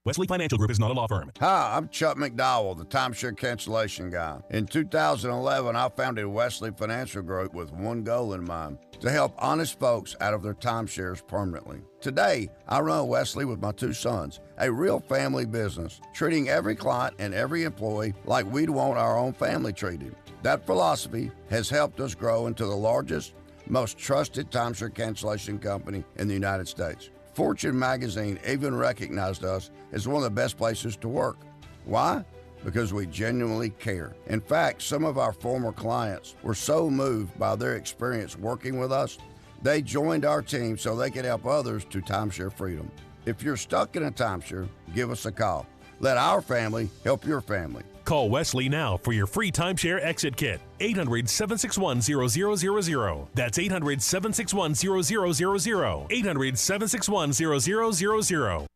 Wesley Financial Group is not a law firm. Hi, I'm Chuck McDowell, the timeshare cancellation guy. In 2011, I founded Wesley Financial Group with one goal in mind: to help honest folks out of their timeshares permanently. Today, I run Wesley with my two sons, a real family business, treating every client and every employee like we'd want our own family treated. That philosophy has helped us grow into the largest, most trusted timeshare cancellation company in the United States. Fortune magazine even recognized us as one of the best places to work. Why? Because we genuinely care. In fact, some of our former clients were so moved by their experience working with us, they joined our team so they could help others to timeshare freedom. If you're stuck in a timeshare, give us a call. Let our family help your family. Call Wesley now for your free timeshare exit kit. 800-761-0000. That's 800-761-0000. 800-761-0000.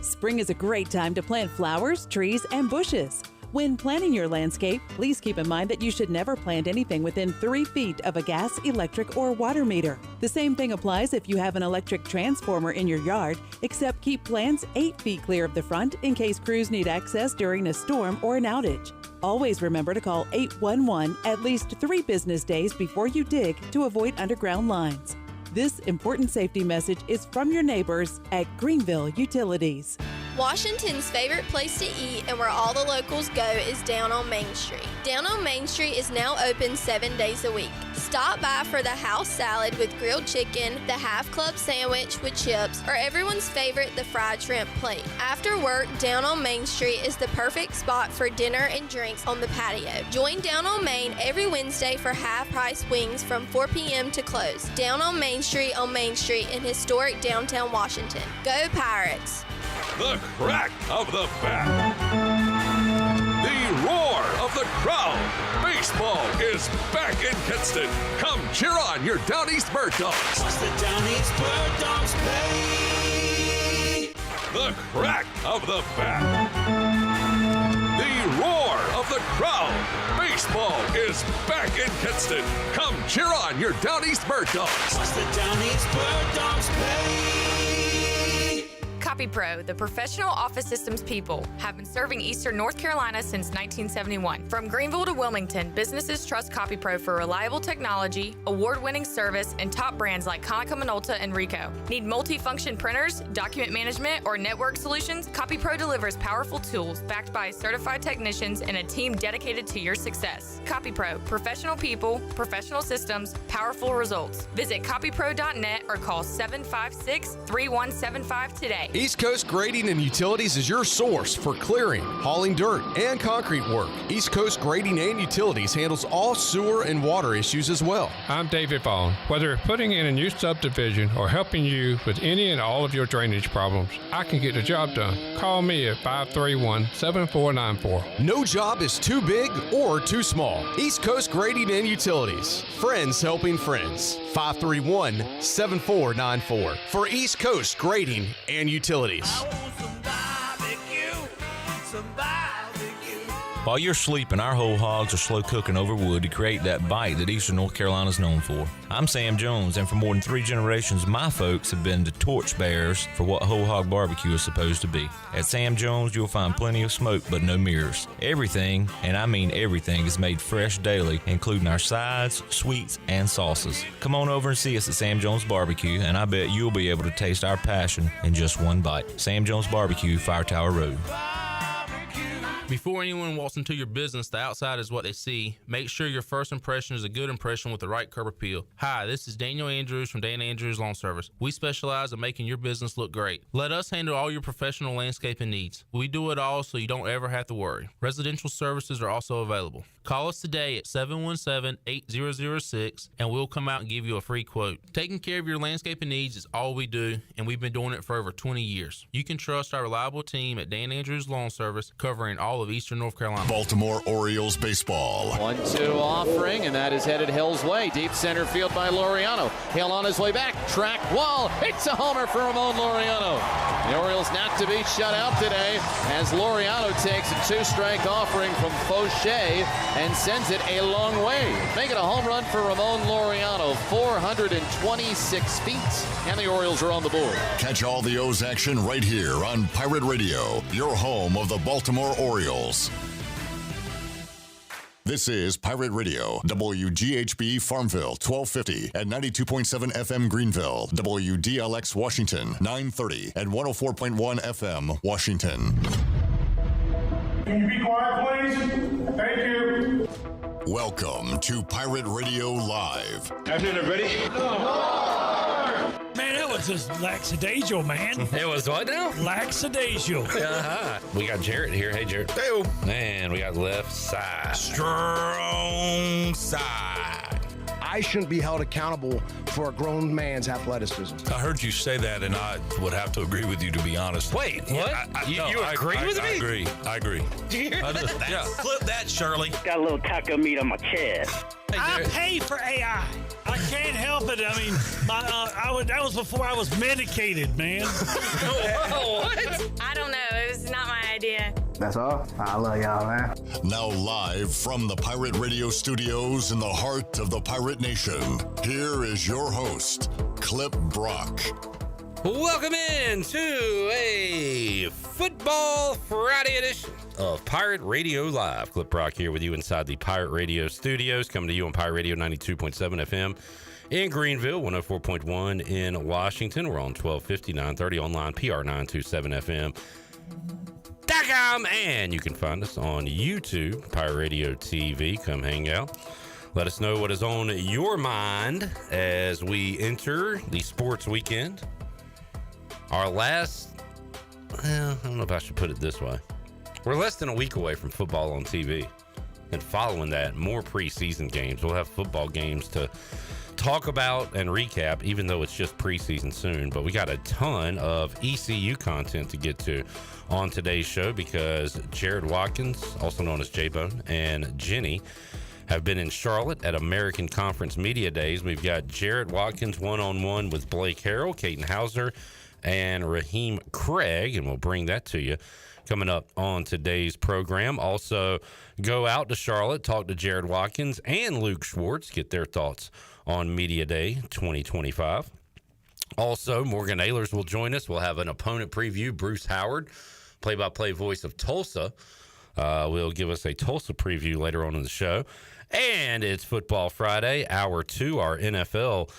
Spring is a great time to plant flowers, trees, and bushes. When planning your landscape, please keep in mind that you should never plant anything within 3 feet of a gas, electric, or water meter. The same thing applies if you have an electric transformer in your yard, except keep plants 8 feet clear of the front in case crews need access during a storm or an outage. Always remember to call 811 at least 3 business days before you dig to avoid underground lines. This important safety message is from your neighbors at Greenville Utilities. Washington's favorite place to eat and where all the locals go is down on Main Street. Down on Main Street is now open 7 days a week. Stop by for the house salad with grilled chicken, the half club sandwich with chips, or everyone's favorite, the fried shrimp plate. After work, Down on Main Street is the perfect spot for dinner and drinks on the patio. Join Down on Main every Wednesday for half-price wings from 4 p.m. to close. Down on Main Street in historic downtown Washington. Go Pirates! The crack of the bat. The roar of the crowd. Baseball is back in Kinston. Come cheer on your Down East Bird Dogs. Watch the Down East Bird Dogs play. The crack of the bat. The roar of the crowd. Baseball is back in Kinston. Come cheer on your Down East Bird Dogs. Watch the Down East Bird Dogs play. CopyPro, the professional office systems people, have been serving Eastern North Carolina since 1971. From Greenville to Wilmington, businesses trust CopyPro for reliable technology, award-winning service, and top brands like Konica Minolta and Ricoh. Need multi-function printers, document management, or network solutions? CopyPro delivers powerful tools backed by certified technicians and a team dedicated to your success. CopyPro, professional people, professional systems, powerful results. Visit copypro.net or call 756-3175 today. East Coast Grading and Utilities is your source for clearing, hauling dirt, and concrete work. East Coast Grading and Utilities handles all sewer and water issues as well. I'm David Vaughn. Whether putting in a new subdivision or helping you with any and all of your drainage problems, I can get the job done. Call me at 531-7494. No job is too big or too small. East Coast Grading and Utilities. Friends helping friends. 531-7494 for East Coast Grading and Utilities. While you're sleeping, our whole hogs are slow cooking over wood to create that bite that Eastern North Carolina is known for. I'm Sam Jones, and for more than 3 generations, my folks have been the torchbearers for what whole hog barbecue is supposed to be. At Sam Jones, you'll find plenty of smoke, but no mirrors. Everything, and I mean everything, is made fresh daily, including our sides, sweets, and sauces. Come on over and see us at Sam Jones Barbecue, and I bet you'll be able to taste our passion in just one bite. Sam Jones Barbecue, Fire Tower Road. Before anyone walks into your business, the outside is what they see. Make sure your first impression is a good impression with the right curb appeal. Hi, this is Daniel Andrews from Dan Andrews Lawn Service. We specialize in making your business look great. Let us handle all your professional landscaping needs. We do it all so you don't ever have to worry. Residential services are also available. Call us today at 717-8006 and we'll come out and give you a free quote. Taking care of your landscaping needs is all we do, and we've been doing it for over 20 years. You can trust our reliable team at Dan Andrews Lawn Service, covering all all of Eastern North Carolina. Baltimore Orioles baseball. 1-2 offering, and that is headed Hill's way. Deep center field by Laureano. Hill on his way back. Track wall. It's a homer for Ramon Laureano. The Orioles not to be shut out today as Laureano takes a 2-strike offering from Fauché and sends it a long way. Make it a home run for Ramon Laureano. 426 feet, and the Orioles are on the board. Catch all the O's action right here on Pirate Radio, your home of the Baltimore Orioles. This is Pirate Radio, WGHB Farmville, 1250 at 92.7 FM Greenville, WDLX Washington, 930 at 104.1 FM Washington. Can you be quiet, please? Thank you. Welcome to Pirate Radio Live. Afternoon, everybody. Man, that was just lackadaisical, man. It was what now? Lackadaisical. We got Jarrett here. Hey, Jarrett. Hey. And we got left side. Strong side. I shouldn't be held accountable for a grown man's athleticism. I heard you say that, and I would have to agree with you, to be honest. Wait, what? You agree with me? I agree. Do you hear that? Yeah. Flip that, Shirley. Got a little taco meat on my chest. I pay for AI. I can't help it. I mean, that was before I was medicated, man. What? I don't know. It was not my idea. That's all. I love y'all, man. Now live from the Pirate Radio studios in the heart of the Pirate Nation, here is your host, Clip Brock. Welcome in to a Football Friday edition of Pirate Radio Live. Clip Brock here with you inside the Pirate Radio studios, coming to you on Pirate Radio 92.7 FM in Greenville, 104.1 in Washington. We're on 1250, 930 online, PR927FM. And you can find us on YouTube, Pirate Radio TV. Come hang out. Let us know what is on your mind as we enter the sports weekend. Our last, I don't know if I should put it this way. We're less than a week away from football on TV. And following that, more preseason games. We'll have football games to talk about and recap, even though it's just preseason soon. But we got a ton of ECU content to get to on today's show because Jared Watkins, also known as J-Bone, and Jenny have been in Charlotte at American Conference Media Days. We've got Jared Watkins one-on-one with Blake Harrell, Caton Hauser, and Raheem Craig, and we'll bring that to you coming up on today's program. Also, go out to Charlotte, talk to Jared Watkins and Luke Schwartz, get their thoughts on Media Day 2025. Also, Morgan Ahlers will join us. We'll have an opponent preview. Bruce Howard, play-by-play voice of Tulsa, will give us a Tulsa preview later on in the show. And it's Football Friday, Hour 2, our NFL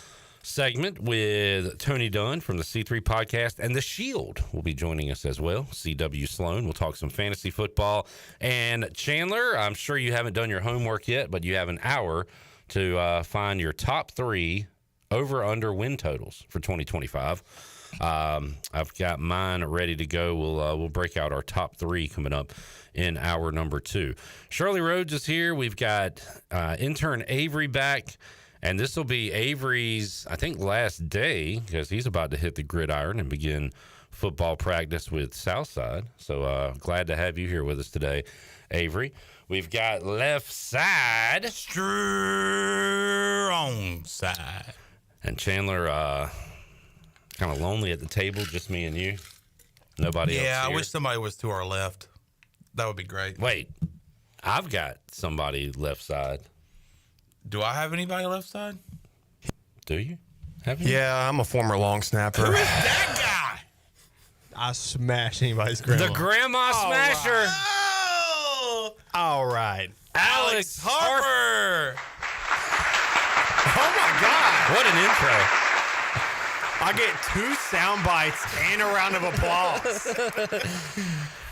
segment with Tony Dunn from the C3 Podcast, and The Shield will be joining us as well. C.W. Sloan. We'll talk some fantasy football. And Chandler, I'm sure you haven't done your homework yet, but you have an hour to find your top 3 over-under win totals for 2025. I've got mine ready to go. We'll break out our top 3 coming up in hour number 2. Shirley Rhodes is here. We've got intern Avery back. And this will be Avery's, I think, last day because he's about to hit the gridiron and begin football practice with Southside. So glad to have you here with us today, Avery. We've got left side. Strong side. And Chandler, kind of lonely at the table, just me and you. Nobody else here. Yeah, I wish somebody was to our left. That would be great. Wait, I've got somebody left side. Do I have anybody left side? Do you? Have you? Yeah, I'm a former long snapper. Who is that guy? I smash anybody's grandma. The grandma smasher. Oh! All right. Alex Harper. Oh, my God. What an intro. I get 2 sound bites and a round of applause.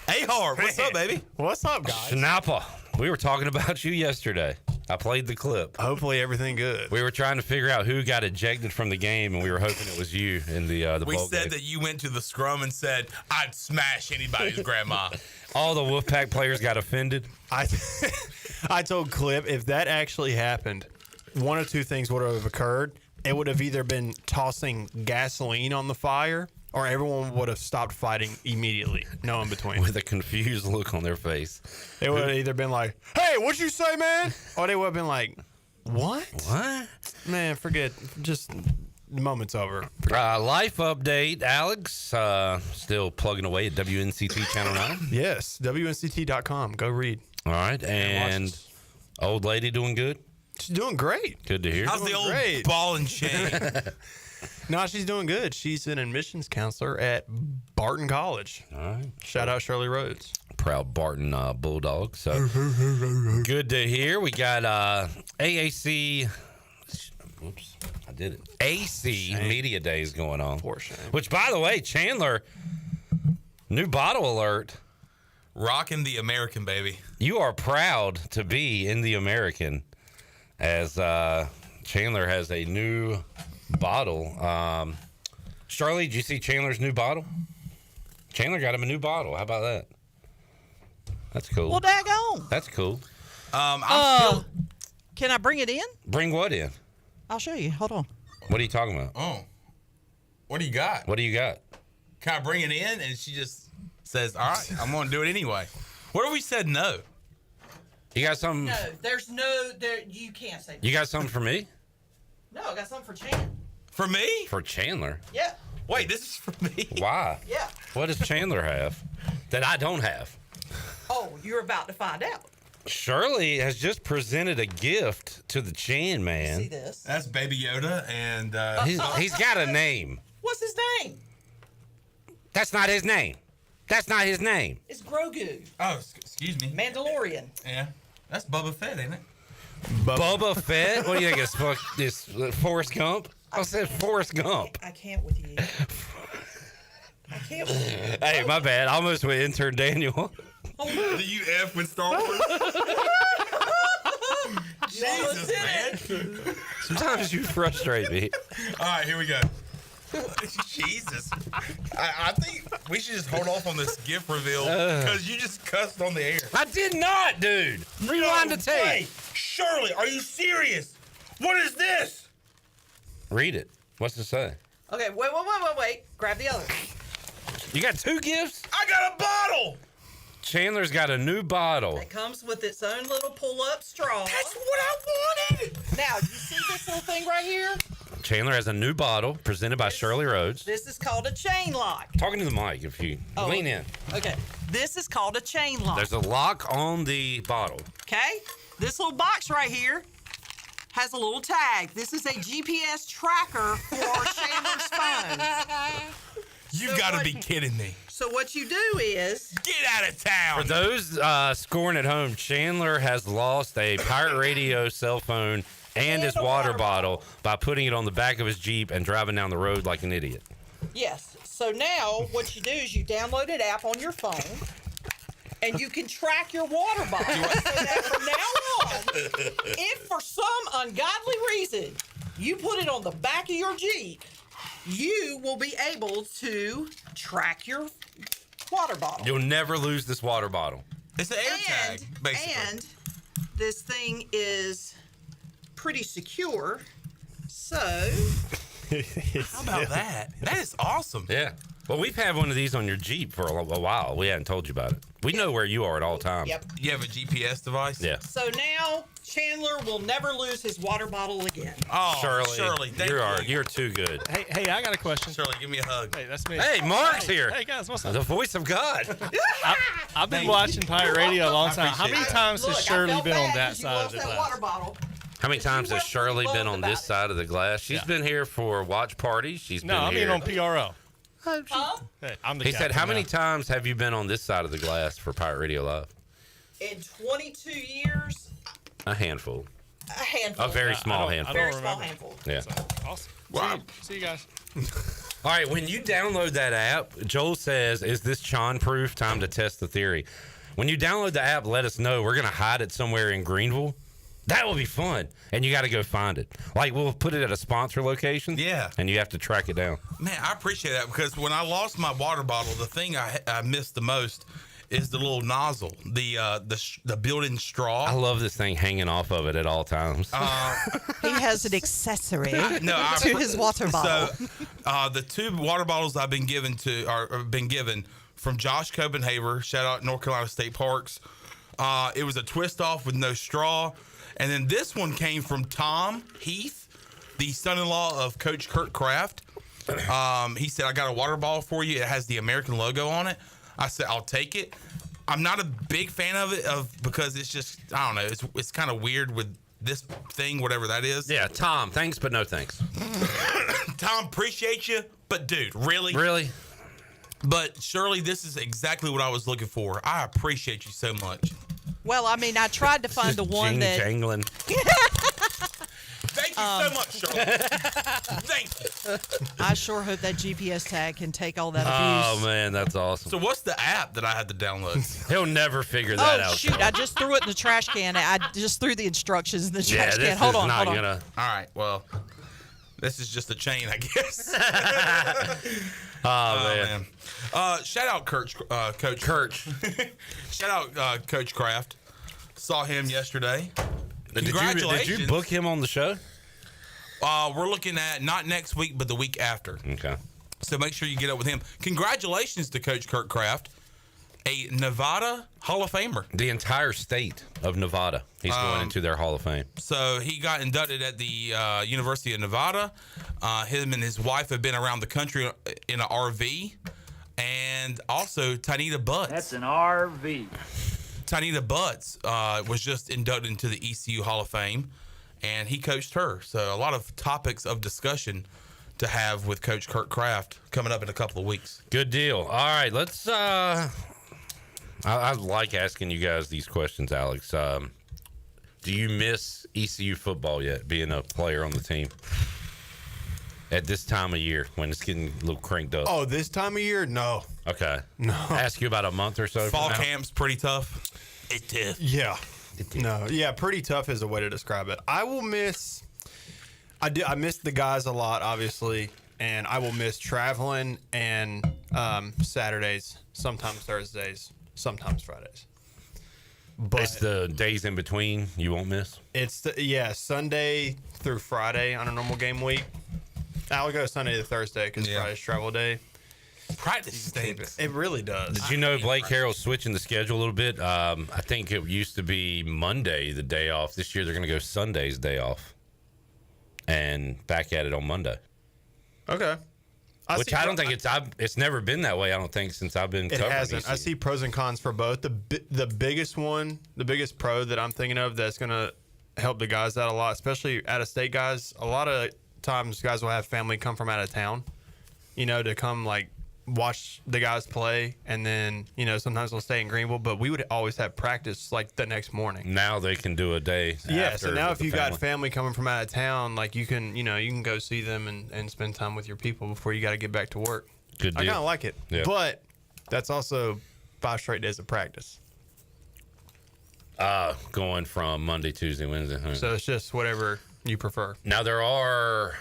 Hey, Harp. What's up, baby? What's up, guys? Schnapper. We were talking about you yesterday. I played the clip. Hopefully everything good. We were trying to figure out who got ejected from the game, and we were hoping it was you in the bowl game. We said that you went to the scrum and said, I'd smash anybody's grandma. All the Wolfpack players got offended. I told Clip if that actually happened, one of 2 things would have occurred. It would have either been tossing gasoline on the fire or everyone would have stopped fighting immediately. No in between. With a confused look on their face. They would have either been like, "Hey, what'd you say, man?" Or they would have been like, "What? What? Man, forget. Just the moment's over." Life update, Alex. Still plugging away at WNCT Channel 9. Yes, WNCT.com. Go read. All right, and old lady doing good? She's doing great. Good to hear. How's the old ball and chain? No, she's doing good. She's an admissions counselor at Barton College. All right. Shout out Shirley Rhodes. Proud Barton Bulldog. So good to hear. We got AAC. Oops, I did it. AC Media Days going on. Poor Shane. Which, by the way, Chandler, new bottle alert. Rocking the American, baby. You are proud to be in the American, as Chandler has a new bottle. Charlie, did you see Chandler's new bottle? Chandler got him a new bottle. How about that? That's cool. Well, daggone. That's cool. Can I bring it in? Bring what in? I'll show you. Hold on. What are you talking about? Oh. What do you got? What do you got? Can I bring it in? And she just says, all right, I'm going to do it anyway. What if we said no? You got something? No, there's no, you can't say You got something for me? no. I got something for Chan. For me? For Chandler? Yeah. Wait, this is for me? Why? Yeah. What does Chandler have that I don't have? Oh, you're about to find out. Shirley has just presented a gift to the Chan man. See this? That's Baby Yoda, and He's got a name. What's his name? That's not his name. That's not his name. It's Grogu. Oh, excuse me. Mandalorian. Yeah. That's Boba Fett, ain't it? Bubba Fett? What do you think? It's Forrest Gump? I said Forrest Gump. I can't with you. I can't with you. Hey, my bad. I almost went intern Daniel. Do you F with Star Wars? Jesus, man. Sometimes you frustrate me. All right, here we go. Jesus. I think we should just hold off on this gift reveal because you just cussed on the air. I did not, dude. Rewind the tape. Wait, Shirley, are you serious? What is this? Read it. What's it say? Okay, wait. Grab the other. You got two gifts? I got a bottle. Chandler's got a new bottle. It comes with its own little pull-up straw. That's what I wanted. Now, you see this little thing right here? Chandler has a new bottle presented by Shirley Rhodes. This is called a chain lock. Talking to the mic if you lean in. Okay. This is called a chain lock. There's a lock on the bottle. Okay? This little box right here has a little tag. This is a GPS tracker for Chandler's phone. You've got to be kidding me. So what you do is... Get out of town. For those scoring at home, Chandler has lost a Pirate Radio cell phone and his water bottle by putting it on the back of his Jeep and driving down the road like an idiot. Yes. So now what you do is you download an app on your phone and you can track your water bottle. So that from now on, if for some ungodly reason you put it on the back of your Jeep, you will be able to track your water bottle. You'll never lose this water bottle. It's an air tag, basically. And this thing is pretty secure. So, how about that? That is awesome. Yeah. Well, we've had one of these on your Jeep for a while. We hadn't told you about it. We know where you are at all times. Yep. You have a GPS device? Yeah. So now Chandler will never lose his water bottle again. Oh, Shirley, thank you. You're too good. Hey, I got a question. Shirley, give me a hug. Hey, that's me. Hey, Mark's here. Hey, guys, what's up? The voice of God. I've been watching Pirate Radio a long time. How many times has Look, Shirley been on that side of the that glass? water bottle. How many times has Shirley been on this side of the glass? She's been here for watch parties. She's been I here. mean on PRO. Huh? Hey, I'm the He said, captain how many now. times have you been on this side of the glass for Pirate Radio Live? In 22 years, A handful. a handful. A very small I handful. don't Very small remember. handful. Yeah. Awesome. Wow. See you guys. All right, when you download that app, Joel says, is this Chon proof? Time to test the theory. When you download the app, let us know. We're going to hide it somewhere in Greenville. That will be fun. And you got to go find it. Like, we'll put it at a sponsor location. Yeah. And you have to track it down. Man, I appreciate that because when I lost my water bottle, the thing I missed the most is the little nozzle, the built-in straw. I love this thing hanging off of it at all times. He has an accessory to to his water bottle. So, the 2 water bottles I've been given from Josh Copenhaver, shout out North Carolina State Parks. It was a twist off with no straw. And then this one came from Tom Heath, the son-in-law of Coach Kurt Kraft. He said, I got a water bottle for you. It has the American logo on it. I said, I'll take it. I'm not a big fan of it because it's just, I don't know, it's kind of weird with this thing, whatever that is. Yeah, Tom, thanks, but no thanks. Tom, appreciate you, but dude, really? Really? But Shirley, this is exactly what I was looking for. I appreciate you so much. Well, I mean, I tried to find the one that. Jangling. Thank you so much, Shirley. Thank you. I sure hope that GPS tag can take all that Oh, abuse. man, that's awesome. So what's the app that I had to download? He'll never figure that out. Oh, shoot. I just threw it in the trash can. I just threw the instructions in the trash this can. Hold is on. not Hold on. gonna. All right, well, this is just a chain, I guess. Man. Shout out Coach. Shout out Coach Kraft. Saw him yesterday. Congratulations. Did you book him on the show? We're looking at not next week, but the week after. Okay. So make sure you get up with him. Congratulations to Coach Kurt Kraft, a Nevada Hall of Famer. The entire state of Nevada. He's going into their Hall of Fame. So he got inducted at the University of Nevada. Him and his wife have been around the country in an RV. And also Tanita Butts. That's an RV. Tanita Butts was just inducted into the ECU Hall of Fame, and he coached her. So a lot of topics of discussion to have with Coach Kurt Kraft coming up in a couple of weeks. Good deal. All right, let's I like asking you guys these questions, Alex. Do you miss ECU football yet, being a player on the team at this time of year when it's getting a little cranked up? Oh, this time of year? No. Okay. No. Ask you about a month or so. Fall camp's pretty tough. It's tough. Yeah. No. Yeah, pretty tough is a way to describe it. I will miss. I miss the guys a lot, obviously, and I will miss traveling and Saturdays, sometimes Thursdays, sometimes Fridays. But it's the days in between you won't miss? It's Sunday through Friday on a normal game week. I'll go Sunday to Thursday because Friday's travel day. Practice stinks. It really does. Did you know Blake Harrell's switching the schedule a little bit? I think it used to be Monday, the day off. This year they're going to go Sunday's day off. And back at it on Monday. Okay. I don't think it's never been that way, I don't think, since I've been covering It hasn't. ECU. I see pros and cons for both. The biggest pro that I'm thinking of that's going to help the guys out a lot, especially out-of-state guys. A lot of times guys will have family come from out of town, to come, watch the guys play, and then sometimes they'll stay in Greenville, but we would always have practice the next morning. Now they can do a day So now if you got family coming from out of town, you can go see them and spend time with your people before you got to get back to work. Good deal. I kind of like it. Yeah. But that's also 5 straight days of practice. Going from Monday, Tuesday, Wednesday. So it's just whatever you prefer. Now there are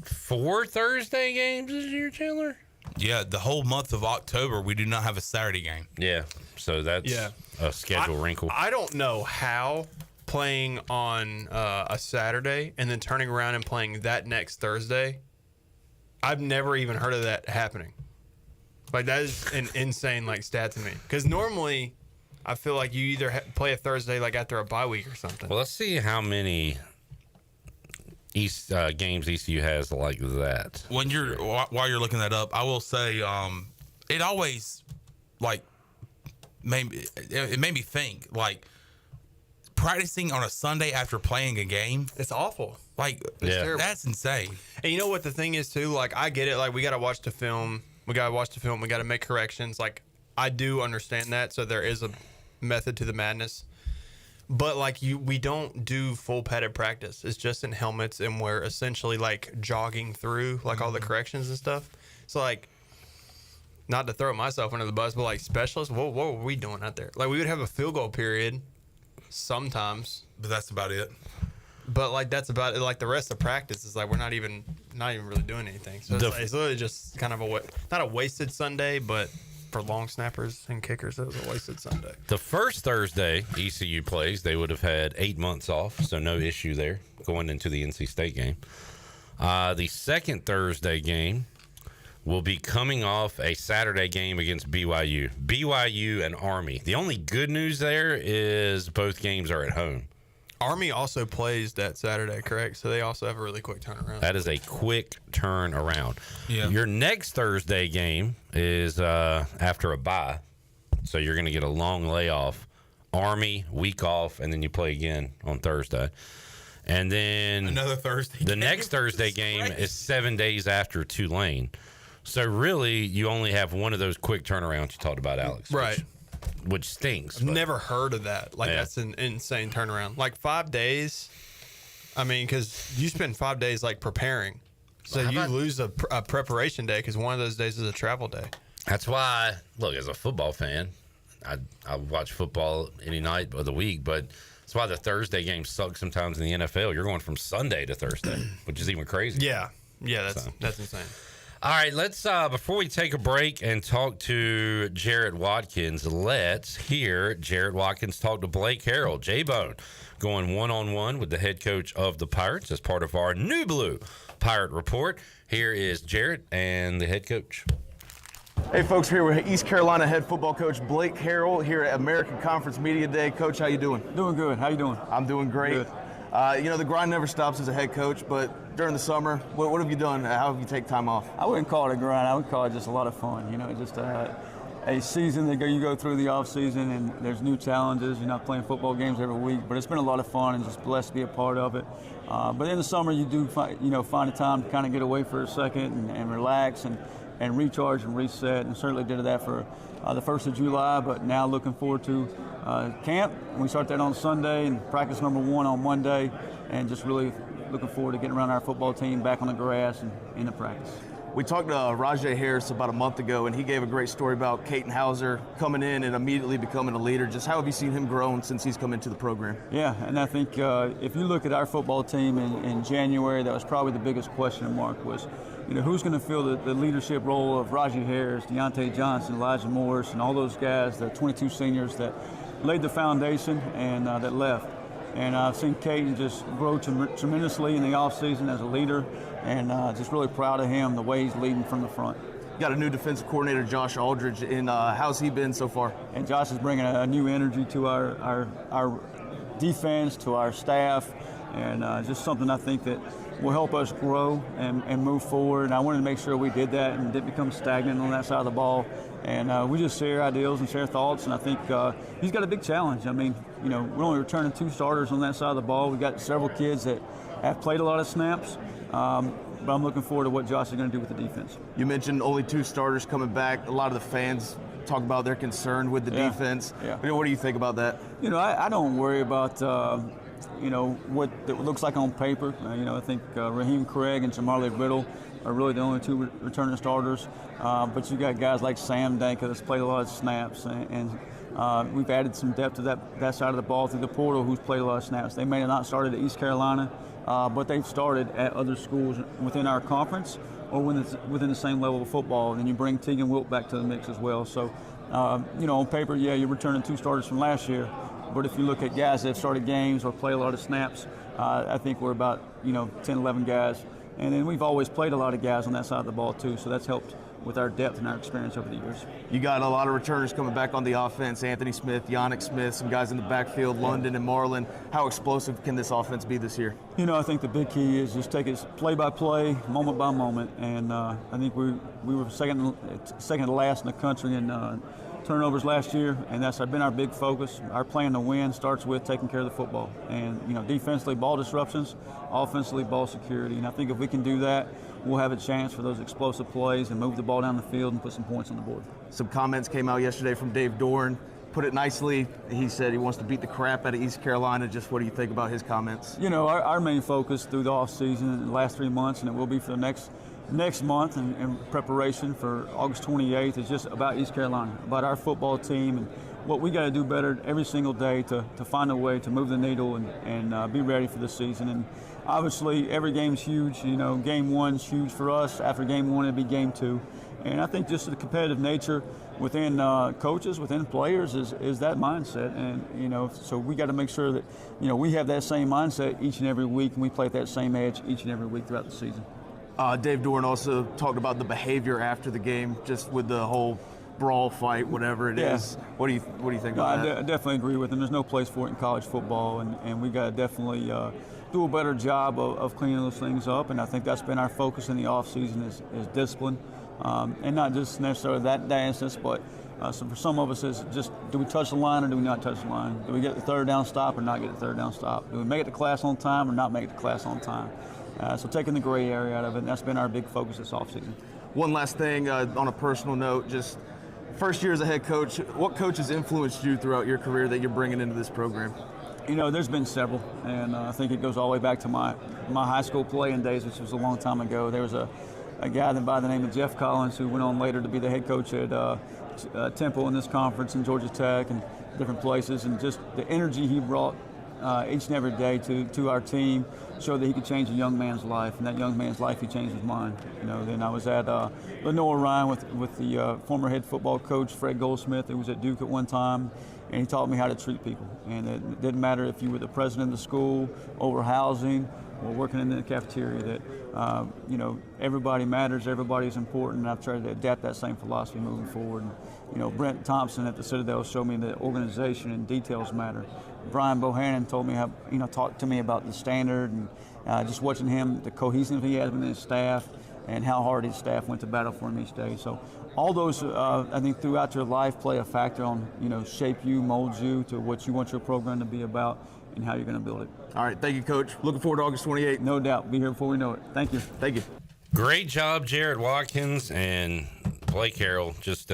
4 Thursday games this year, Chandler? Yeah, the whole month of October, we do not have a Saturday game. Yeah, so that's a schedule wrinkle. I don't know how playing on a Saturday and then turning around and playing that next Thursday. I've never even heard of that happening. That is an insane stat to me. Because normally, I feel like you either play a Thursday after a bye week or something. Well, let's see how many games ECU has like that. While you're looking that up, I will say it always made me think practicing on a Sunday after playing a game. It's awful. That's insane. And you know what the thing is too? I get it. We got to watch the film. We got to make corrections. I do understand that. So there is a method to the madness. But we don't do full padded practice. It's just in helmets, and we're essentially jogging through all the corrections and stuff. So not to throw myself under the bus, but specialists, what were we doing out there? We would have a field goal period sometimes, but that's about it. But that's about it. The rest of practice is we're not even really doing anything. So it's literally just kind of not a wasted Sunday, but for long snappers and kickers, it was a wasted Sunday. The first Thursday ECU plays, they would have had 8 months off, so no issue there going into the NC State game. The second Thursday game will be coming off a Saturday game against BYU and Army. The only good news there is both games are at home. Army also plays that Saturday, correct? So they also have a really quick turnaround. That is a quick turnaround. Yeah. Your next Thursday game is after a bye, so you're going to get a long layoff. Army, week off, and then you play again on Thursday. And then another Thursday. The next Thursday game is 7 days after Tulane. So really, you only have one of those quick turnarounds you talked about, Alex. Right. Which stinks. I've never heard of that. Like, that's an insane turnaround. Like, 5 days, I mean, because you spend 5 days, like, preparing. So you lose a preparation day because one of those days is a travel day. That's why, look, as a football fan, I watch football any night of the week, but that's why the Thursday games suck sometimes in the NFL. You're going from Sunday to Thursday, which is even crazy. Yeah, that's insane. All right, let's before we take a break and talk to Jarrett Watkins, let's hear Jarrett Watkins talk to Blake Harrell, J-Bone, going one-on-one with the head coach of the Pirates as part of our New Blue Pirate Report. Here is Jarrett and the head coach. Hey folks, here with East Carolina head football coach Blake Harrell here at American Conference Media Day. Coach, how you doing? Doing good. How you doing? I'm doing great. Good. The grind never stops as a head coach, but during the summer, what have you done? How have you taken time off? I wouldn't call it a grind. I would call it just a lot of fun. Just a season that you go through the off season, and there's new challenges. You're not playing football games every week, but it's been a lot of fun and just blessed to be a part of it. But in the summer, you do find a time to kind of get away for a second and relax and recharge and reset, and certainly did that for the 1st of July, but now looking forward to camp. We start that on Sunday and practice number 1 on Monday, and just really looking forward to getting around our football team back on the grass and in the practice. We talked to Rajay Harris about a month ago, and he gave a great story about Caton Hauser coming in and immediately becoming a leader. Just how have you seen him grow since he's come into the program? Yeah, and I think if you look at our football team in January, that was probably the biggest question mark was, who's going to fill the leadership role of Rajay Harris, Deontay Johnson, Elijah Morris, and all those guys, the 22 seniors that laid the foundation and that left. And I've seen Caton just grow tremendously in the offseason as a leader, and just really proud of him, the way he's leading from the front. You got a new defensive coordinator, Josh Aldridge, and how's he been so far? And Josh is bringing a new energy to our defense, to our staff, and just something I think that will help us grow and move forward. And I wanted to make sure we did that and didn't become stagnant on that side of the ball. And we just share ideals and share thoughts, and I think he's got a big challenge. I mean, we're only returning 2 starters on that side of the ball. We got several kids that have played a lot of snaps, but I'm looking forward to what Josh is going to do with the defense. You mentioned only 2 starters coming back. A lot of the fans talk about they're concerned with the defense. Yeah. What do you think about that? I don't worry about what it looks like on paper. I think Raheem Craig and Jamarli Riddle are really the only 2 returning starters. But you got guys like Sam Danka that's played a lot of snaps, and we've added some depth to that side of the ball through the portal, who's played a lot of snaps. They may have not started at East Carolina, but they've started at other schools within our conference or within the same level of football. And then you bring Tegan Wilt back to the mix as well. So, on paper, you're returning 2 starters from last year. But if you look at guys that have started games or play a lot of snaps, I think we're about 10, 11 guys. And then we've always played a lot of guys on that side of the ball too, so that's helped with our depth and our experience over the years. You got a lot of returners coming back on the offense. Anthony Smith, Yannick Smith, some guys in the backfield, London and Marlin. How explosive can this offense be this year? I think the big key is just take it play by play, moment by moment. And I think we were second to last in the country in turnovers last year, and that's been our big focus. Our plan to win starts with taking care of the football. And, defensively, ball disruptions, offensively, ball security. And I think if we can do that, we'll have a chance for those explosive plays and move the ball down the field and put some points on the board. Some comments came out yesterday from Dave Dorn. Put it nicely, he said he wants to beat the crap out of East Carolina. Just what do you think about his comments? Our main focus through the offseason in the last 3 months, and it will be for the next next month in preparation for August 28th is just about East Carolina, about our football team and what we got to do better every single day to find a way to move the needle and be ready for the season. And obviously, every game's huge. You know, game one's huge for us. After game one, it'll be game two. And I think just the competitive nature within coaches, within players is that mindset. And, you know, so we got to make sure that, you know, we have that same mindset each and every week, and we play at that same edge each and every week throughout the season. Dave Dorn also talked about the behavior after the game, just with the whole brawl, fight, whatever it is. What do you think about that? I definitely agree with him. There's no place for it in college football, and we got to definitely do a better job of cleaning those things up. And I think that's been our focus in the offseason is discipline, and not just necessarily that instance, but so for some of us is just, do we touch the line or do we not touch the line? Do we get the third down stop or not get the third down stop? Do we make it to class on time or not make it to class on time? So taking the gray area out of it, and that's been our big focus this offseason. One last thing on a personal note, just first year as a head coach, what coaches influenced you throughout your career that you're bringing into this program? You know, there's been several, and I think it goes all the way back to my high school playing days, which was a long time ago. There was a guy by the name of Jeff Collins who went on later to be the head coach at Temple in this conference and Georgia Tech and different places, and just the energy he brought each and every day to our team showed that he could change a young man's life, and that young man's life, he changed his mind. You know, then I was at Lenoir Ryan with the former head football coach Fred Goldsmith, who was at Duke at one time, and he taught me how to treat people. And it didn't matter if you were the president of the school, over housing, or working in the cafeteria, that you know, everybody matters, everybody's important, and I've tried to adapt that same philosophy moving forward. And, you know, Brent Thompson at the Citadel showed me that organization and details matter. Brian Bohannon told me talked to me about the standard, and just watching him, the cohesion he has with his staff, and how hard his staff went to battle for him each day. So all those, I think, throughout your life play a factor on, you know, shape you, mold you to what you want your program to be about and how you're going to build it. All right, thank you, Coach. Looking forward to August 28th. No doubt. Be here before we know it. Thank you. Thank you. Great job, Jared Watkins and Blake Harrell. Just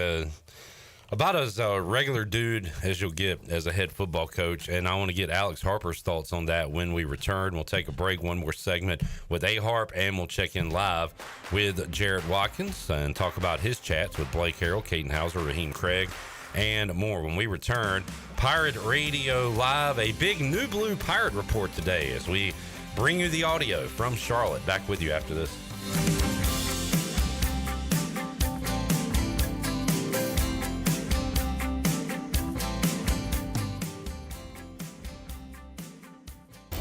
about as a regular dude as you'll get as a head football coach. And I want to get Alex Harper's thoughts on that when we return. We'll take a break, one more segment with A-Harp, and we'll check in live with Jared Watkins and talk about his chats with Blake Harrell, Caden Hauser, Raheem Craig, and more. When we return, Pirate Radio Live, a big New Blue Pirate report today as we bring you the audio from Charlotte. Back with you after this.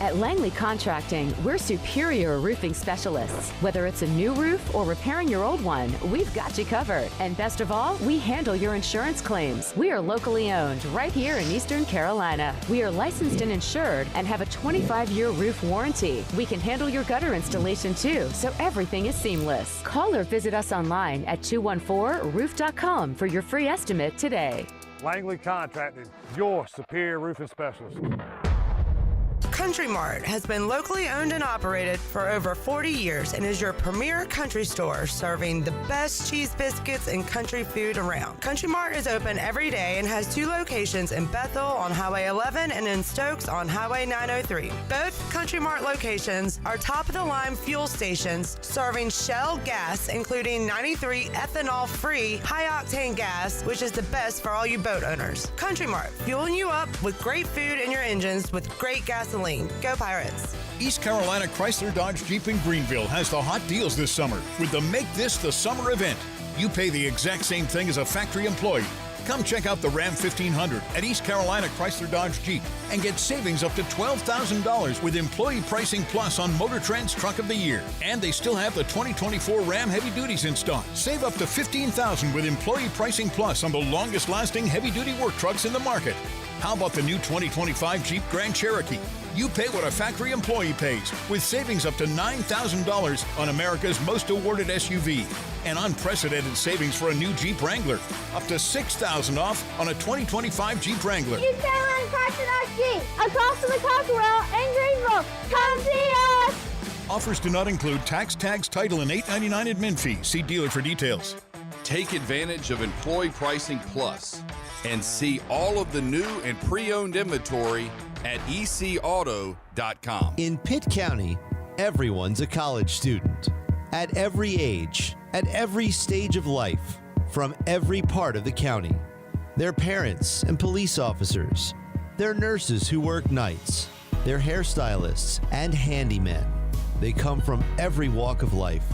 At Langley Contracting, we're superior roofing specialists. Whether it's a new roof or repairing your old one, we've got you covered. And best of all, we handle your insurance claims. We are locally owned right here in Eastern Carolina. We are licensed and insured and have a 25-year roof warranty. We can handle your gutter installation too, so everything is seamless. Call or visit us online at 214roof.com for your free estimate today. Langley Contracting, your superior roofing specialist. Country Mart has been locally owned and operated for over 40 years and is your premier country store serving the best cheese biscuits and country food around. Country Mart is open every day and has 2 locations in Bethel on Highway 11 and in Stokes on Highway 903. Both Country Mart locations are top-of-the-line fuel stations serving Shell gas, including 93 ethanol-free high-octane gas, which is the best for all you boat owners. Country Mart, fueling you up with great food in your engines with great gasoline. Go Pirates. East Carolina Chrysler Dodge Jeep in Greenville has the hot deals this summer with the Make This the Summer event. You pay the exact same thing as a factory employee. Come check out the Ram 1500 at East Carolina Chrysler Dodge Jeep and get savings up to $12,000 with Employee Pricing Plus on Motor Trend's Truck of the Year. And they still have the 2024 Ram Heavy Duties in stock. Save up to $15,000 with Employee Pricing Plus on the longest-lasting heavy-duty work trucks in the market. How about the new 2025 Jeep Grand Cherokee? You pay what a factory employee pays, with savings up to $9,000 on America's most awarded SUV. And unprecedented savings for a new Jeep Wrangler. Up to $6,000 off on a 2025 Jeep Wrangler. East Carolina Chrysler Jeep, across from the Cockerell in Greenville. Come see us! Offers do not include tax, tags, title, and $8.99 admin fee. See dealer for details. Take advantage of Employee Pricing Plus and see all of the new and pre-owned inventory at ecauto.com. In Pitt County, everyone's a college student. At every age, at every stage of life, from every part of the county. Their parents and police officers, their nurses who work nights, their hairstylists and handymen. They come from every walk of life,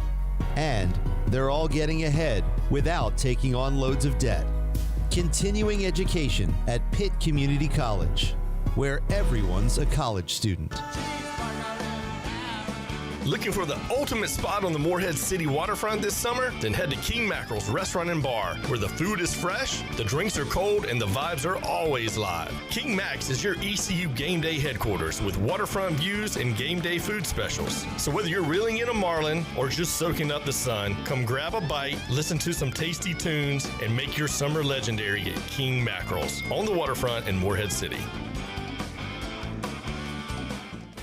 and they're all getting ahead without taking on loads of debt. Continuing education at Pitt Community College, where everyone's a college student. Looking for the ultimate spot on the Morehead City waterfront this summer? Then head to King Mackerel's Restaurant and Bar, where the food is fresh, the drinks are cold, and the vibes are always live. King Mac's is your ECU game day headquarters with waterfront views and game day food specials. So whether you're reeling in a marlin or just soaking up the sun, come grab a bite, listen to some tasty tunes, and make your summer legendary at King Mackerel's on the waterfront in Morehead City.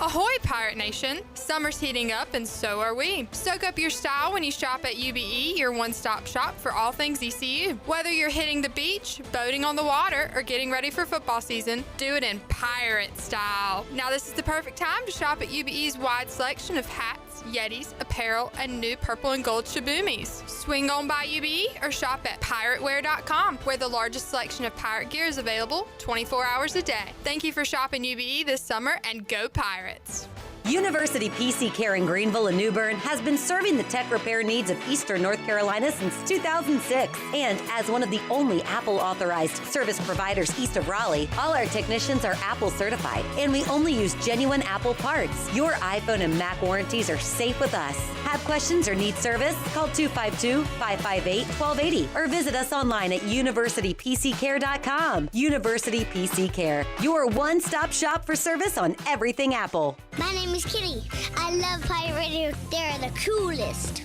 Ahoy, Pirate Nation! Summer's heating up and so are we. Soak up your style when you shop at UBE, your one-stop shop for all things ECU. Whether you're hitting the beach, boating on the water, or getting ready for football season, do it in pirate style. Now this is the perfect time to shop at UBE's wide selection of hats, yetis, apparel, and new purple and gold shabumis. Swing on by UBE or shop at pirateware.com, where the largest selection of pirate gear is available 24 hours a day. Thank you for shopping UBE this summer, and go Pirates! University PC Care in Greenville and New Bern has been serving the tech repair needs of Eastern North Carolina since 2006. And as one of the only Apple-authorized service providers east of Raleigh, all our technicians are Apple certified, and we only use genuine Apple parts. Your iPhone and Mac warranties are safe with us. Have questions or need service? Call 252-558-1280 or visit us online at universitypccare.com. University PC Care, your one-stop shop for service on everything Apple. My name is Kitty. I love Pirate Radio. They're the coolest.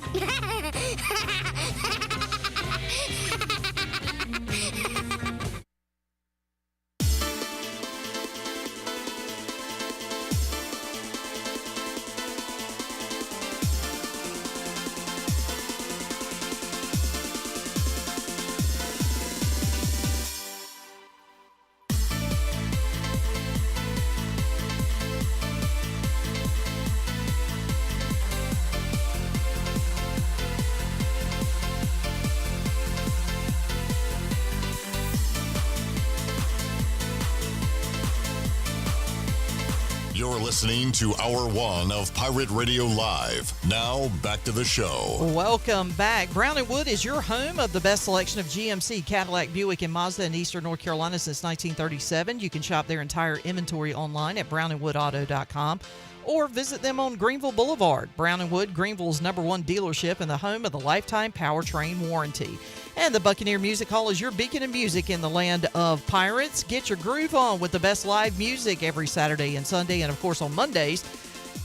You're listening to Hour 1 of Pirate Radio Live. Now, back to the show. Welcome back. Brown & Wood is your home of the best selection of GMC, Cadillac, Buick, and Mazda in Eastern North Carolina since 1937. You can shop their entire inventory online at brownandwoodauto.com or visit them on Greenville Boulevard. Brown & Wood, Greenville's #1 dealership and the home of the lifetime powertrain warranty. And the Buccaneer Music Hall is your beacon of music in the land of pirates. Get your groove on with the best live music every Saturday and Sunday, and of course on Mondays.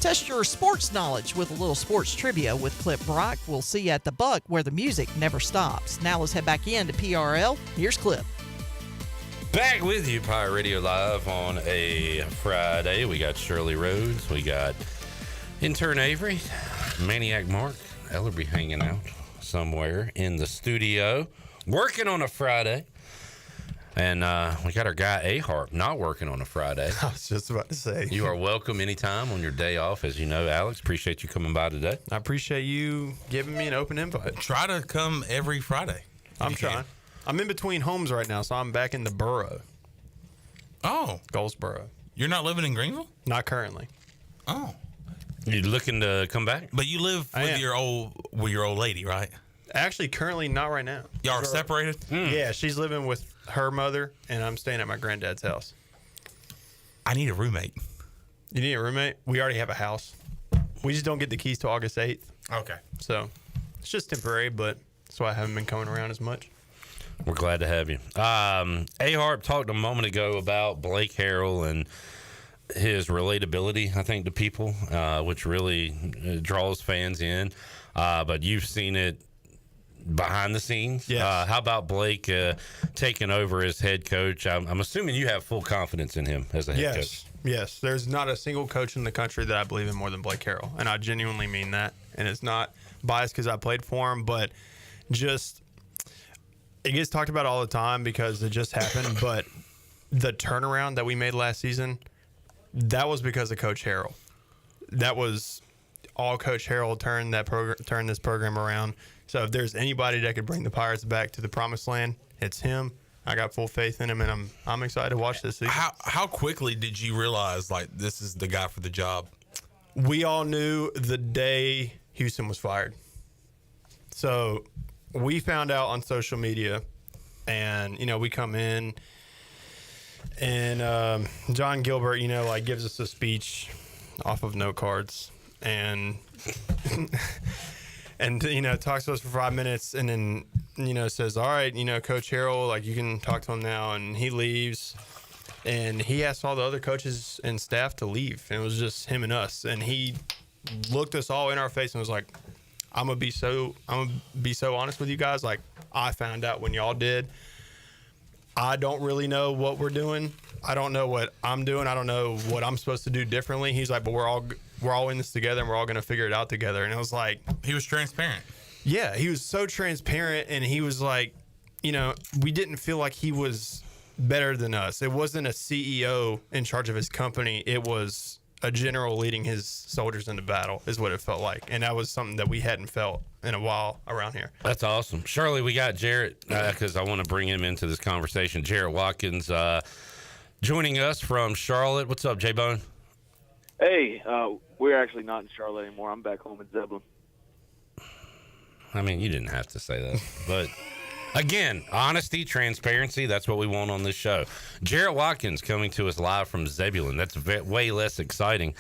Test your sports knowledge with a little sports trivia with Clip Brock. We'll see you at the Buck, where the music never stops. Now let's head back into PRL. Here's Clip. Back with you, Pirate Radio Live on a Friday. We got Shirley Rhodes. We got intern Avery, Maniac Mark, Ellerby hanging out somewhere in the studio, working on a Friday. And we got our guy A-Harp not working on a Friday. I was just about to say. You are welcome anytime on your day off, as you know, Alex. Appreciate you coming by today. I appreciate you giving me an open invite. Try to come every Friday. I'm trying. I'm in between homes right now, so I'm back in the borough. Oh. Goldsboro. You're not living in Greenville? Not currently. Oh. You looking to come back? But you live with your old lady, right? Actually, currently not right now. Y'all are separated? Yeah, she's living with her mother, and I'm staying at my granddad's house. I need a roommate. You need a roommate? We already have a house. We just don't get the keys till August 8th. Okay. So it's just temporary, but that's why I haven't been coming around as much. We're glad to have you. A-Harp talked a moment ago about Blake Harrell and his relatability, I think, to people, which really draws fans in. But you've seen it behind the scenes. Yes. How about Blake taking over as head coach? I'm assuming you have full confidence in him as a head coach. Yes. There's not a single coach in the country that I believe in more than Blake Harrell, and I genuinely mean that. And it's not biased because I played for him, but just it gets talked about all the time because it just happened. But the turnaround that we made last season, that was because of Coach Harrell. That was all Coach Harrell turned this program around. So if there's anybody that could bring the Pirates back to the promised land, it's him. I got full faith in him, and I'm excited to watch this season. How quickly did you realize like this is the guy for the job? We all knew the day Houston was fired. So we found out on social media, and we come in, and John Gilbert, gives us a speech off of note cards, and talks to us for 5 minutes, and then says, all right, Coach Harrell, you can talk to him now. And he leaves, and he asked all the other coaches and staff to leave, and it was just him and us. And he looked us all in our face and was like, I'm gonna be so honest with you guys. I found out when y'all did. I don't really know what we're doing. I don't know what I'm doing. I don't know what I'm supposed to do differently. He's like, but we're all in this together, and we're all gonna figure it out together. And it was like, he was transparent. Yeah, he was so transparent, and he was like, we didn't feel like he was better than us. It wasn't a CEO in charge of his company. It was a general leading his soldiers into battle is what it felt like. And that was something that we hadn't felt in a while around here. That's awesome. Shirley, we got Jarrett, because I want to bring him into this conversation. Jarrett Watkins joining us from Charlotte. What's up, J-Bone? Hey, we're actually not in Charlotte anymore. I'm back home in Zebulon. I mean, you didn't have to say that, but again, honesty, transparency, that's what we want on this show. Jarrett Watkins coming to us live from Zebulon. That's way less exciting.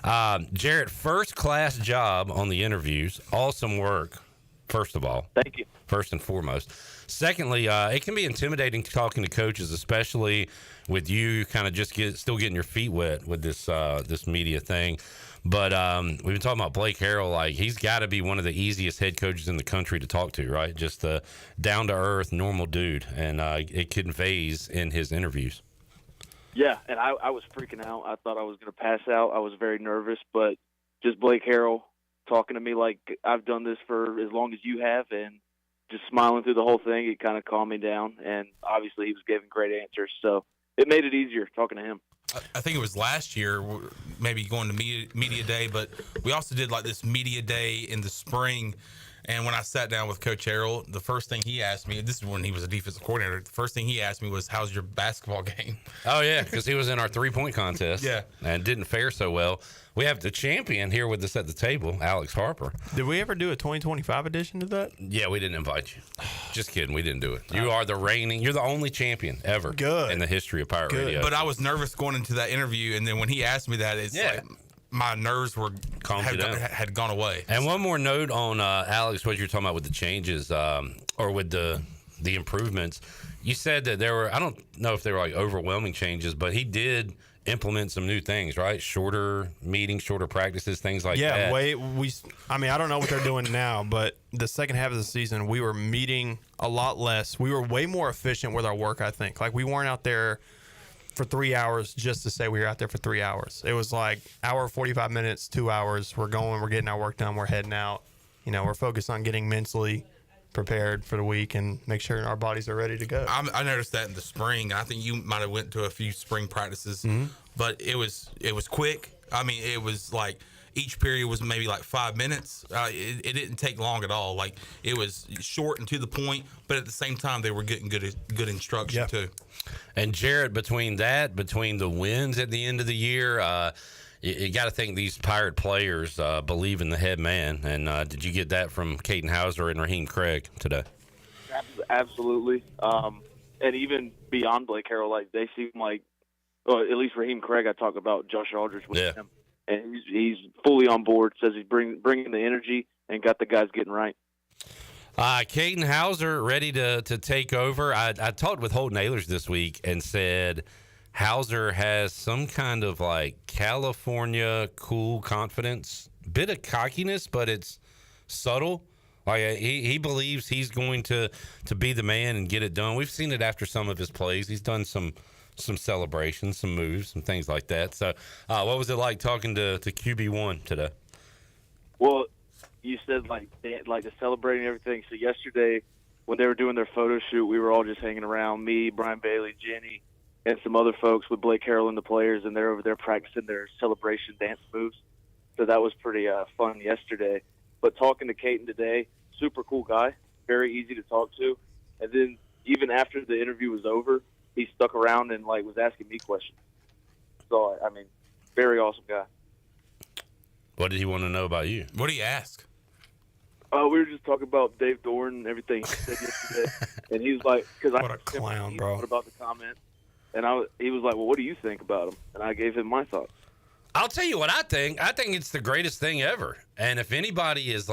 Jarrett, first class job on the interviews. Awesome work, first of all. Thank you. First and foremost. Secondly, it can be intimidating talking to coaches, especially with you kind of just still getting your feet wet with this media thing. But we've been talking about Blake Harrell. He's got to be one of the easiest head coaches in the country to talk to, right? Just a down-to-earth, normal dude. And it conveys in his interviews. Yeah, and I was freaking out. I thought I was going to pass out. I was very nervous. But just Blake Harrell talking to me like I've done this for as long as you have, and just smiling through the whole thing, it kind of calmed me down. And obviously he was giving great answers. So it made it easier talking to him. I think it was last year, maybe going to media day, but we also did this media day in the spring. And when I sat down with Coach Harrell, the first thing he asked me, this is when he was a defensive coordinator, the first thing he asked me was, how's your basketball game? Oh, yeah, because he was in our three-point contest. Yeah. And didn't fare so well. We have the champion here with us at the table, Alex Harper. Did we ever do a 2025 edition of that? Yeah, we didn't invite you. Just kidding. We didn't do it. You are you're the only champion ever in the history of Pirate Radio. But I was nervous going into that interview, and then when he asked me that, my nerves had gone away. And one more note on Alex, what you're talking about with the changes or with the improvements. You said that there were, I don't know if they were overwhelming changes, but he did implement some new things, right? Shorter meetings, shorter practices, things like that. I don't know what they're doing now, but the second half of the season, we were meeting a lot less. We were way more efficient with our work, I think. We weren't out there for 3 hours just to say we were out there for 3 hours. It was hour, 45 minutes, 2 hours. We're going, we're getting our work done, we're heading out. We're focused on getting mentally prepared for the week and make sure our bodies are ready to go. I noticed that in the spring. I think you might have went to a few spring practices, but it was quick. It was each period was maybe 5 minutes. It didn't take long at all. It was short and to the point, but at the same time they were getting good instruction too. And Jarrett, between the wins at the end of the year, you got to think these Pirate players believe in the head man. And did you get that from Caden Hauser and Raheem Craig today? Absolutely. And even beyond Blake Harrell, they seem at least Raheem Craig, I talk about Josh Aldridge with him. And he's fully on board, says he's bringing the energy and got the guys getting right. Caden Hauser ready to take over. I talked with Holden Ahlers this week and said Hauser has some kind of California cool confidence, bit of cockiness, but it's subtle. He believes he's going to be the man and get it done. We've seen it after some of his plays. He's done some celebrations, some moves, some things like that. So what was it like talking to QB1 today? Well, you said the celebrating everything. So yesterday when they were doing their photo shoot, we were all just hanging around, me, Brian Bailey, Jenny, and some other folks with Blake Harrell and the players, and they're over there practicing their celebration dance moves. So that was pretty fun yesterday. But talking to Caton today, super cool guy, very easy to talk to. And then even after the interview was over, he stuck around and was asking me questions. So I mean, very awesome guy. What did he want to know about you? What did he ask? We were just talking about Dave Doran and everything he said yesterday, and he was like, "Because What a clown, bro." What about the comment?" And he was like, "Well, what do you think about him?" And I gave him my thoughts. I'll tell you what I think. I think it's the greatest thing ever. And if anybody is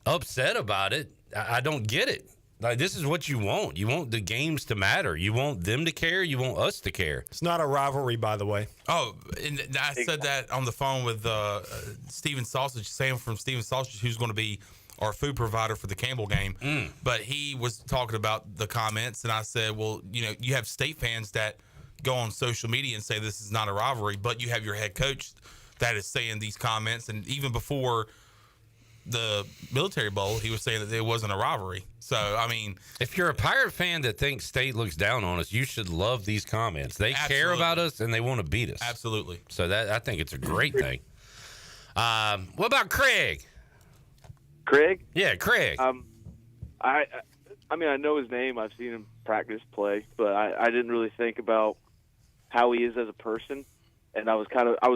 upset about it, I don't get it. This is what you want. You want the games to matter. You want them to care. You want us to care. It's not a rivalry, by the way. Oh, and I said that on the phone with Steven Sausage, Sam from Steven Sausage, who's going to be our food provider for the Campbell game. But he was talking about the comments, and I said, well, you have State fans that go on social media and say this is not a rivalry, but you have your head coach that is saying these comments. And even before the Military Bowl, he was saying that it wasn't a rivalry. So, I mean, if you're a Pirate fan that thinks State looks down on us, you should love these comments. They care about us and they want to beat us. Absolutely. So I think it's a great thing. What about Craig? Craig? Yeah, Craig. I mean, I know his name. I've seen him practice, play, but I didn't really think about how he is as a person. And I was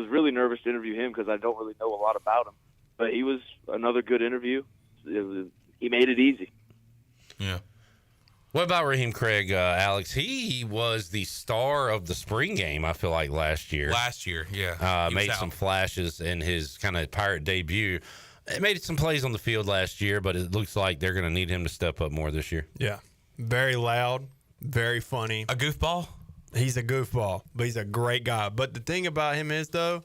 really nervous to interview him because I don't really know a lot about him. But he was another good interview. He made it easy. Yeah. What about Raheem Craig, Alex? He was the star of the spring game, I feel like, last year. Yeah. Made some flashes in his kind of Pirate debut. Made some plays on the field last year, but it looks like they're going to need him to step up more this year. Yeah. Very loud, very funny. A goofball? He's a goofball, but he's a great guy. But the thing about him is, though,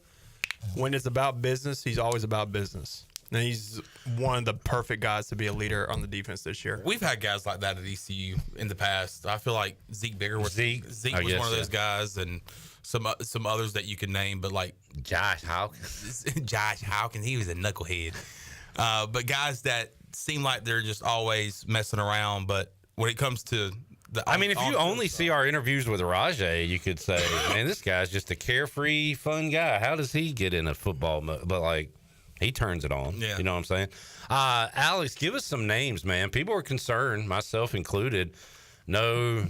when it's about business, he's always about business. And he's one of the perfect guys to be a leader on the defense this year. We've had guys like that at ECU in the past. I feel like Zeke Bigger was one of those guys, and some others that you can name, but like Josh Hawkins. Josh Hawkins, he was a knucklehead. But guys that seem like they're just always messing around, but when it comes to if you only see our interviews with Rajay, you could say, man, this guy's just a carefree, fun guy. How does he get in a football But, he turns it on. Yeah. You know what I'm saying? Alex, give us some names, man. People are concerned, myself included. No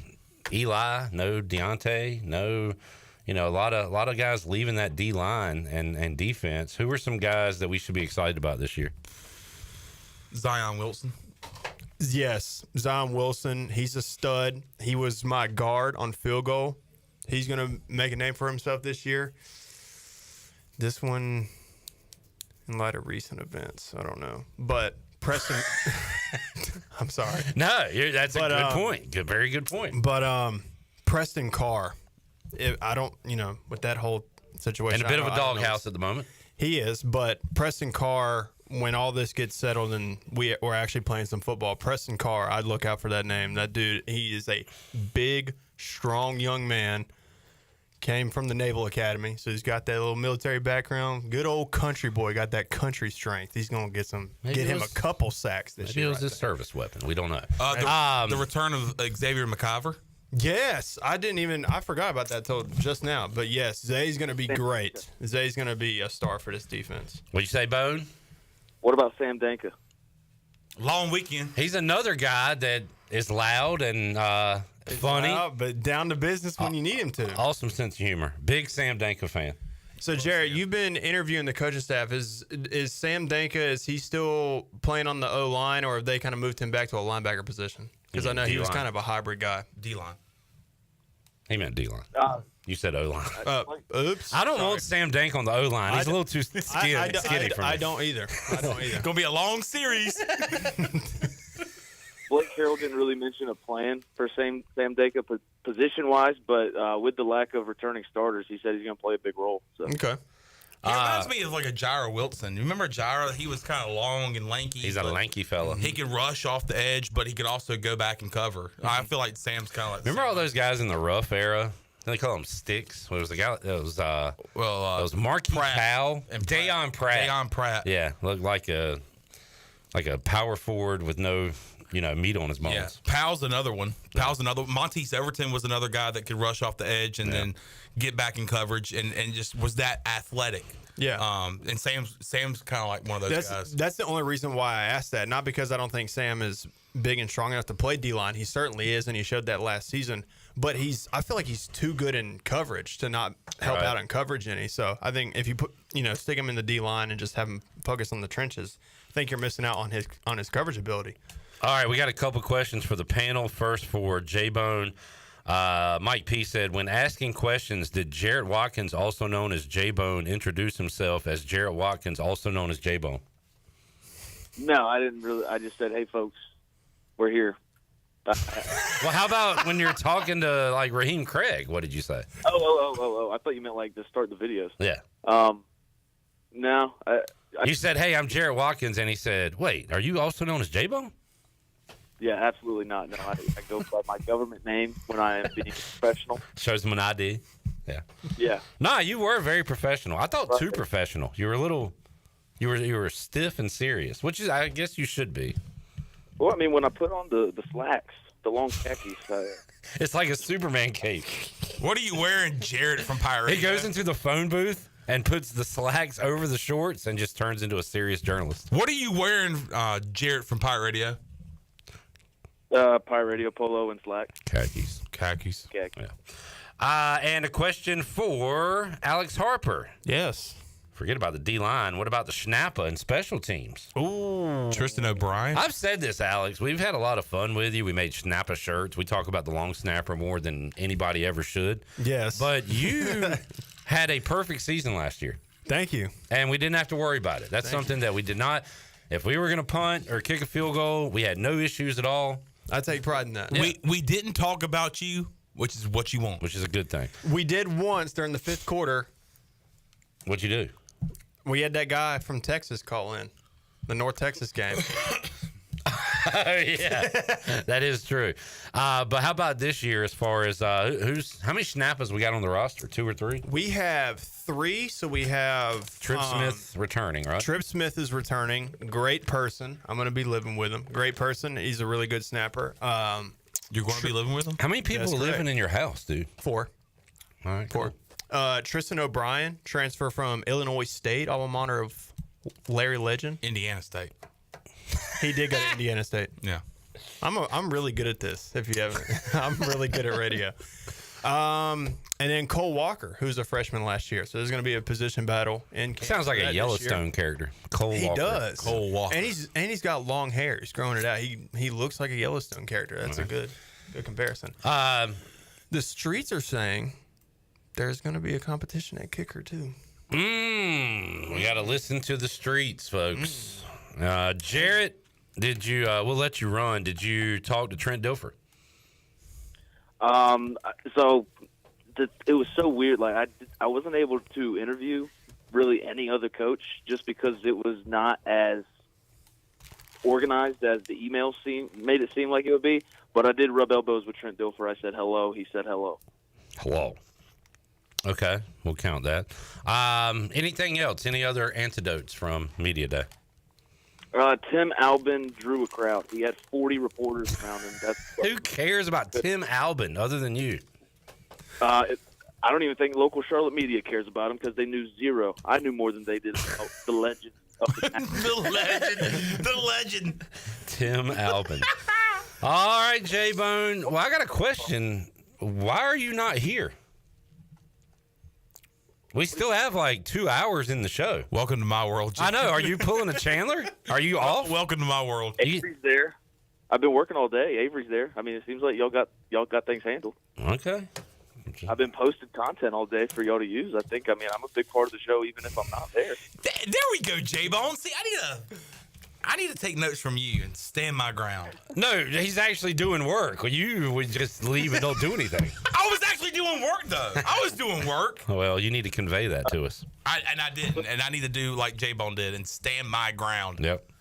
Eli, no Deontay, no, a lot of guys leaving that D-line and defense. Who are some guys that we should be excited about this year? Zion Wilson. Yes, Zion Wilson. He's a stud. He was my guard on field goal. He's going to make a name for himself this year. This one, in light of recent events, I don't know. But Preston, I'm sorry. No, that's a good point. Very good point. But Preston Carr, I don't, with that whole situation. And a bit of a doghouse at the moment. He is, but Preston Carr, when all this gets settled and we're actually playing some football, Preston Carr, I'd look out for that name. That dude, he is a big, strong young man. Came from the Naval Academy, so he's got that little military background. Good old country boy, got that country strength. He's gonna get him a couple sacks this year. Maybe it was his service weapon. We don't know. The return of Xavier McIver. Yes, I forgot about that till just now. But yes, Zay's gonna be great. Zay's gonna be a star for this defense. What'd you say, Bone? What about Sam Danka? Long weekend. He's another guy that is loud and funny, but down to business when you need him to. Awesome sense of humor. Big Sam Danka fan. So, Jared, you've been interviewing the coaching staff. Is Sam Danka, is he still playing on the O-line, or have they kind of moved him back to a linebacker position? Because I know he was kind of a hybrid guy. D-line. He meant D-line. You said O-line. Oops. I don't want Sam Dank on the O-line. He's a little too skinny for me. I don't either. It's going to be a long series. Blake Harrell didn't really mention a plan for Sam Danka position-wise, but with the lack of returning starters, he said he's going to play a big role. So. Okay. He reminds me of like a Jairo Wilson. You remember Jairo? He was kind of long and lanky. He's a lanky fella. He could rush off the edge, but he could also go back and cover. I feel like Sam's kind of like. Remember all those guys in the rough era? They call them sticks. What was the guy? It was Marquis Powell and Dayon Pratt. Dayon Pratt. Yeah, looked like a power forward with no meat on his bones. Yeah. Powell's another one. Monteith Everton was another guy that could rush off the edge and then get back in coverage and just was that athletic. Yeah. And Sam's kind of like one of those guys. That's the only reason why I asked that. Not because I don't think Sam is big and strong enough to play D-line. He certainly is, and he showed that last season. But I feel like he's too good in coverage to not help out in coverage any. So I think if you stick him in the D-line and just have him focus on the trenches, I think you're missing out on his coverage ability. All right, we got a couple questions for the panel. First for J-Bone. Mike P. said, when asking questions, did Jarrett Watkins, also known as J-Bone, introduce himself as Jarrett Watkins, also known as J-Bone? No, I didn't really. I just said, hey, folks, we're here. Well, how about when you're talking to, like, Raheem Craig? What did you say? Oh. I thought you meant, like, to start the videos. Yeah. No. You said, hey, I'm Jarrett Watkins, and he said, wait, are you also known as J-Bone? Yeah, absolutely not. No, I go by my government name when I am being professional. Shows him an ID. Yeah. Yeah. Nah, you were very professional. I thought too professional. You were a little, you were stiff and serious, which is, I guess you should be. Well, I mean, when I put on the slacks, the long khakis. It's like a Superman cape. What are you wearing, Jarrett from Pirate? He goes into the phone booth and puts the slacks over the shorts and just turns into a serious journalist. What are you wearing, Jarrett from Pirate Radio? Pirate Radio polo and slacks. Khakis. Yeah. And a question for Alex Harper. Yes. Forget about the D-line. What about the Schnappa and special teams? Ooh. Tristan O'Brien. I've said this, Alex. We've had a lot of fun with you. We made Schnappa shirts. We talk about the long snapper more than anybody ever should. Yes. But you had a perfect season last year. Thank you. And we didn't have to worry about it. That's something that we did not. If we were going to punt or kick a field goal, we had no issues at all. I take pride in that. Yeah. We didn't talk about you, which is what you want. Which is a good thing. We did once during the fifth quarter. What'd you do? We had that guy from Texas call in the North Texas game. Yeah, that is true. But how about this year as far as how many Schnappas we got on the roster? 2 or 3? We have 3. So we have Trip Smith returning, right? Trip Smith is returning. Great person. I'm going to be living with him. Great person. He's a really good snapper. You're going to be living with him? How many people are living in your house, dude? 4. All right, 4. Cool. Tristan O'Brien, transfer from Illinois State, alma mater of Larry Legend. Indiana State. He did go to Indiana State. Yeah. I'm really good at this, if you haven't. I'm really good at radio. And then Cole Walker, who's a freshman last year. So there's going to be a position battle in Kansas. Sounds like a Yellowstone character. Cole Walker. He does. Cole Walker. And he's got long hair. He's growing it out. He looks like a Yellowstone character. That's a good comparison. The streets are saying there's going to be a competition at kicker, too. We got to listen to the streets, folks. Jarrett, did you, we'll let you run. Did you talk to Trent Dilfer? So it was so weird. Like I wasn't able to interview really any other coach just because it was not as organized as the email made it seem like it would be. But I did rub elbows with Trent Dilfer. I said hello. He said hello. Hello. Okay, we'll count that. Anything else? Any other anecdotes from Media Day? Tim Albin drew a crowd. He had 40 reporters around him. Who cares about Tim Albin other than you? I don't even think local Charlotte media cares about him because they knew zero. I knew more than they did about the legend. Of The legend. Tim Albin. All right, J-Bone. Well, I got a question. Why are you not here? We still have like 2 hours in the show. Welcome to my world. I know. Are you pulling a Chandler? Are you off? Welcome to my world. Avery's there. I've been working all day. Avery's there. I mean, it seems like y'all got things handled. Okay. I've been posting content all day for y'all to use. I'm a big part of the show, even if I'm not there. There we go, J-Bone. See, I need to take notes from you and stand my ground. No, he's actually doing work. You would just leave and don't do anything. I was actually doing work, though. I was doing work. Well, you need to convey that to us. I didn't, and I need to do like J-Bone did and stand my ground. Yep.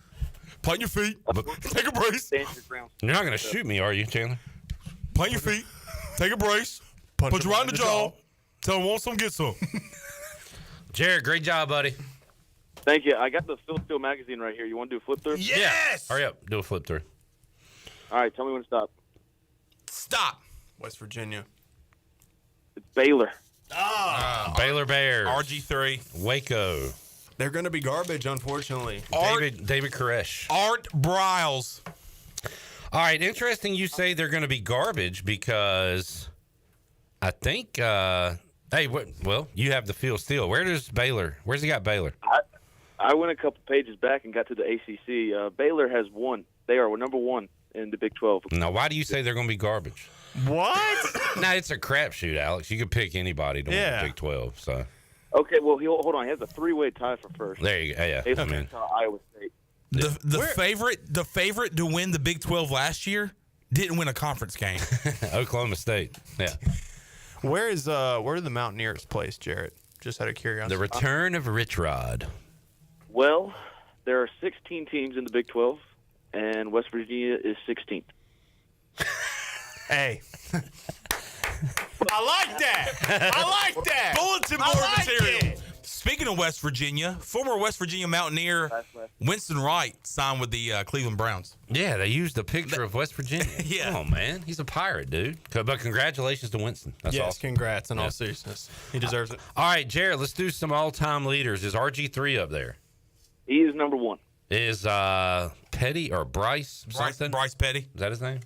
Plant your feet. Take a brace. Stand your ground. You're not going to shoot me, are you, Chandler? Plant your feet. Take a brace. Put you right in the jaw. Tell him want some, get some. Jared, great job, buddy. Thank you. I got the Phil magazine right here. You want to do a flip through? Yes! Yeah. Hurry up. Do a flip through. All right, tell me when to stop. Stop. West Virginia. It's Baylor. Baylor Bears. RG3. Waco. They're going to be garbage, unfortunately. David Koresh. Art Briles. All right, interesting you say they're going to be garbage because I think, well, you have the field still. Where's he got Baylor? I went a couple pages back and got to the ACC. Baylor has won. They are number 1 in the Big 12. Now, why do you say they're going to be garbage? What? Nah, it's a crapshoot, Alex. You could pick anybody to win the Big 12. So. Okay, well, hold on. He has a 3-way tie for first. There you go. Yeah, Baylor, Iowa State. The favorite to win the Big 12 last year didn't win a conference game. Oklahoma State. Yeah. Where are the Mountaineers placed, Jarrett? Just out of curiosity. The return of Rich Rod. Well, there are 16 teams in the Big 12, and West Virginia is 16th. Hey. I like that. Bulletin board material. Speaking of West Virginia, former West Virginia Mountaineer Winston Wright signed with the Cleveland Browns. Yeah, they used a picture of West Virginia. Yeah. Come on, man. He's a pirate, dude. But congratulations to Winston. That's yes, awesome. Congrats in all seriousness. He deserves it. All right, Jared, let's do some all-time leaders. Is RG3 up there? He is number 1. Is Petty or Bryce something? Bryce Petty. Is that his name?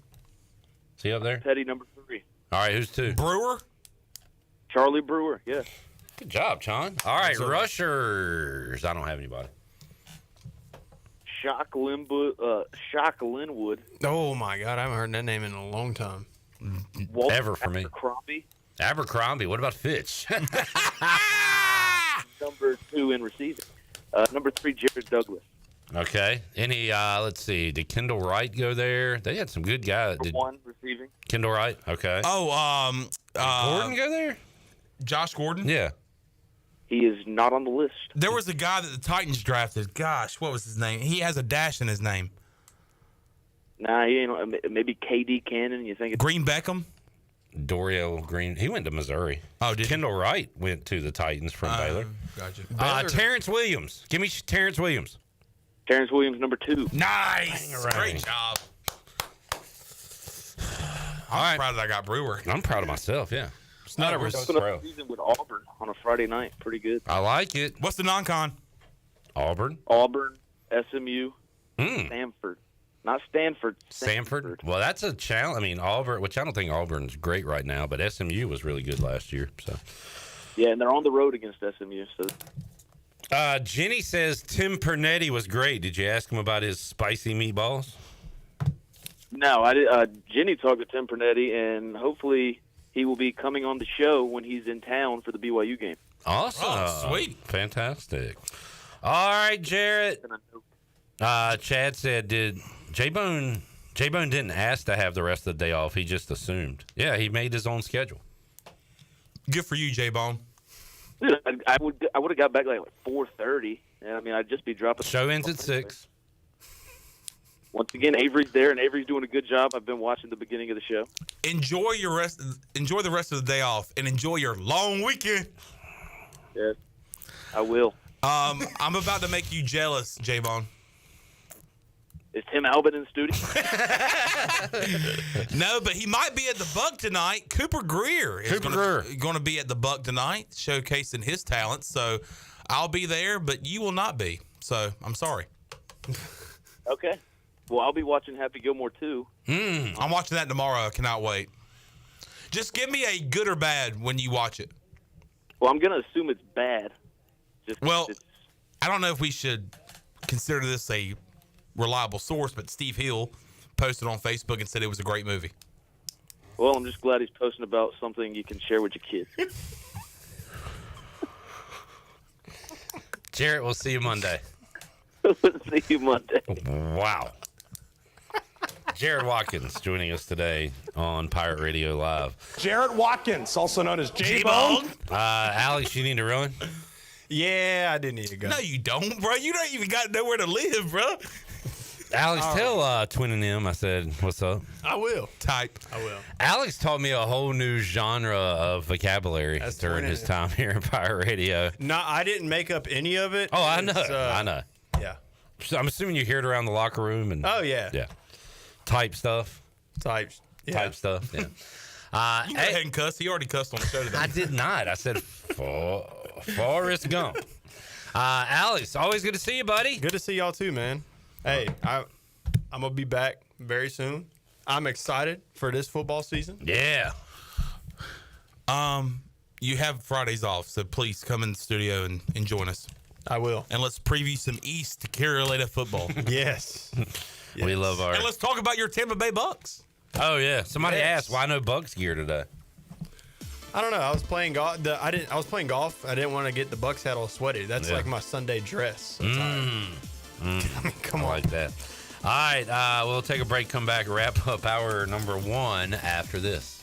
Is he up there? Petty, number 3. All right, who's 2? Brewer? Charlie Brewer, yes. Good job, John. All right, rushers. I don't have anybody. Shock Linwood. Oh, my God. I haven't heard that name in a long time. Walter Ever for me. Abercrombie. What about Fitch? Number 2 in receiving. Number 3, Jared Douglas. Okay. Let's see. Did Kendall Wright go there? They had some good guys. Number 1 receiving. Kendall Wright. Okay. Oh, Did Gordon go there? Josh Gordon? Yeah. He is not on the list. There was a guy that the Titans drafted. Gosh, what was his name? He has a dash in his name. Nah, he ain't. Maybe KD Cannon. You think it's Green Beckham? Dorial Green. He went to Missouri. Oh, did Kendall Wright went to the Titans from Baylor. Gotcha. Terrence Williams. Give me Terrence Williams. Terrence Williams, number 2. Nice. Great job. I'm proud that I got Brewer. I'm proud of myself, yeah. It's not a season with Auburn on a Friday night. Pretty good. I like it. What's the non-con? Auburn, SMU, Stanford. Not Stanford. Stanford. Well, that's a challenge. I mean, Auburn, which I don't think Auburn's great right now, but SMU was really good last year. So. Yeah, and they're on the road against SMU. So. Jenny says Tim Pernetti was great. Did you ask him about his spicy meatballs? No, I did. Jenny talked to Tim Pernetti, and hopefully he will be coming on the show when he's in town for the BYU game. Awesome. Oh, sweet. Fantastic. All right, Jarrett. Chad said, did J-Bone didn't ask to have the rest of the day off. He just assumed. Yeah, he made his own schedule. Good for you, J-Bone. I would have got back like 4:30. I mean, I'd just be dropping. Show ends at 6. Once again, Avery's there, and Avery's doing a good job. I've been watching the beginning of the show. Enjoy the rest of the day off, and enjoy your long weekend. Yes, I will. I'm about to make you jealous, J-Bone. Is Tim Albert in the studio? No, but he might be at the Buck tonight. Cooper Greer is going to be at the Buck tonight, showcasing his talents. So I'll be there, but you will not be. So I'm sorry. Okay. Well, I'll be watching Happy Gilmore too. I'm watching that tomorrow. I cannot wait. Just give me a good or bad when you watch it. Well, I'm going to assume it's bad. I don't know if we should consider this a reliable source, but Steve Hill posted on Facebook and said it was a great movie. Well, I'm just glad he's posting about something you can share with your kids. Jarrett, we'll see you Monday. See you Monday. Wow. Jared Watkins joining us today on Pirate Radio Live. Jarrett Watkins, also known as J-Bone. Alex, you need to run? Yeah, I do need to go. No, you don't, bro. You don't even got nowhere to live, bro. Alex, tell Twin and them I said, what's up? I will. Type. I will. Alex taught me a whole new genre of vocabulary during his time here in Pirate Radio. No, I didn't make up any of it. Oh, I know. I know. Yeah. So I'm assuming you hear it around the locker room. And oh, yeah. Yeah. type stuff. Type stuff. Yeah. You go ahead and cuss. He already cussed on the show today. I did not. I said Forrest Gump. Alex, always good to see you, buddy. Good to see y'all too, man. Hey, I'm gonna be back very soon. I'm excited for this football season. Yeah. You have Fridays off, so please come in the studio and join us. I will. And let's preview some East Carolina football. Yes. We love our. And let's talk about your Tampa Bay Bucks. Oh yeah. Somebody asked why no Bucks gear today. I don't know. I was playing golf. I was playing golf. I didn't want to get the Bucks hat all sweaty. That's like my Sunday dress. Come on, like that. All right, we'll take a break. Come back. Wrap up hour number 1 after this.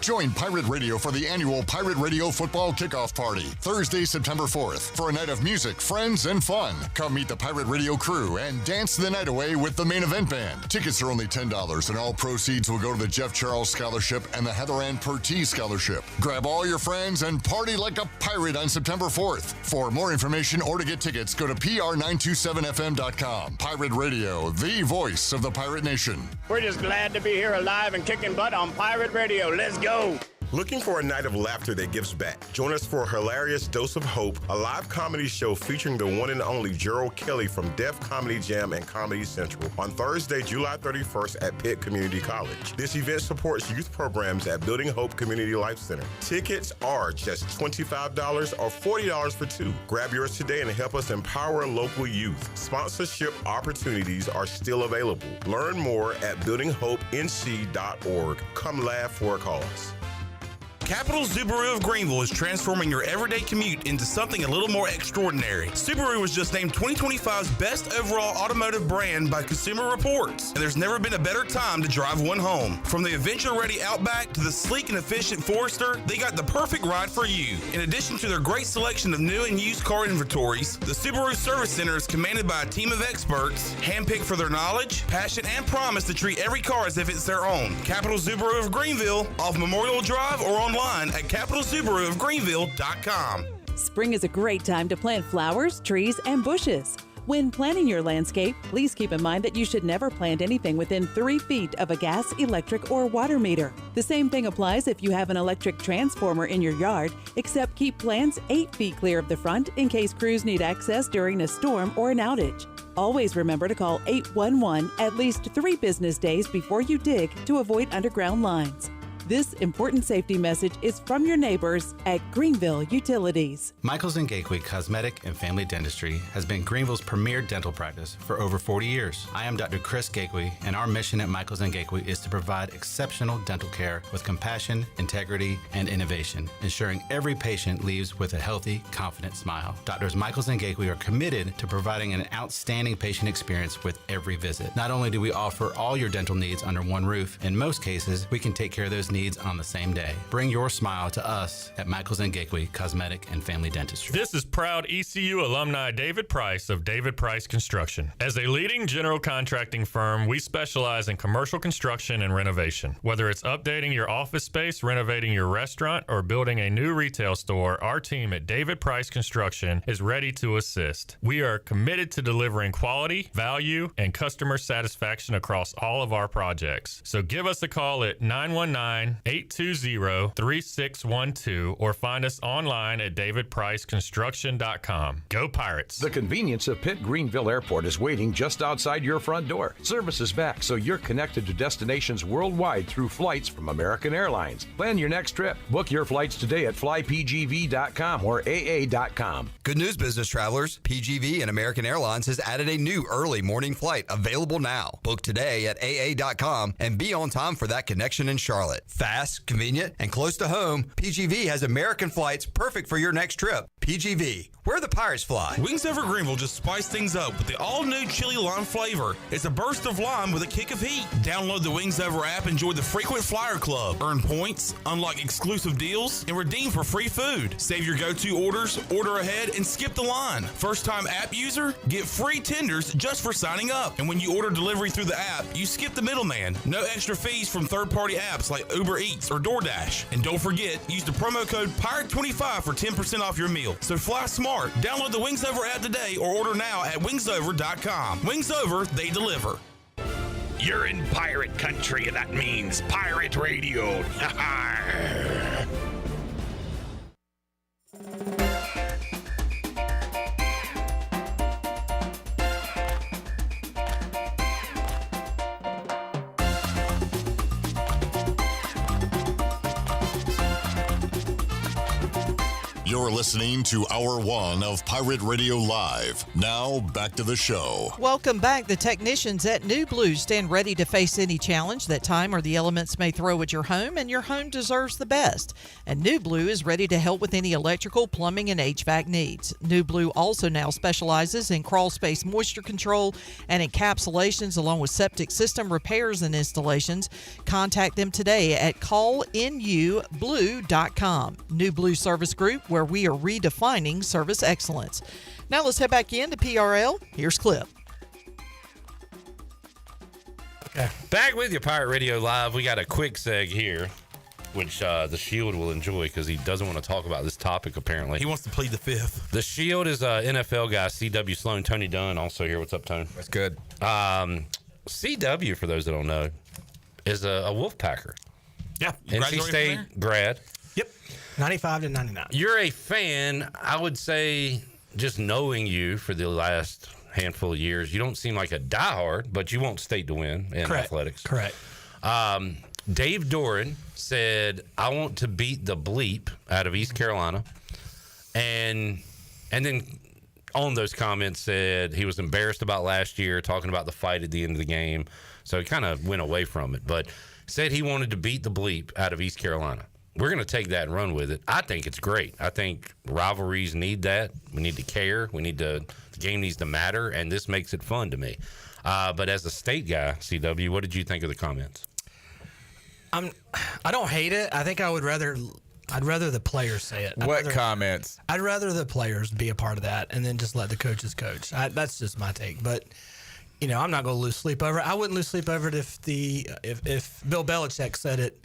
Join Pirate Radio for the annual Pirate Radio Football Kickoff Party, Thursday, September 4th, for a night of music, friends, and fun. Come meet the Pirate Radio crew and dance the night away with the main event band. Tickets are only $10, and all proceeds will go to the Jeff Charles Scholarship and the Heather Ann Pertee Scholarship. Grab all your friends and party like a pirate on September 4th. For more information or to get tickets, go to pr927fm.com. Pirate Radio, the voice of the Pirate Nation. We're just glad to be here alive and kicking butt on Pirate Radio. Let's go. Looking for a night of laughter that gives back? Join us for a hilarious Dose of Hope, a live comedy show featuring the one and only Gerald Kelly from Def Comedy Jam and Comedy Central on Thursday, July 31st at Pitt Community College. This event supports youth programs at Building Hope Community Life Center. Tickets are just $25 or $40 for two. Grab yours today and help us empower local youth. Sponsorship opportunities are still available. Learn more at buildinghopenc.org. Come laugh for a cause. Capital Subaru of Greenville is transforming your everyday commute into something a little more extraordinary. Subaru was just named 2025's best overall automotive brand by Consumer Reports, and there's never been a better time to drive one home. From the adventure-ready Outback to the sleek and efficient Forester, they got the perfect ride for you. In addition to their great selection of new and used car inventories, the Subaru Service Center is commanded by a team of experts, handpicked for their knowledge, passion, and promise to treat every car as if it's their own. Capital Subaru of Greenville, off Memorial Drive or online at capitalsubaruofgreenville.com. Spring is a great time to plant flowers, trees, and bushes. When planning your landscape, please keep in mind that you should never plant anything within 3 feet of a gas, electric, or water meter. The same thing applies if you have an electric transformer in your yard, except keep plants 8 feet clear of the front in case crews need access during a storm or an outage. Always remember to call 811 at least 3 business days before you dig to avoid underground lines. This important safety message is from your neighbors at Greenville Utilities. Michaels & Gateway Cosmetic and Family Dentistry has been Greenville's premier dental practice for over 40 years. I am Dr. Chris Gateway, and our mission at Michaels & Gateway is to provide exceptional dental care with compassion, integrity, and innovation, ensuring every patient leaves with a healthy, confident smile. Doctors Michaels & Gateway are committed to providing an outstanding patient experience with every visit. Not only do we offer all your dental needs under one roof, in most cases, we can take care of those needs on the same day. Bring your smile to us at Michaels & Gateway Cosmetic and Family Dentistry. This is proud ECU alumni David Price of David Price Construction. As a leading general contracting firm, we specialize in commercial construction and renovation. Whether it's updating your office space, renovating your restaurant, or building a new retail store, our team at David Price Construction is ready to assist. We are committed to delivering quality, value, and customer satisfaction across all of our projects. So give us a call at 919-820-3612 or find us online at davidpriceconstruction.com. Go Pirates! The convenience of Pitt Greenville Airport is waiting just outside your front door. Service is back, so you're connected to destinations worldwide through flights from American Airlines. Plan your next trip. Book your flights today at flypgv.com or aa.com. Good news, business travelers. PGV and American Airlines has added a new early morning flight available now. Book today at aa.com and be on time for that connection in Charlotte. Fast, convenient, and close to home, PGV has American flights perfect for your next trip. PGV, where the Pirates fly. Wings Over Greenville just spice things up with the all-new chili lime flavor. It's a burst of lime with a kick of heat. Download the Wings Over app, enjoy the Frequent Flyer Club, earn points, unlock exclusive deals, and redeem for free food. Save your go-to orders, order ahead, and skip the line. First-time app user, get free tenders just for signing up. And when you order delivery through the app, you skip the middleman. No extra fees from third-party apps like Uber Eats or DoorDash. And don't forget, use the promo code PIRATE25 for 10% off your meal. So fly smart. Download the Wings Over app today or order now at wingsover.com. Wings Over, they deliver. You're in pirate country, and that means pirate radio. You're listening to Hour 1 of Pirate Radio Live. Now, back to the show. Welcome back. The technicians at New Blue stand ready to face any challenge that time or the elements may throw at your home, and your home deserves the best. And New Blue is ready to help with any electrical, plumbing, and HVAC needs. New Blue also now specializes in crawl space moisture control and encapsulations, along with septic system repairs and installations. Contact them today at callnublue.com. New Blue Service Group, where we are redefining service excellence. Now let's head back in to PRL. Here's Clip. Okay. Back with you, Pirate Radio Live. We got a quick seg here, which the Shield will enjoy because he doesn't want to talk about this topic, apparently. He wants to plead the fifth. The Shield is NFL guy, CW Sloan. Tony Dunn also here. What's up, Tony? That's good. CW, for those that don't know, is a Wolfpacker. Yeah. NC State grad. 95 to 99. You're a fan. I would say, just knowing you for the last handful of years, you don't seem like a diehard, but you want State to win in athletics. Correct. Dave Doran said, I want to beat the bleep out of East Carolina. And then on those comments said he was embarrassed about last year, talking about the fight at the end of the game. So he kind of went away from it, but said he wanted to beat the bleep out of East Carolina. We're going to take that and run with it. I think it's great. I think rivalries need that. We need to care. The game needs to matter, and this makes it fun to me. But as a State guy, CW, what did you think of the comments? I don't hate it. I think I'd rather the players say it. Comments? I'd rather the players be a part of that and then just let the coaches coach. That's just my take. But I'm not going to lose sleep over it. I wouldn't lose sleep over it if Bill Belichick said it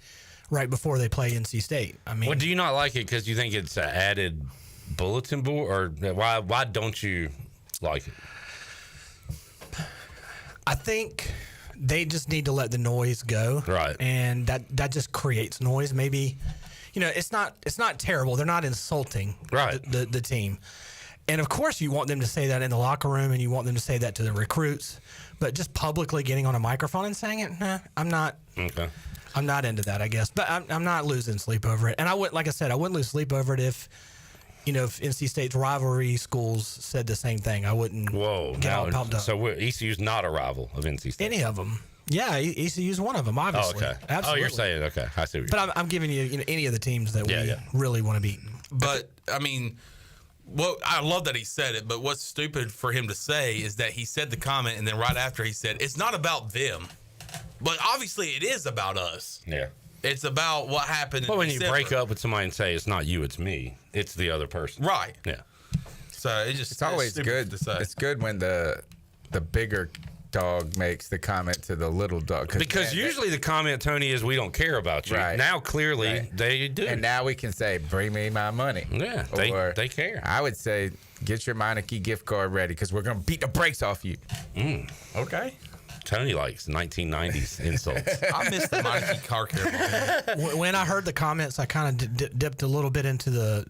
right before they play NC State. I mean, well, do you not like it because you think it's an added bulletin board, or why don't you like it? I think they just need to let the noise go, right? And that just creates noise. Maybe, it's not terrible. They're not insulting, right? The team, and of course you want them to say that in the locker room, and you want them to say that to the recruits. But just publicly getting on a microphone and saying it, I'm not. Okay. I'm not into that, I guess, but I'm not losing sleep over it. And I wouldn't lose sleep over it if NC State's rivalry schools said the same thing. I wouldn't get all pumped up. So ECU's not a rival of NC State? Any of them. Yeah, ECU's one of them, obviously. Oh, okay. Absolutely. Oh, you're saying, okay. I see what you're saying. But I'm giving you any of the teams that we really want to beat. But, I mean, I love that he said it, but what's stupid for him to say is that he said the comment, and then right after he said, it's not about them. But obviously, it is about us. Yeah. It's about what happened. But when you break up with somebody and say it's not you, it's me, it's the other person. Right. Yeah. So it's always good to say. It's good when the bigger dog makes the comment to the little dog. Because usually the comment, Tony, is we don't care about you. Right. Now, clearly, they do. And now we can say, bring me my money. Yeah, they care. I would say, get your Meineke gift card ready because we're going to beat the brakes off you. Okay. Tony likes 1990s insults. I miss the Meineke car care ball. When I heard the comments, I kind of dipped a little bit into the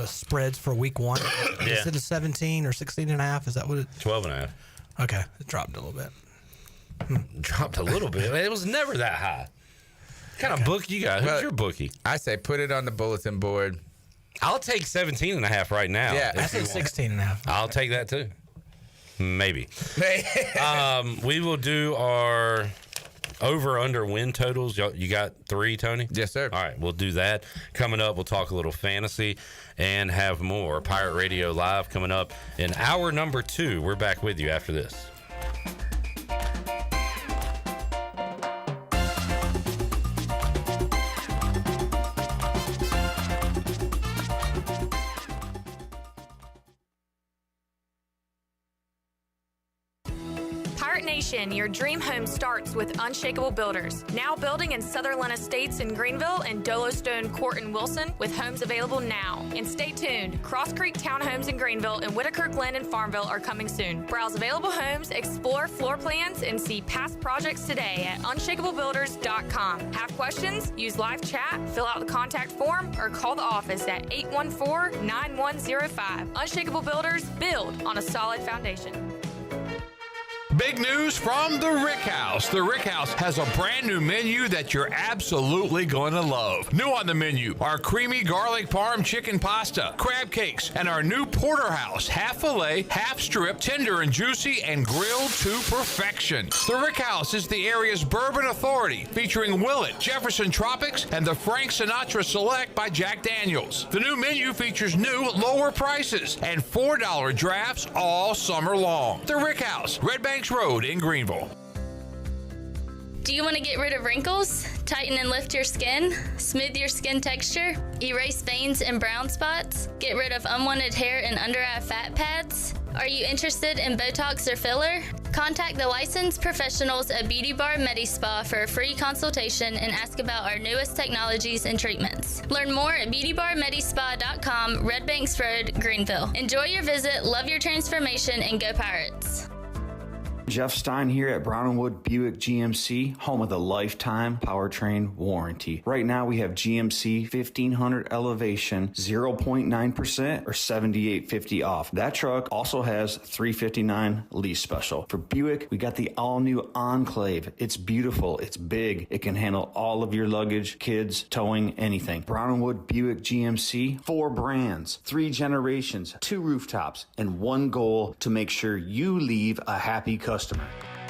spreads for week one. Yeah. Is it a 17 or 16 and a half? Is that what it? 12 and a half. Okay, it dropped a little bit. Dropped a little bit. It was never that high. What kind of book you got? Who's your bookie? I say put it on the bulletin board. I'll take 17 and a half right now. Yeah, I said 16 and a half. I'll take that too. Maybe. We will do our over under win totals. You got 3, Tony? Yes, sir. All right, we'll do that. Coming up, we'll talk a little fantasy and have more. Pirate Radio Live coming up in hour number 2. We're back with you after this. Pirate Nation, your dream home starts with Unshakable Builders. Now building in Sutherland Estates in Greenville and Dolostone Court in Wilson with homes available now. And stay tuned, Cross Creek Townhomes in Greenville and Whitaker Glen in Farmville are coming soon. Browse available homes, explore floor plans, and see past projects today at unshakablebuilders.com. Have questions? Use live chat, fill out the contact form, or call the office at 814-9105. Unshakable Builders, build on a solid foundation. Big news from the Rick House. The Rick House has a brand new menu that you're absolutely going to love. New on the menu are creamy garlic parm chicken pasta, crab cakes, and our new porterhouse, half filet, half strip, tender and juicy, and grilled to perfection. The Rick House is the area's bourbon authority, featuring Willet, Jefferson Tropics, and the Frank Sinatra Select by Jack Daniels. The new menu features new, lower prices and $4 drafts all summer long. The Rick House, Red Banks Road in Greenville. Do you want to get rid of wrinkles, tighten and lift your skin, smooth your skin texture, erase veins and brown spots, get rid of unwanted hair and under-eye fat pads? Are you interested in Botox or filler? Contact the licensed professionals at Beauty Bar MediSpa for a free consultation and ask about our newest technologies and treatments. Learn more at beautybarmedispa.com, Red Banks Road, Greenville. Enjoy your visit, love your transformation, and go Pirates. Jeff Stein here at Brown & Wood Buick GMC, home of the lifetime powertrain warranty. Right now we have GMC 1500 Elevation 0.9% or $78.50 off. That truck also has $359 lease special. For Buick, we got the all-new Enclave. It's beautiful, it's big, it can handle all of your luggage, kids, towing, anything. Brown & Wood Buick GMC, 4 brands, 3 generations, 2 rooftops, and 1 goal to make sure you leave a happy customer.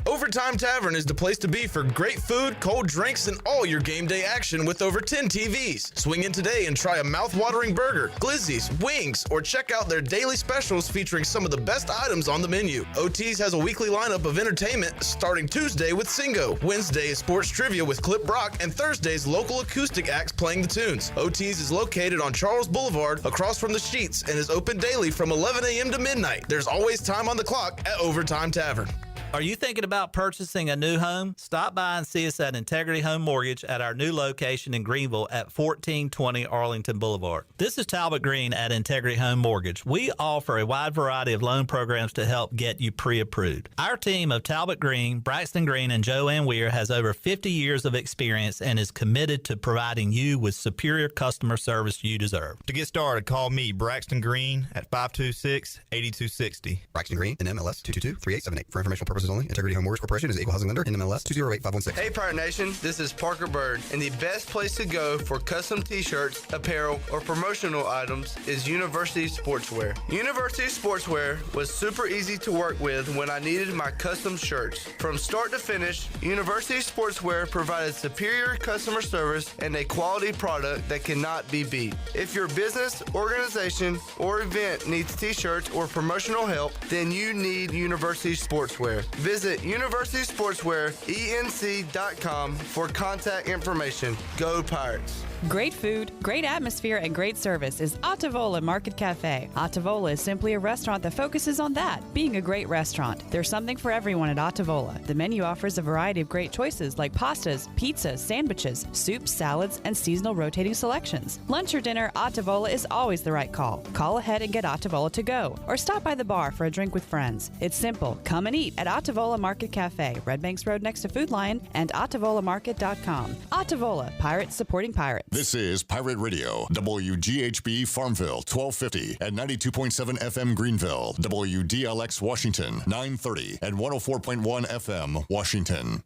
Overtime Tavern is the place to be for great food, cold drinks, and all your game day action with over 10 TVs. Swing in today and try a mouth-watering burger, glizzies, wings, or check out their daily specials featuring some of the best items on the menu. OT's has a weekly lineup of entertainment starting Tuesday with Singo, Wednesday is sports trivia with Clip Brock, and Thursday's local acoustic acts playing the tunes. OT's is located on Charles Boulevard across from the Sheets and is open daily from 11 a.m. to midnight. There's always time on the clock at Overtime Tavern. Are you thinking about purchasing a new home? Stop by and see us at Integrity Home Mortgage at our new location in Greenville at 1420 Arlington Boulevard. This is Talbot Green at Integrity Home Mortgage. We offer a wide variety of loan programs to help get you pre-approved. Our team of Talbot Green, Braxton Green, and Joanne Weir has over 50 years of experience and is committed to providing you with superior customer service you deserve. To get started, call me, Braxton Green, at 526-8260. Braxton Green, NMLS 222-3878. For informational purposes only, Integrity Home Mortgage Corporation is an equal housing lender, NMLS 208516. Hey Pirate Nation, this is Parker Bird, and the best place to go for custom t-shirts, apparel, or promotional items is University Sportswear. University Sportswear was super easy to work with when I needed my custom shirts. From start to finish, University Sportswear provided superior customer service and a quality product that cannot be beat. If your business, organization, or event needs t-shirts or promotional help, then you need University Sportswear. Visit universitysportswearenc.com for contact information. Go Pirates! Great food, great atmosphere, and great service is Ottavola Market Cafe. Ottavola is simply a restaurant that focuses on that, being a great restaurant. There's something for everyone at Ottavola. The menu offers a variety of great choices like pastas, pizzas, sandwiches, soups, salads, and seasonal rotating selections. Lunch or dinner, Ottavola is always the right call. Call ahead and get Ottavola to go, or stop by the bar for a drink with friends. It's simple. Come and eat at Ottavola Market Cafe, Red Banks Road next to Food Lion, and OttavolaMarket.com. Ottavola, Pirates supporting Pirates. This is Pirate Radio, WGHB Farmville, 1250 at 92.7 FM Greenville, WDLX Washington, 930 and 104.1 FM Washington.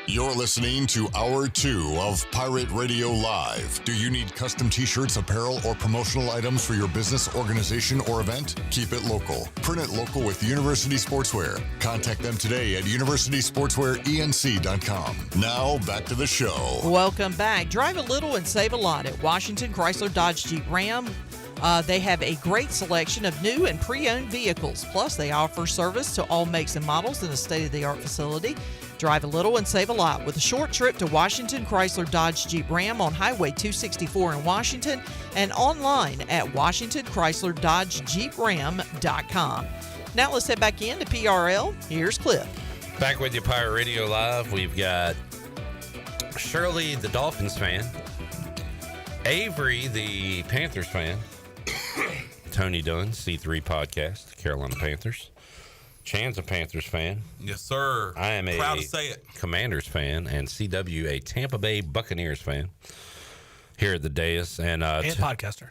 You're listening to Hour 2 of Pirate Radio Live. Do you need custom t-shirts, apparel, or promotional items for your business, organization, or event? Keep it local. Print it local with University Sportswear. Contact them today at universitysportswearenc.com. Now, back to the show. Welcome back. Drive a little and save a lot at Washington Chrysler Dodge Jeep Ram. They have a great selection of new and pre-owned vehicles. Plus, they offer service to all makes and models in a state-of-the-art facility. Drive a little and save a lot with a short trip to Washington Chrysler Dodge Jeep Ram on Highway 264 in Washington and online at WashingtonChryslerDodgeJeepRam.com. Now let's head back into PRL. Here's Cliff. Back with you, Pirate Radio Live. We've got Shirley, the Dolphins fan, Avery, the Panthers fan, Tony Dunn, C3 Podcast, Carolina Panthers. Chan's a Panthers fan. Yes, sir. I am proud to say it. Commanders fan, and CW a Tampa Bay Buccaneers fan. Here at the dais, and podcaster.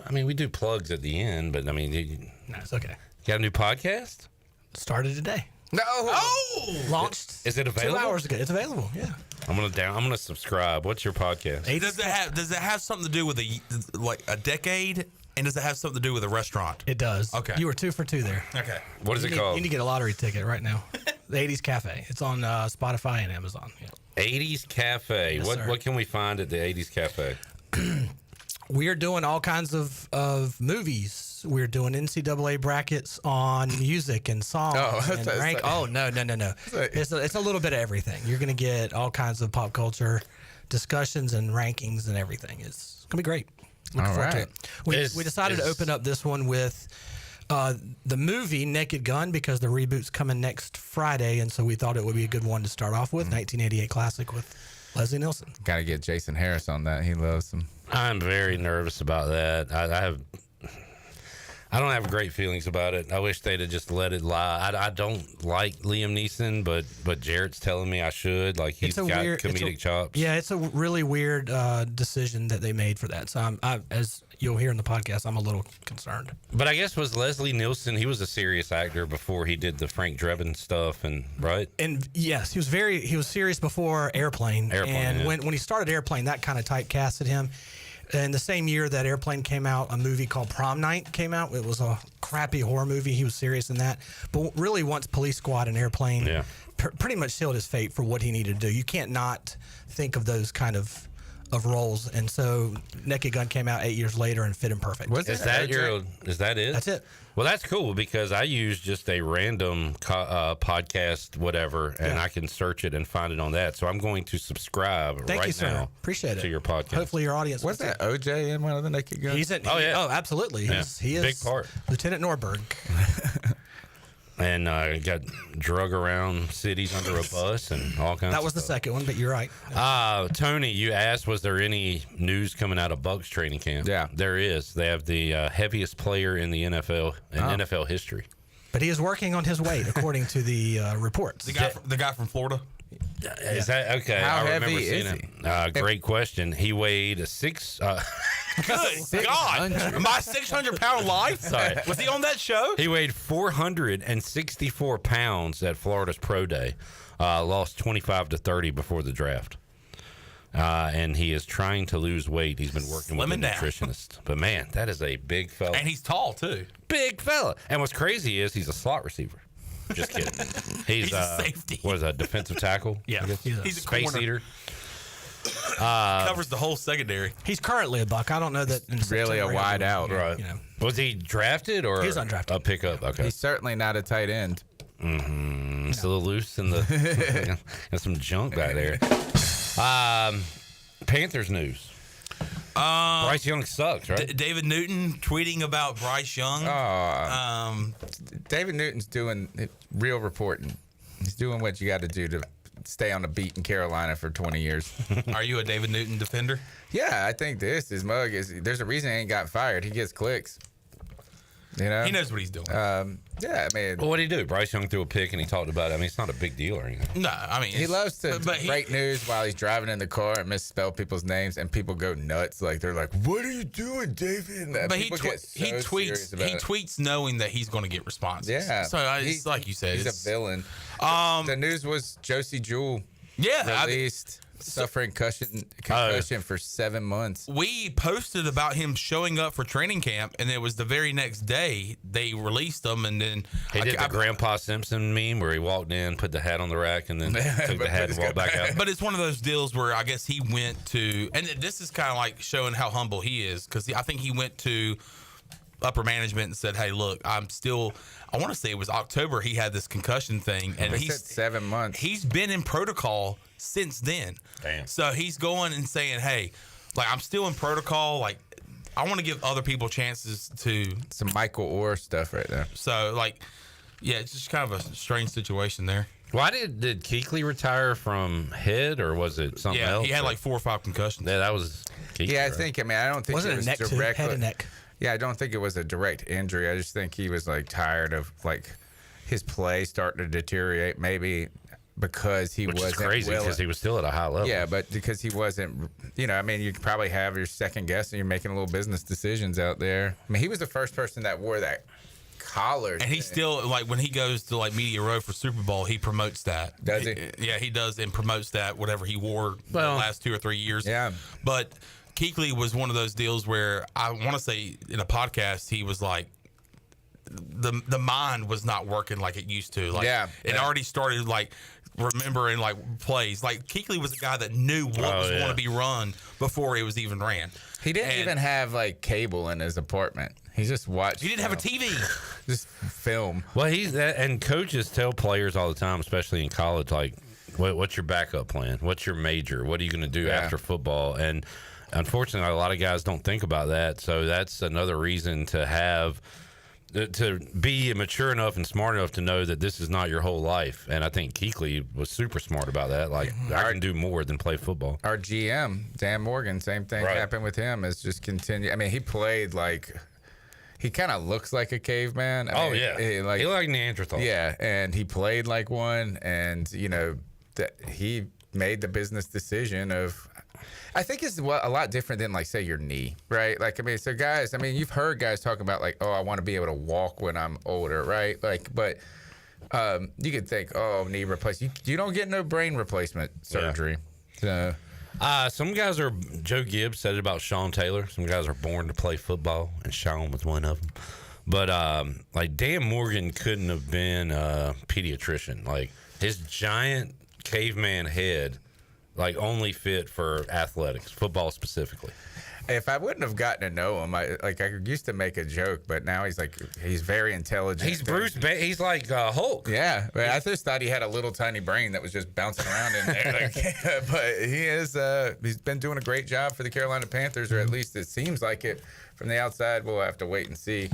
I mean, we do plugs at the end, but I mean, no, it's okay. You got a new podcast? Started today. No. Oh, launched. Is it available? 2 hours ago. It's available. Yeah. I'm gonna subscribe. What's your podcast? Does it have something to do with a decade? And does it have something to do with a restaurant? It does. Okay. You were 2 for 2 there. Okay. What is it called? You need to get a lottery ticket right now. The 80s Cafe. It's on Spotify and Amazon. Yeah. 80s Cafe. Yes, what can we find at the 80s Cafe? We are doing all kinds of movies. We're doing NCAA brackets on music and songs. And rank. Oh, no. It's a little bit of everything. You're going to get all kinds of pop culture discussions and rankings and everything. It's going to be great. Looking forward to it. We decided to open up this one with the movie Naked Gun because the reboot's coming next Friday, and so we thought it would be a good one to start off with. 1988 classic with Leslie Nielsen. Got to get Jason Harris on that. He loves him. I'm very nervous about that. I don't have great feelings about it. I wish they'd have just let it lie. I don't like Liam Neeson, but Jarrett's telling me I should. Like, he's got comedic chops. Yeah, it's a really weird decision that they made for that. So, as you'll hear in the podcast, I'm a little concerned. But I guess was Leslie Nielsen, he was a serious actor before he did the Frank Drebin stuff, right? And yes, he was serious before Airplane. And when he started Airplane, that kind of typecasted him. And the same year that Airplane came out, a movie called Prom Night came out. It was a crappy horror movie. He was serious in that. But really, once Police Squad and Airplane pretty much sealed his fate for what he needed to do. You can't not think of those kind of roles. And so Naked Gun came out 8 years later and fit him perfect. Is that it? That's it. Well, that's cool because I use just a random podcast, whatever, and I can search it and find it on that. So I'm going to subscribe Thank you, sir. now Appreciate it. to your podcast. Hopefully your audience. Was that OJ in one of the Naked Guns? He's in. Oh, yeah. Oh, absolutely. Yeah. He is big part. Lieutenant Norberg. And got drug around cities under a bus and all kinds of stuff. That was the second one, but you're right. Tony, you asked, was there any news coming out of Bucs training camp? Yeah. There is. They have the heaviest player in the NFL in NFL history. But he is working on his weight, according to the reports. The guy from Florida? Is that okay? How I remember heavy seeing is it. Great question. He weighed six. Good God! My 600-pound life? Sorry. Was he on that show? He weighed 464 pounds at Florida's Pro Day. Lost 25 to 30 before the draft. And he is trying to lose weight. He's been working with a nutritionist. But man, that is a big fella. And he's tall too. Big fella. And what's crazy is he's a slot receiver. Just kidding. He's a safety. What is that? Defensive tackle? Yeah. He's a space corner. eater. Covers the whole secondary. He's currently a Buck. I don't know that. In Really a wide out. Right. You know. Was he drafted or He's undrafted. a pickup? Okay. He's certainly not a tight end. Mm-hmm. It's a little loose in the got some junk back there. Panthers news. Bryce Young sucks, right? David Newton tweeting about Bryce Young. David Newton's doing real reporting. He's doing what you got to do to stay on the beat in Carolina for 20 years. Are you a David Newton defender? Yeah, I think his mug is. There's a reason he ain't got fired. He gets clicks. You know, he knows what he's doing. Yeah, I mean, well, what did he do? Bryce Young threw a pick and he talked about it. I mean, it's not a big deal or anything. No, I mean, he loves to break news while he's driving in the car and misspell people's names, and people go nuts. Like they're like, "What are you doing, David?" But he tweets knowing that he's going to get responses. Yeah, so it's like you said, he's a villain. The news was Josie Jewell. Released. Suffering concussion for 7 months. We posted about him showing up for training camp, and it was the very next day they released him. And then he did the Grandpa Simpson meme where he walked in, put the hat on the rack, and then took the hat and walked back out. But it's one of those deals where I guess he went to, and this is kind of like showing how humble he is, because I think he went to upper management and said, "Hey, look, I want to say it was October he had this concussion thing, and he said 7 months. He's been in protocol since then." Damn. So he's going and saying, "Hey, like I'm still in protocol. Like I want to give other people chances to." Some Michael Orr stuff right there. So like, yeah, it's just kind of a strange situation there. Why did Kuechly retire from head, or was it something else? Yeah, he had like 4 or 5 concussions. Yeah, that was Kuechly. Yeah, I think. I mean, I don't think Wasn't it was a neck direct. head and neck. Yeah, I don't think it was a direct injury. I just think he was like tired of like his play starting to deteriorate. Maybe because he wasn't crazy because he was still at a high level. Yeah, but because he wasn't, I mean, you could probably have your second guess and you're making little business decisions out there. I mean, he was the first person that wore that collar. And he still, like, when he goes to like Media Row for Super Bowl, he promotes that. Does he? Yeah, he does, and promotes that whatever he wore the last 2 or 3 years. Yeah, but Kuechly was one of those deals where I want to say in a podcast he was like, the mind was not working like it used to. Like, it already started like remembering like plays. Like Kuechly was a guy that knew what was going to be run before it was even ran. He didn't even have like cable in his apartment. He just watched. He didn't have a TV. Just film. Well, and coaches tell players all the time, especially in college, like, what's your backup plan? What's your major? What are you going to do after football? And unfortunately, a lot of guys don't think about that. So that's another reason to be mature enough and smart enough to know that this is not your whole life. And I think Kuechly was super smart about that. Like, I can do more than play football. Our GM, Dan Morgan, same thing happened with him. It's just continued. I mean, he played like, he kind of looks like a caveman. I mean, he like Neanderthal. Yeah, and he played like one. And, that he made the business decision of, I think it's a lot different than, like, say, your knee, right? Like, I mean, so guys, I mean, you've heard guys talking about, like, oh, I want to be able to walk when I'm older, right? Like, but you could think, oh, knee replacement. You don't get no brain replacement surgery. So. Some guys are, Joe Gibbs said it about Sean Taylor. Some guys are born to play football, and Sean was one of them. But, like, Dan Morgan couldn't have been a pediatrician. Like, his giant caveman head, like, only fit for athletics, football specifically. If I wouldn't have gotten to know him, I used to make a joke, but now he's very intelligent. He's he's like Hulk. Yeah, but I just thought he had a little tiny brain that was just bouncing around in there. But he's been doing a great job for the Carolina Panthers, or at least it seems like it. From the outside, we'll have to wait and see.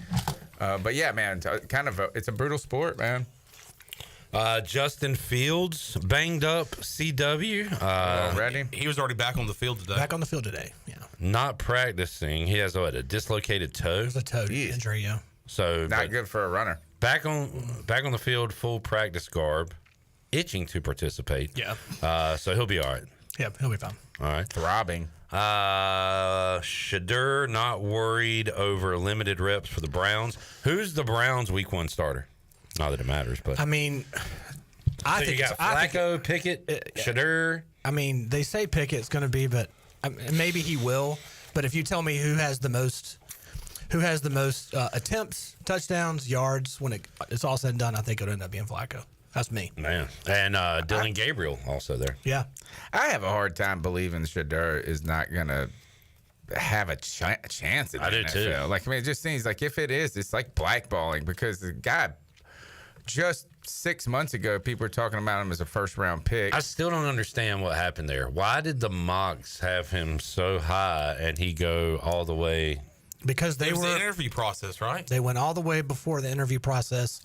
But yeah, man, it's a brutal sport, man. Justin Fields banged up CW. Already? He was already back on the field today. Back on the field today, yeah. Not practicing. He has a dislocated toe. It's a toe injury, yeah. So not good for a runner. Back on the field, full practice garb, itching to participate. Yeah. So he'll be all right. Yep, he'll be fine. All right. Throbbing. Shadur not worried over limited reps for the Browns. Who's the Browns' Week 1 starter? Not that it matters, but I mean, I think you got Flacco, Pickett, Shadur. I mean, they say Pickett's going to be, but maybe he will. But if you tell me who has the most attempts, touchdowns, yards when it's all said and done, I think it'll end up being Flacco. That's me. Man, and Dylan Gabriel also there. Yeah, I have a hard time believing Shadur is not going to have a chance in the NFL. Too. Like, I mean, it just seems like if it is, it's like blackballing, because the guy just 6 months ago, people were talking about him as a first-round pick. I still don't understand what happened there. Why did the mocks have him so high and he go all the way? Because it was the interview process, right? They went all the way before the interview process,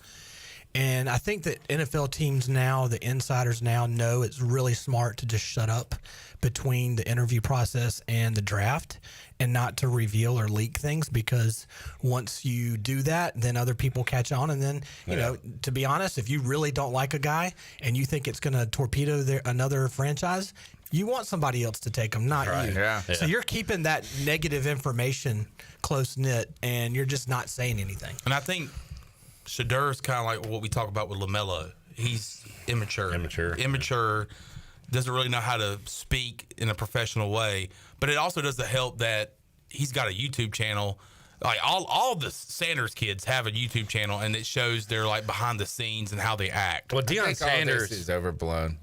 And I think that NFL teams now, the insiders now know it's really smart to just shut up between the interview process and the draft and not to reveal or leak things, because once you do that, then other people catch on. And then, you know, to be honest, if you really don't like a guy and you think it's going to torpedo another franchise, you want somebody else to take them, not you. Yeah. So you're keeping that negative information close-knit, and you're just not saying anything. And I think Shedeur is kind of like what we talk about with LaMelo. He's immature, doesn't really know how to speak in a professional way. But it also doesn't help that he's got a YouTube channel. Like all the Sanders kids have a YouTube channel, and it shows their like behind the scenes and how they act. Well, Deion Sanders all this is overblown.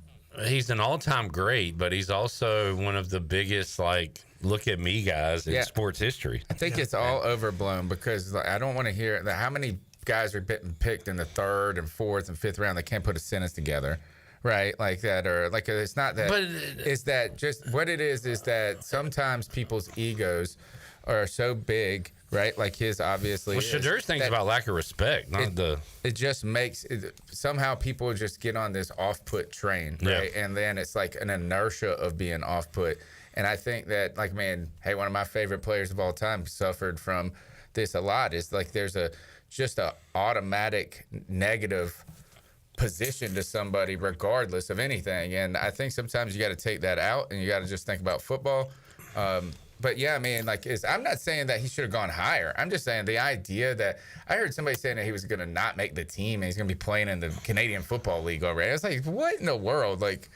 He's an all-time great, but he's also one of the biggest, like, look at me guys in sports history. I think it's all overblown because I don't want to hear that. How many guys are getting picked in the 3rd and 4th and 5th round that can't put a sentence together, right? Like that, or like it's not that. But is that just what it is that sometimes people's egos are so big, right? Like his obviously. Well, Shadeur's thing's about lack of respect, not It just makes somehow people just get on this off-put train, right? And then it's like an inertia of being off-put. And I think that, like, man, hey, one of my favorite players of all time suffered from this a lot. Is like there's just a automatic negative position to somebody regardless of anything. And I think sometimes you got to take that out and you got to just think about football. But yeah, I mean, like, I'm not saying that he should have gone higher. I'm just saying the idea that I heard somebody saying that he was going to not make the team and he's going to be playing in the Canadian Football League already. I was like, what in the world? Like,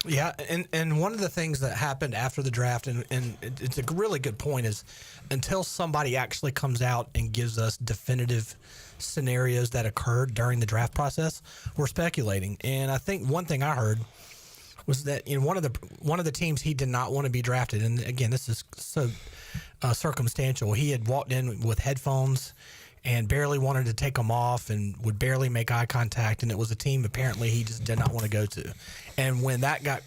yeah, and one of the things that happened after the draft, and it's a really good point, is until somebody actually comes out and gives us definitive scenarios that occurred during the draft process, we're speculating. And I think one thing I heard was that in one of the teams he did not want to be drafted, and again, this is so circumstantial. He had walked in with headphones and barely wanted to take them off and would barely make eye contact, and it was a team apparently he just did not want to go to. And when that got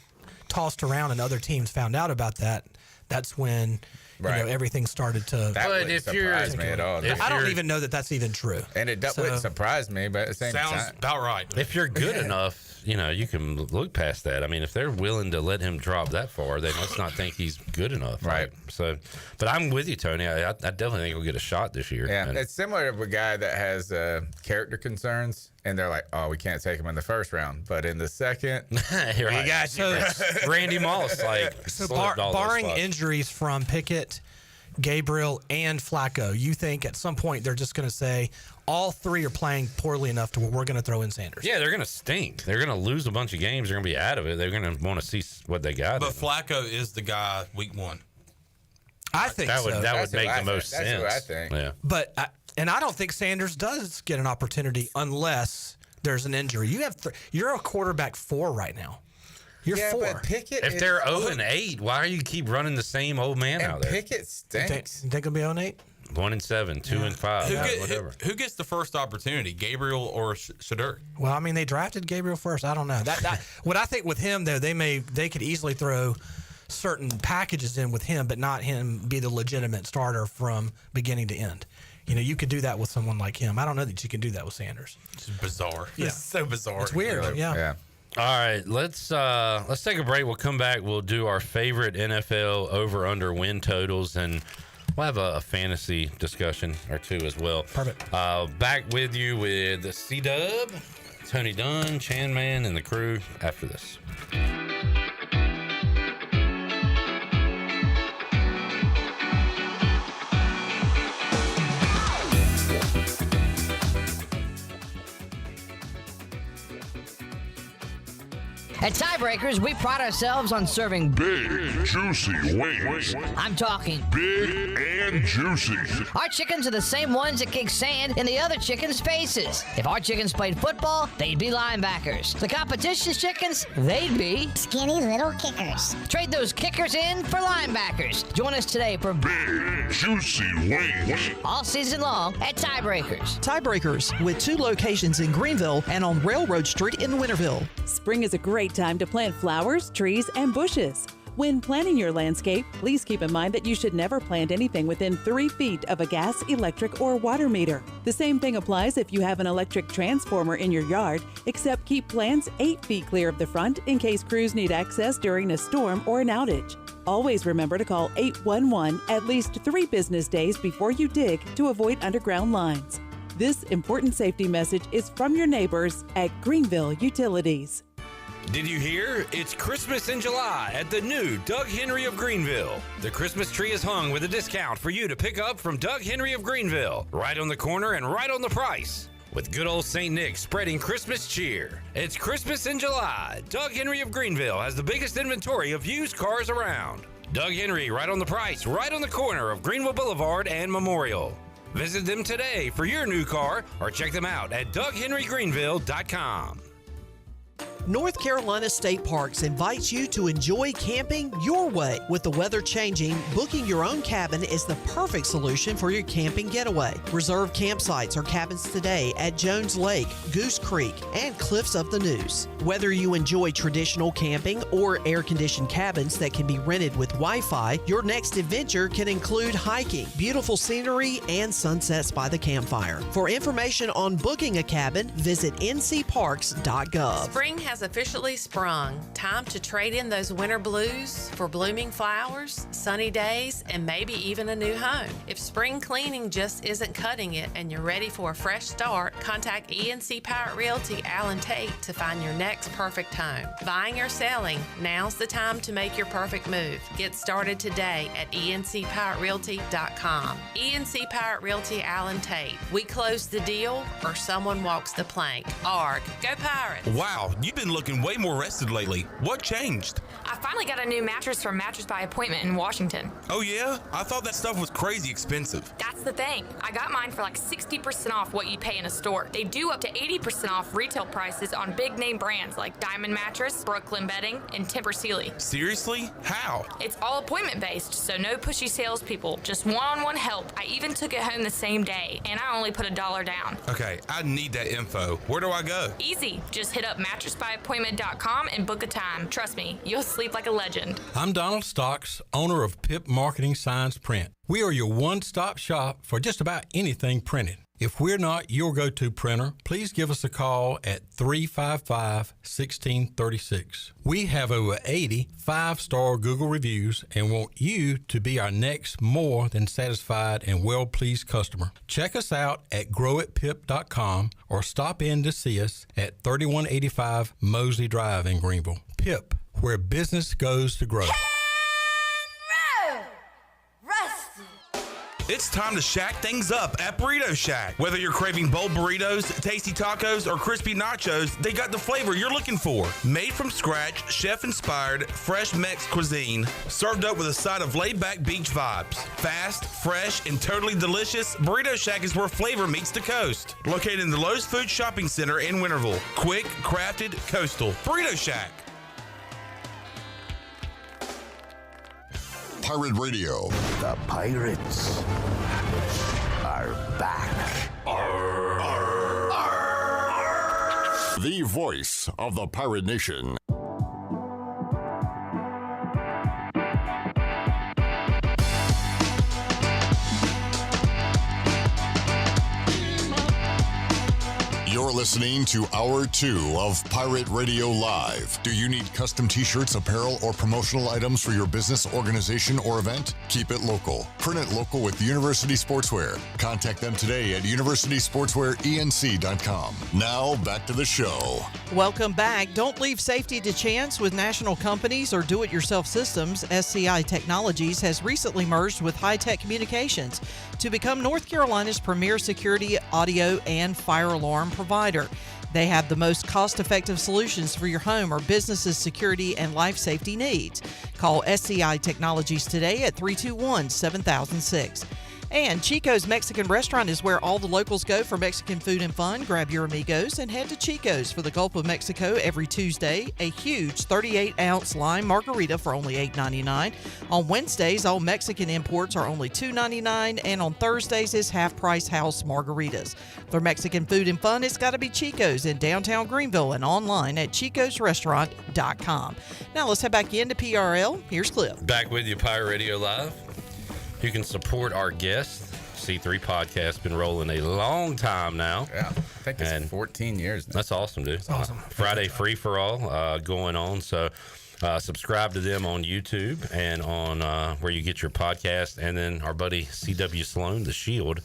tossed around and other teams found out about that, that's when everything started to. That wouldn't surprise me at all. I don't even know that that's even true. And it wouldn't surprise me, but at the same time. Sounds about right. If you're good enough, you can look past that. I mean, if they're willing to let him drop that far, then let's not think he's good enough. Right. So, but I'm with you, Tony. I definitely think he'll get a shot this year. Yeah, it's similar to a guy that has character concerns, and they're like, oh, we can't take him in the 1st round, but in the 2nd, we got you. Randy Moss, barring injuries from Pickett, Gabriel, and Flacco, you think at some point they're just going to say all 3 are playing poorly enough to where we're going to throw in Sanders? Yeah, they're going to stink. They're going to lose a bunch of games. They're going to be out of it. They're going to want to see what they got. But Flacco is the guy week 1. I think that so. Would make the most sense. That's what I think. Yeah. But I don't think Sanders does get an opportunity unless there's an injury. You have you're a quarterback 4 right now. You're 4. But Pickett if they're 0-8, why do you keep running the same old man out there? Pickett stinks. You think he'll be 0-8? 1-7, 2-5, whatever. Who gets the first opportunity, Gabriel or Shedeur? Well, I mean, they drafted Gabriel first. I don't know. That what I think with him though, they could easily throw certain packages in with him, but not him be the legitimate starter from beginning to end. You could do that with someone like him. I don't know that you can do that with Sanders. It's bizarre. Yeah. It's so bizarre. It's weird. Yeah. All right, let's take a break. We'll come back. We'll do our favorite NFL over/under win totals, and we'll have a fantasy discussion or two as well. Perfect. Back with you with C-Dub, Tony Dunn, Chan Man, and the crew after this. At Tiebreakers, we pride ourselves on serving big, juicy wings. I'm talking big and juicy. Our chickens are the same ones that kick sand in the other chickens' faces. If our chickens played football, they'd be linebackers. The competition's chickens, they'd be skinny little kickers. Trade those kickers in for linebackers. Join us today for big, juicy wings. All season long at Tiebreakers. Tiebreakers, with 2 locations in Greenville and on Railroad Street in Winterville. Spring is a great time to plant flowers, trees, and bushes. When planning your landscape, please keep in mind that you should never plant anything within 3 feet of a gas, electric, or water meter. The same thing applies if you have an electric transformer in your yard, except keep plants 8 feet clear of the front in case crews need access during a storm or an outage. Always remember to call 811 at least 3 business days before you dig to avoid underground lines. This important safety message is from your neighbors at Greenville Utilities. Did you hear? It's Christmas in July at the new Doug Henry of Greenville. The Christmas tree is hung with a discount for you to pick up from Doug Henry of Greenville. Right on the corner and right on the price. With good old St. Nick spreading Christmas cheer. It's Christmas in July. Doug Henry of Greenville has the biggest inventory of used cars around. Doug Henry, right on the price, right on the corner of Greenville Boulevard and Memorial. Visit them today for your new car or check them out at DougHenryGreenville.com. North Carolina State Parks invites you to enjoy camping your way. With the weather changing, booking your own cabin is the perfect solution for your camping getaway. Reserve campsites or cabins today at Jones Lake, Goose Creek, and Cliffs of the Neuse. Whether you enjoy traditional camping or air-conditioned cabins that can be rented with Wi-Fi, your next adventure can include hiking, beautiful scenery, and sunsets by the campfire. For information on booking a cabin, visit ncparks.gov. Spring has officially sprung. Time to trade in those winter blues for blooming flowers, sunny days, and maybe even a new home. If spring cleaning just isn't cutting it and you're ready for a fresh start, contact ENC Pirate Realty Allen Tate to find your next perfect home. Buying or selling, now's the time to make your perfect move. Get started today at encpiraterealty.com. ENC Pirate Realty Allen Tate. We close the deal or someone walks the plank. ARG. Go Pirates! Wow, you've been looking way more rested lately. What changed? I finally got a new mattress from Mattress by Appointment in Washington. Oh yeah? I thought that stuff was crazy expensive. That's the thing. I got mine for like 60% off what you pay in a store. They do up to 80% off retail prices on big name brands like Diamond Mattress, Brooklyn Bedding, and Tempur Sealy. Seriously? How? It's all appointment based, so no pushy salespeople, just one-on-one help. I even took it home the same day, and I only put $1 down. Okay, I need that info. Where do I go? Easy. Just hit up mattressbyappointment.com and book a time. Trust me, you'll sleep like a legend. I'm Donald Stocks, owner of PIP Marketing Signs Print. We are your one-stop shop for just about anything printed. If we're not your go-to printer, please give us a call at 355-1636. We have over 80 5-star Google reviews and want you to be our next more than satisfied and well-pleased customer. Check us out at growitpip.com or stop in to see us at 3185 Mosley Drive in Greenville. PIP, where business goes to grow. It's time to shack things up at Burrito Shack. Whether you're craving bold burritos, tasty tacos, or crispy nachos, they got the flavor you're looking for. Made from scratch, chef-inspired, fresh Mex cuisine, served up with a side of laid-back beach vibes. Fast, fresh, and totally delicious, Burrito Shack is where flavor meets the coast. Located in the Lowe's Food Shopping Center in Winterville. Quick, crafted, coastal. Burrito Shack. Pirate Radio. The pirates are back. Arr, arr, arr, arr. The voice of the Pirate Nation. You're listening to Hour 2 of Pirate Radio Live. Do you need custom t-shirts, apparel, or promotional items for your business, organization, or event? Keep it local. Print it local with University Sportswear. Contact them today at universitysportswearenc.com. Now, back to the show. Welcome back. Don't leave safety to chance with national companies or do-it-yourself systems. SCI Technologies has recently merged with High-Tech Communications to become North Carolina's premier security, audio, and fire alarm provider. They have the most cost-effective solutions for your home or business's security and life safety needs. Call SCI Technologies today at 321-7006. And Chico's Mexican Restaurant is where all the locals go for Mexican food and fun. Grab your amigos and head to Chico's for the Gulf of Mexico every Tuesday. A huge 38-ounce lime margarita for only $8.99. On Wednesdays, all Mexican imports are only $2.99, and on Thursdays is half-price house margaritas. For Mexican food and fun, it's got to be Chico's in downtown Greenville and online at chicosrestaurant.com. Now let's head back into PRL. Here's Cliff. Back with you, Pirate Radio Live. You can support our guests. C3 Podcast been rolling a long time now. Yeah, I think it's 14 years now. That's awesome, dude. That's awesome. Friday Free for All going on. So subscribe to them on YouTube and on where you get your podcast. And then our buddy C.W. Sloan, The Shield,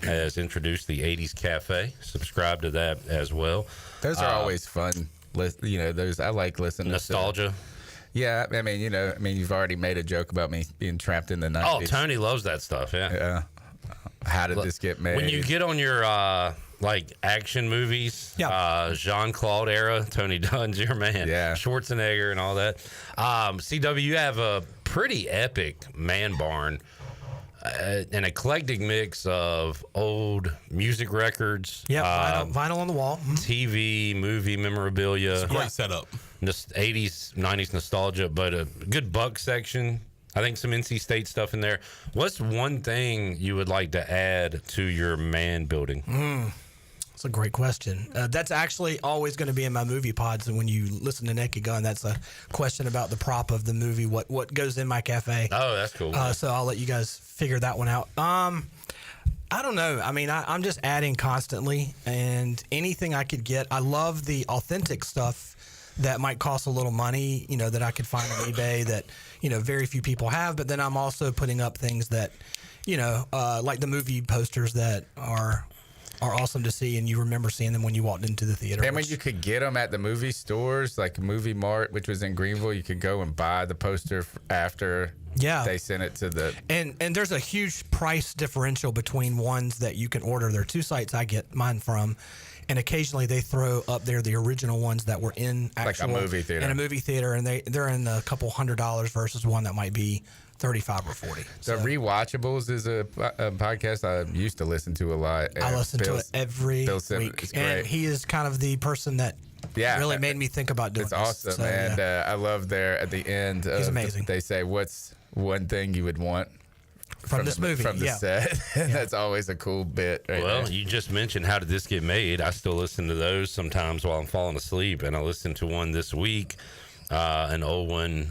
has introduced the 80s Cafe. Subscribe to that as well. Those are always fun. Those I like listening nostalgia. to. Yeah, I mean, you've already made a joke about me being trapped in the 90s. Oh, Tony loves that stuff, yeah. How did this get made? When you get on your, action movies, Jean-Claude era, Tony Dunn's your man. Yeah. Schwarzenegger and all that. CW, you have a pretty epic man barn. An eclectic mix of old music records. Yeah, vinyl on the wall. TV, movie memorabilia. It's a great setup. 80s, 90s nostalgia, but a good Buck section. I think some NC State stuff in there. What's one thing you would like to add to your man building? That's a great question. That's actually always going to be in my movie pods. And when you listen to Naked Gun, that's a question about the prop of the movie, what goes in my cafe. Oh, that's cool. So I'll let you guys figure that one out. I don't know. I mean, I'm just adding constantly, and anything I could get. I love the authentic stuff that might cost a little money, that I could find on eBay that, very few people have. But then I'm also putting up things that, like the movie posters that are awesome to see, and you remember seeing them when you walked into the theater. And when you could get them at the movie stores, like Movie Mart, which was in Greenville, you could go and buy the poster after they sent it to the... And there's a huge price differential between ones that you can order. There are two sites I get mine from, and occasionally they throw up there the original ones that were in actual... Like a movie theater. In a movie theater, and they're in a couple $100 versus one that might be $35 or $40. The Rewatchables is a podcast I used to listen to a lot. I listen to it every week. Week. And he is kind of the person that really made me think about doing it's this. Awesome. So, and I love there at the end. He's amazing. They say, what's one thing you would want from this movie? From the set. That's always a cool bit. Well, you just mentioned How Did This Get Made? I still listen to those sometimes while I'm falling asleep. And I listened to one this week. An old one,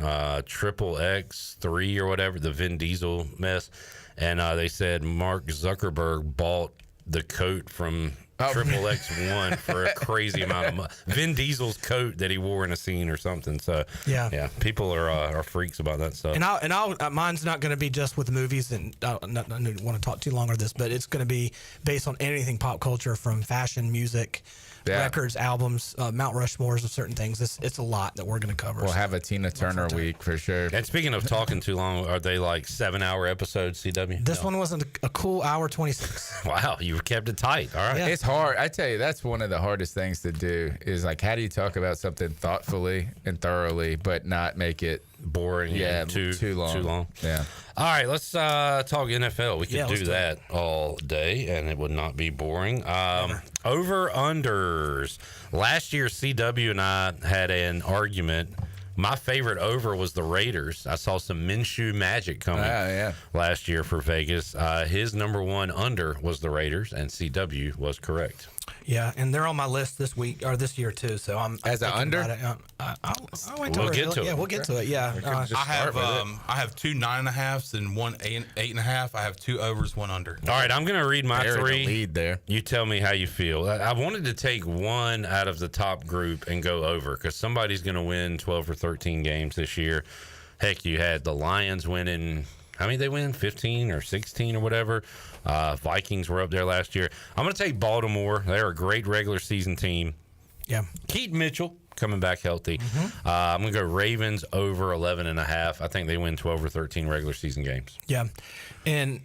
Triple X3 or whatever, the Vin Diesel mess. And they said Mark Zuckerberg bought the coat from Triple X1 for a crazy amount of money. Vin Diesel's coat that he wore in a scene or something. So, yeah, people are freaks about that stuff. And mine's not going to be just with movies, and I don't want to talk too long on this, but it's going to be based on anything pop culture, from fashion, music, records, albums, Mount Rushmores of certain things. It's a lot that we're going to cover. We'll have a Tina Turner week for sure. And speaking of talking too long, are they like 7-hour episodes, CW? This one wasn't a cool hour 26. Wow, you kept it tight. All right. Yeah. It's hard. I tell you, that's one of the hardest things to do is like, how do you talk about something thoughtfully and thoroughly, but not make it boring? Yeah, too long. Yeah. All right, let's talk NFL. We could do do that all day, and it would not be boring. Over-unders. Last year, CW and I had an argument. My favorite over was the Raiders. I saw some Minshew magic coming last year for Vegas. His number one under was the Raiders, and CW was correct. Yeah, and they're on my list this week or this year too. So I'm as an under. We'll get to it. Yeah, we'll get to it. Yeah, I have two 9.5s and one 8.5. I have two overs, one under. All right, I'm going to read my three. Lead there. You tell me how you feel. I wanted to take one out of the top group and go over because somebody's going to win 12 or 13 games this year. Heck, you had the Lions winning. How many they win? 15 or 16 or whatever. Vikings were up there last year. I'm going to take Baltimore. They're a great regular season team. Yeah. Keaton Mitchell coming back healthy. I'm going to go Ravens over 11.5. I think they win 12 or 13 regular season games. Yeah. And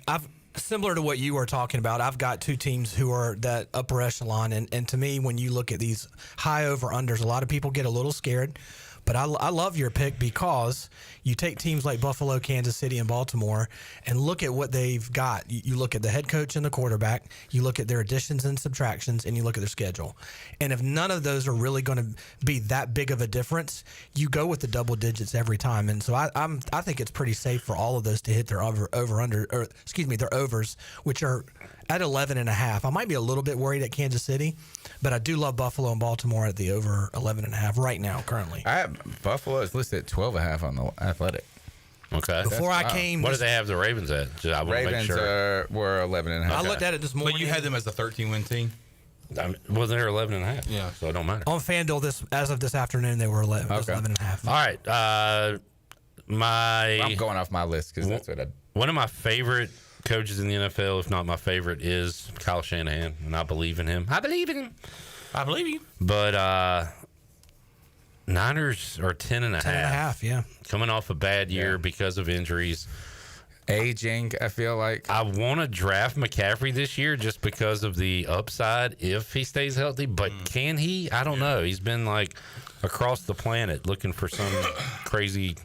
similar to what you were talking about, I've got two teams who are that upper echelon. And to me, when you look at these high over-unders, a lot of people get a little scared. But I love your pick because you take teams like Buffalo, Kansas City, and Baltimore and look at what they've got. You look at the head coach and the quarterback, you look at their additions and subtractions, and you look at their schedule. And if none of those are really going to be that big of a difference, you go with the double digits every time. And so I think it's pretty safe for all of those to hit their their overs, which are at 11.5. I might be a little bit worried at Kansas City, but I do love Buffalo and Baltimore at the over 11.5 right now, currently. Buffalo is listed at 12.5 on the Athletic. Okay. Before I came, what do they have the Ravens at? I want to make sure. Were 11.5. I looked at it this morning. But you had them as a 13-win team. Well, they're 11.5. Yeah. So it don't matter. On FanDuel, as of this afternoon, they were 11.5. All right. I'm going off my list because that's what one of my favorite coaches in the NFL, if not my favorite, is Kyle Shanahan, and I believe in him. I believe you. But Niners are 10.5. 10.5, yeah. Coming off a bad year because of injuries. Aging, I feel like. I want to draft McCaffrey this year just because of the upside if he stays healthy. But can he? I don't know. He's been like across the planet looking for some crazy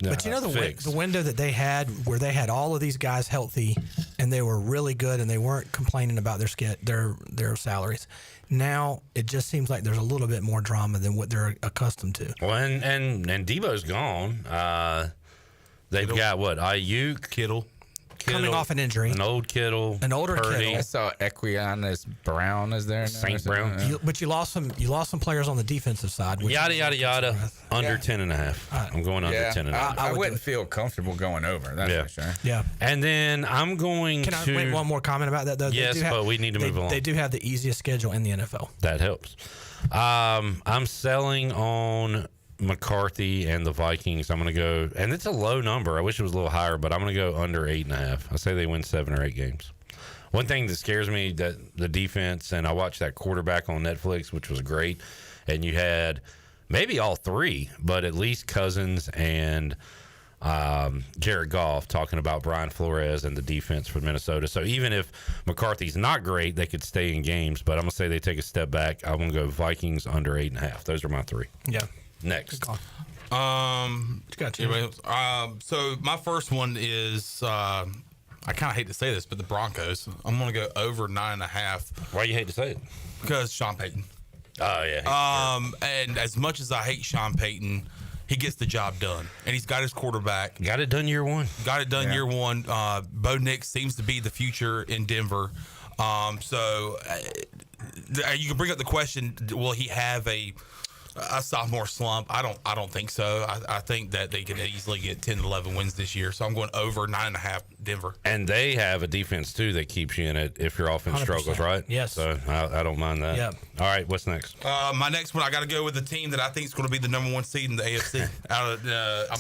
But you know fix. the window that they had where they had all of these guys healthy and they were really good and they weren't complaining about their salaries. Now it just seems like there's a little bit more drama than what they're accustomed to. Well, and Debo's gone. They've got what? Ayuk, Kittle. Coming off an injury. An old Kittle. An older Purdy. I saw Equianis Brown is there now. St. Brown. But you lost some players on the defensive side. Yada, yada, yada. Under 10.5. I'm going under 10.5. I wouldn't feel comfortable going over. That's for sure. Yeah. And then I'm going Can I make one more comment about that, though? Yes, but we need to move on. They do have the easiest schedule in the NFL. That helps. I'm selling on McCarthy and the Vikings. I'm going to go, and it's a low number. I wish it was a little higher, but I'm going to go under 8.5. I say they win 7 or 8 games. One thing that scares me, that the defense, and I watched that quarterback on Netflix, which was great, and you had maybe all three, but at least Cousins and Jared Goff talking about Brian Flores and the defense for Minnesota. So even if McCarthy's not great, they could stay in games, but I'm going to say they take a step back. I'm going to go Vikings under 8.5. Those are my 3. Yeah. Next. Got you. So my first one is I kind of hate to say this, but the Broncos. I'm going to go over 9.5. Why you hate to say it? Because Sean Payton. Oh yeah. And as much as I hate Sean Payton, he gets the job done, and he's got his quarterback. Got it done year one. Year one. Bo Nix seems to be the future in Denver. So you can bring up the question: will he have a sophomore slump? I don't think so. I think that they can easily get 10, 11 wins this year. So I'm going over 9.5 Denver. And they have a defense too that keeps you in it if your offense 100%. struggles, right? Yes. So I don't mind that. Yep. All right, what's next? My next one, I got to go with a team that I think is going to be the number 1 seed in the AFC. I'm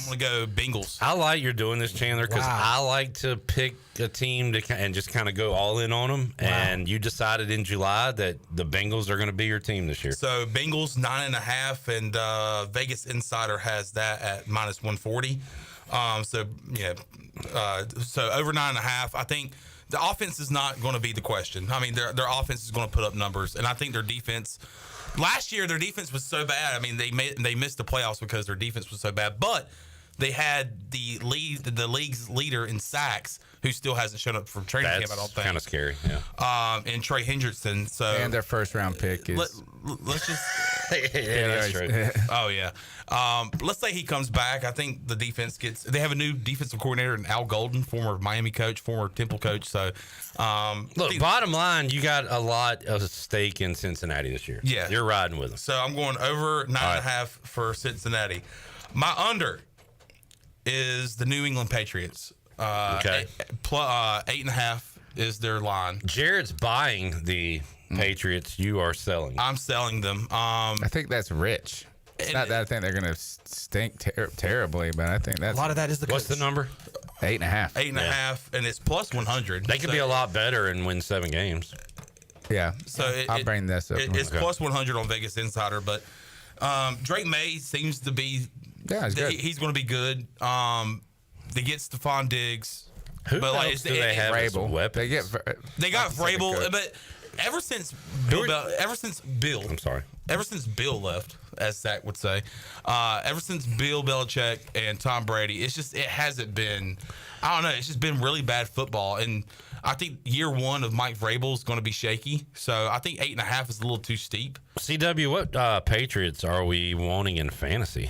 going to go Bengals. I like you're doing this, Chandler, because Wow. I like to pick a team and just kind of go all in on them. Wow. And you decided in July that the Bengals are going to be your team this year. So Bengals 9.5, and Vegas Insider has that at minus 140. So over 9.5. I think the offense is not going to be the question. I mean, their offense is going to put up numbers, and I think their defense. Last year, their defense was so bad. I mean, they missed the playoffs because their defense was so bad. But they had the league's leader in sacks, who still hasn't shown up from training camp. I don't think. Kind of scary, yeah. And Trey Hendrickson. So and their first round pick is. Let's just. Yeah, that's true. Oh yeah. Let's say he comes back. I think the defense gets. They have a new defensive coordinator in Al Golden, former Miami coach, former Temple coach. So, look. Bottom line, you got a lot of stake in Cincinnati this year. Yeah, you're riding with them. So I'm going over 9.5 for Cincinnati. My under is the New England Patriots. Okay. 8.5 is their line. Jared's buying the Patriots. You are selling. I'm selling them. I think that's rich. It's not that I think they're going to stink terribly, but I think that's a lot of that is the. What's the number? 8.5. 8.5, and it's plus 100. They could be a lot better and win 7 games. Yeah. So I'll bring this up. It's plus 100 on Vegas Insider, but Drake May seems to be. Yeah, he's going to be good. They get Stephon Diggs. Who else do they have as weapons? They got Vrabel, but ever since Bill, I'm sorry. Ever since Bill left, as Zach would say. Ever since Bill Belichick and Tom Brady, it hasn't been, I don't know, it's just been really bad football. And I think year one of Mike Vrabel is going to be shaky. So I think 8.5 is a little too steep. CW, what Patriots are we wanting in fantasy?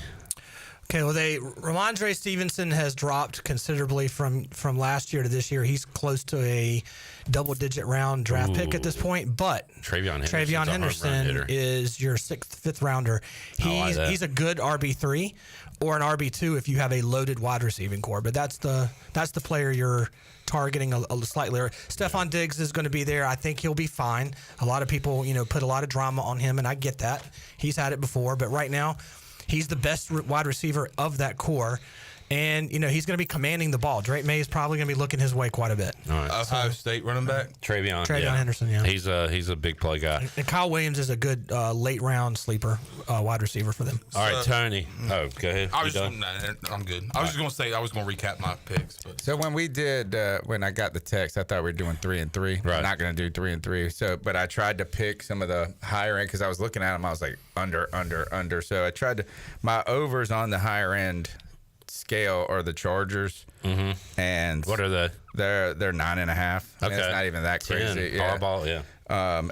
Okay, well, Ramondre Stevenson has dropped considerably from last year to this year. He's close to a double-digit round draft pick at this point, but Travion Henderson is your 6th, 5th rounder. He's a good RB3 or an RB2 if you have a loaded wide receiving core, but that's the player you're targeting a slightly. Stephon Diggs is going to be there. I think he'll be fine. A lot of people, put a lot of drama on him, and I get that. He's had it before, but right now, he's the best wide receiver of that core, and he's going to be commanding the ball. Drake May is probably going to be looking his way quite a bit. All right. Ohio State running back Travion Henderson. Yeah, he's a big play guy. And Kyle Williams is a good late round sleeper wide receiver for them. All right, Tony. Oh, go ahead. I'm good. I was just going to say I was going to recap my picks. But. So when we did, when I got the text, I thought we were doing 3 and 3. Right. I'm not going to do 3 and 3. So, but I tried to pick some of the higher end because I was looking at them. I was like under. So I tried to. My overs on the higher end scale are the Chargers, and what are they? They're 9.5. Okay, it's not even that crazy. Powerball, yeah.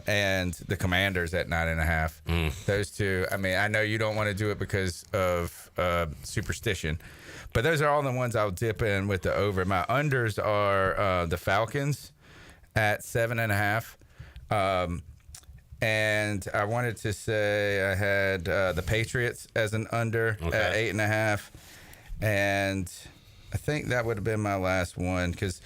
And the Commanders at 9.5. Those two. I mean, I know you don't want to do it because of superstition, but those are all the ones I'll dip in with the over. My unders are the Falcons at 7.5. And I wanted to say I had the Patriots as an under at 8.5. And I think that would have been my last one because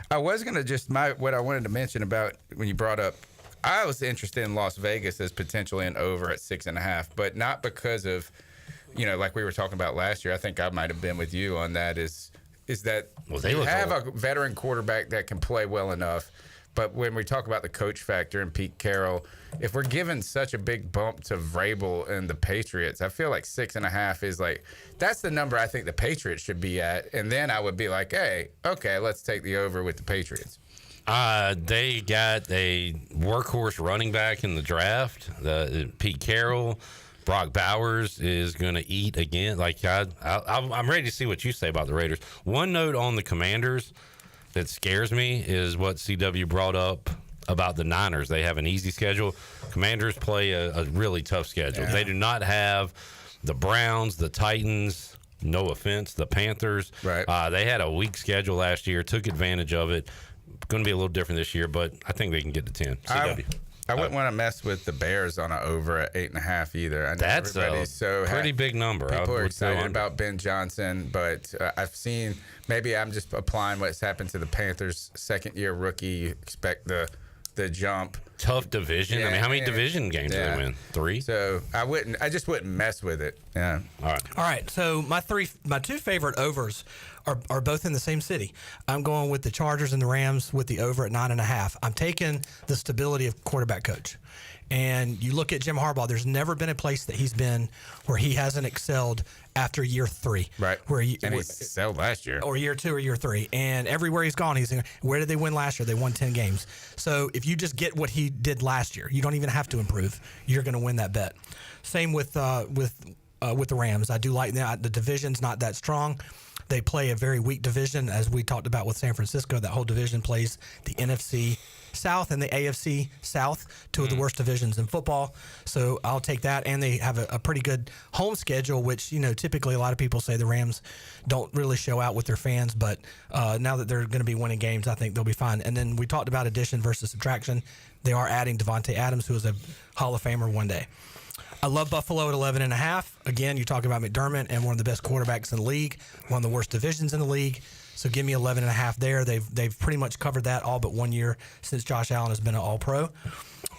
I was going to what I wanted to mention about when you brought up, I was interested in Las Vegas as potentially an over at 6.5, but not because of, like we were talking about last year. I think I might have been with you on that is that you have a veteran quarterback that can play well enough. But when we talk about the coach factor and Pete Carroll, if we're giving such a big bump to Vrabel and the Patriots, I feel like 6.5 is that's the number I think the Patriots should be at. And then I would be like, hey, okay, let's take the over with the Patriots. They got a workhorse running back in the draft. Pete Carroll, Brock Bowers is going to eat again. I'm ready to see what you say about the Raiders. One note on the Commanders that scares me is what CW brought up about the Niners. They have an easy schedule. Commanders play a really tough schedule. Yeah. They do not have the Browns, the Titans, no offense, the Panthers. Right. They had a weak schedule last year, took advantage of it. Going to be a little different this year, but I think they can get to 10. CW. I wouldn't want to mess with the Bears on an over at 8.5 either. I know that's a pretty big number. People are excited about Ben Johnson, but I've seen maybe I'm just applying what's happened to the Panthers' second-year rookie. You expect the jump. Tough division. Yeah, I mean, how many division games do they win? 3? So I just wouldn't mess with it. Yeah. All right. So my 2 favorite overs are both in the same city. I'm going with the Chargers and the Rams with the over at 9.5. I'm taking the stability of quarterback coach. And you look at Jim Harbaugh, there's never been a place that he's been where he hasn't excelled after year 3. Right. He excelled last year. Or year 2 or year 3. And everywhere he's gone, where did they win last year? They won 10 games. So if you just get what he did last year, you don't even have to improve. You're going to win that bet. Same with the Rams. I do like that. The division's not that strong. They play a very weak division, as we talked about with San Francisco. That whole division plays the NFC South and the AFC South, 2 of the worst divisions in football. So I'll take that. And they have a pretty good home schedule, which, typically a lot of people say the Rams don't really show out with their fans. But now that they're going to be winning games, I think they'll be fine. And then we talked about addition versus subtraction. They are adding Devontae Adams, who is a Hall of Famer one day. I love Buffalo at 11.5. Again, you talk about McDermott and one of the best quarterbacks in the league, one of the worst divisions in the league. So give me 11.5 there. They've pretty much covered that all but 1 year since Josh Allen has been an All-Pro.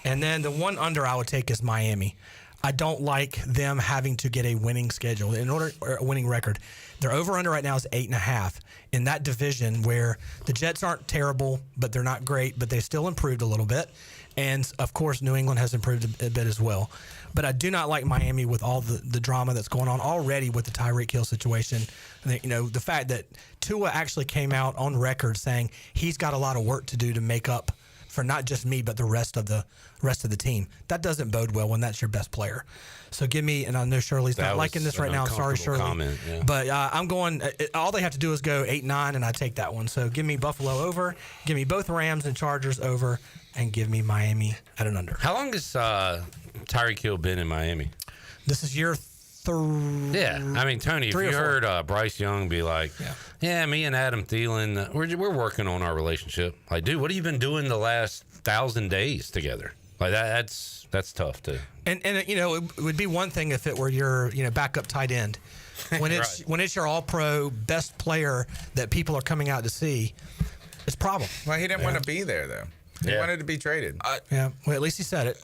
And then the one under I would take is Miami. I don't like them having to get a winning schedule or a winning record. Their over-under right now is 8.5 in that division where the Jets aren't terrible, but they're not great, but they still improved a little bit. And, of course, New England has improved a bit as well. But I do not like Miami with all the drama that's going on already with the Tyreek Hill situation. And, the fact that Tua actually came out on record saying he's got a lot of work to do to make up for not just me but the rest of the team. That doesn't bode well when that's your best player. So give me, and I know Shirley's not liking this right now. Sorry, Shirley. Comment, yeah. But I'm going. All they have to do is go 8-9, and I take that one. So give me Buffalo over. Give me both Rams and Chargers over, and give me Miami at an under. How long has Tyreek Hill been in Miami? This is year 3. Yeah, I mean, Tony, if you heard Bryce Young be like, "Yeah, me and Adam Thielen, we're working on our relationship." Like, dude, what have you been doing the last 1,000 days together? Like that's tough too. And it would be one thing if it were your backup tight end. When it's when it's your all-pro best player that people are coming out to see, it's a problem. Well, he didn't want to be there though. He wanted to be traded. Well, at least he said it.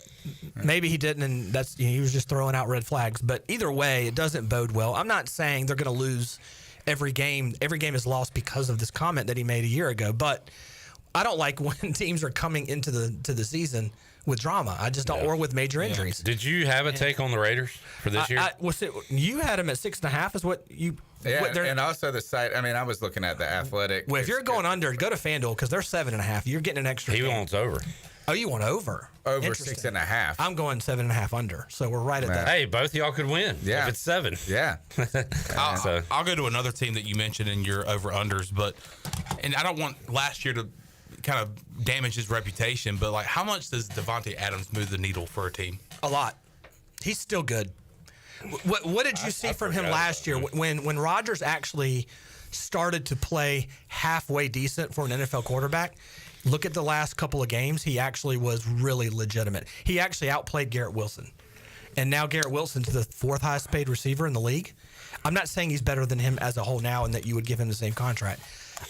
Maybe he didn't, and that's he was just throwing out red flags. But either way, it doesn't bode well. I'm not saying they're going to lose every game. Every game is lost because of this comment that he made a year ago. But I don't like when teams are coming into the season with drama. I just don't, or with major injuries. Did you have a take on the Raiders for this year? You had them at 6.5. Is what you? Yeah, and also the site. I mean, I was looking at the Athletic. Well, if you're going under, go to FanDuel because they're 7.5. You're getting an extra. He wants over. Oh, you want over? Over 6.5. I'm going 7.5 under. So we're right at that. Hey, both of y'all could win. Yeah, if it's 7. Yeah. I'll go to another team that you mentioned in your over unders, and I don't want last year to kind of damage his reputation, but like, how much does Davante Adams move the needle for a team? A lot. He's still good. What did you see from him last year when Rodgers actually started to play halfway decent for an NFL quarterback? Look at the last couple of games. He actually was really legitimate. He actually outplayed Garrett Wilson. And now Garrett Wilson's the 4th highest paid receiver in the league. I'm not saying he's better than him as a whole now and that you would give him the same contract.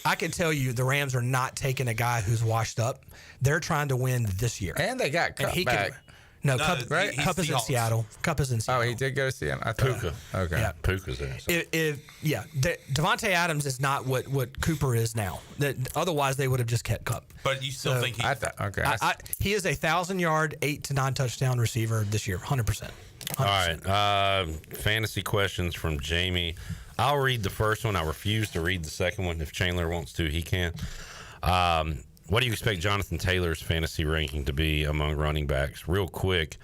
I can tell you the Rams are not taking a guy who's washed up. They're trying to win this year. And they got Kupp back. Kupp is in Seattle. Kupp is in Seattle. Oh, he did go to Seattle. Puka. Okay. Yeah. Puka's there. Devontae Adams is not what Cooper is now. Otherwise, they would have just kept Kupp. But you still think he is a 1,000-yard, 8 to 9 touchdown receiver this year, 100%. All right. Fantasy questions from Jamie. I'll read the first one. I refuse to read the second one. If Chandler wants to, he can. What do you expect Jonathan Taylor's fantasy ranking to be among running backs? Real quick,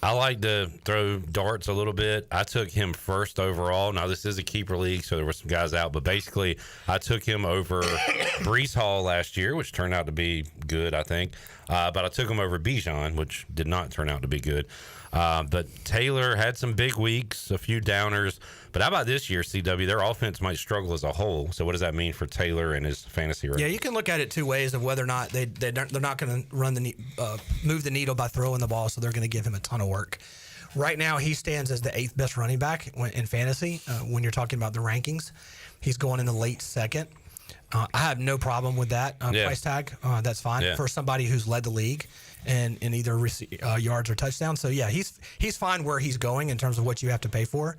I like to throw darts a little bit. I took him first overall. Now, this is a keeper league, so there were some guys out. But basically, I took him over Breece Hall last year, which turned out to be good, I think. But I took him over Bijan, which did not turn out to be good. But Taylor had some big weeks, a few downers. But how about this year, CW? Their offense might struggle as a whole. So what does that mean for Taylor and his fantasy rate? Yeah, you can look at it two ways of whether or not they're not going to move the needle by throwing the ball, so they're going to give him a ton of work. Right now, he stands as the 8th best running back in fantasy when you're talking about the rankings. He's going in the late 2nd. I have no problem with that price tag. That's fine for somebody who's led the league in either yards or touchdowns. So, yeah, he's fine where he's going in terms of what you have to pay for.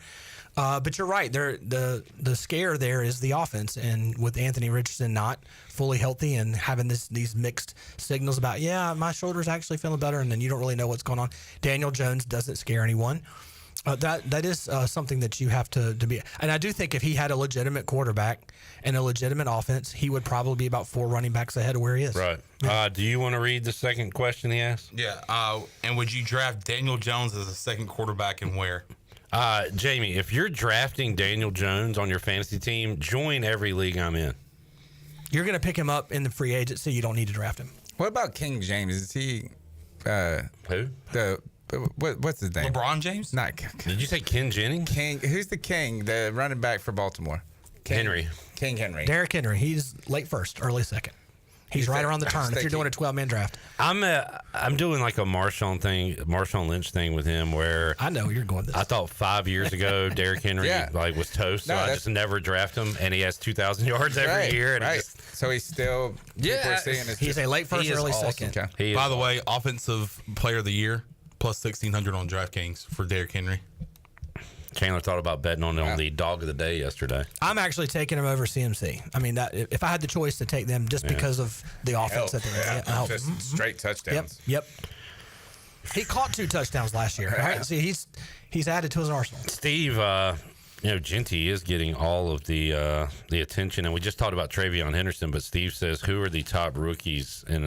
But you're right. The scare there is the offense. And with Anthony Richardson not fully healthy and having these mixed signals about, my shoulder's actually feeling better, and then you don't really know what's going on. Daniel Jones doesn't scare anyone. That is something that you have to be. And I do think if he had a legitimate quarterback and a legitimate offense, he would probably be about 4 running backs ahead of where he is. Right. Do you want to read the second question he asked? Yeah. And would you draft Daniel Jones as a second quarterback and where? Jamie, if you're drafting Daniel Jones on your fantasy team, join every league I'm in. You're going to pick him up in the free agency. You don't need to draft him. What about King James? Is he who? What's his name? LeBron James? Not. Did you say Ken Jennings? Who's the king? The running back for Baltimore. Henry. King Henry. Derrick Henry. He's late first, early second. He's right around the turn if you're doing a 12-man draft. I'm doing like a Marshawn Lynch thing with him where I know you're going this. I thought 5 years ago Derrick Henry was toast, so I just never draft him, and he has 2,000 yards every year. And so he's still he's a late first, early second. By the way, offensive player of the year plus 1,600 on DraftKings for Derrick Henry. Chandler thought about betting on the dog of the day yesterday. I'm actually taking him over CMC. I mean, that if I had the choice to take them just because of the offense that they're just straight touchdowns. Yep. He caught 2 touchdowns last year, right? See, he's added to his arsenal. Steve, Genty is getting all of the attention, and we just talked about Travion Henderson, but Steve says, who are the top rookies in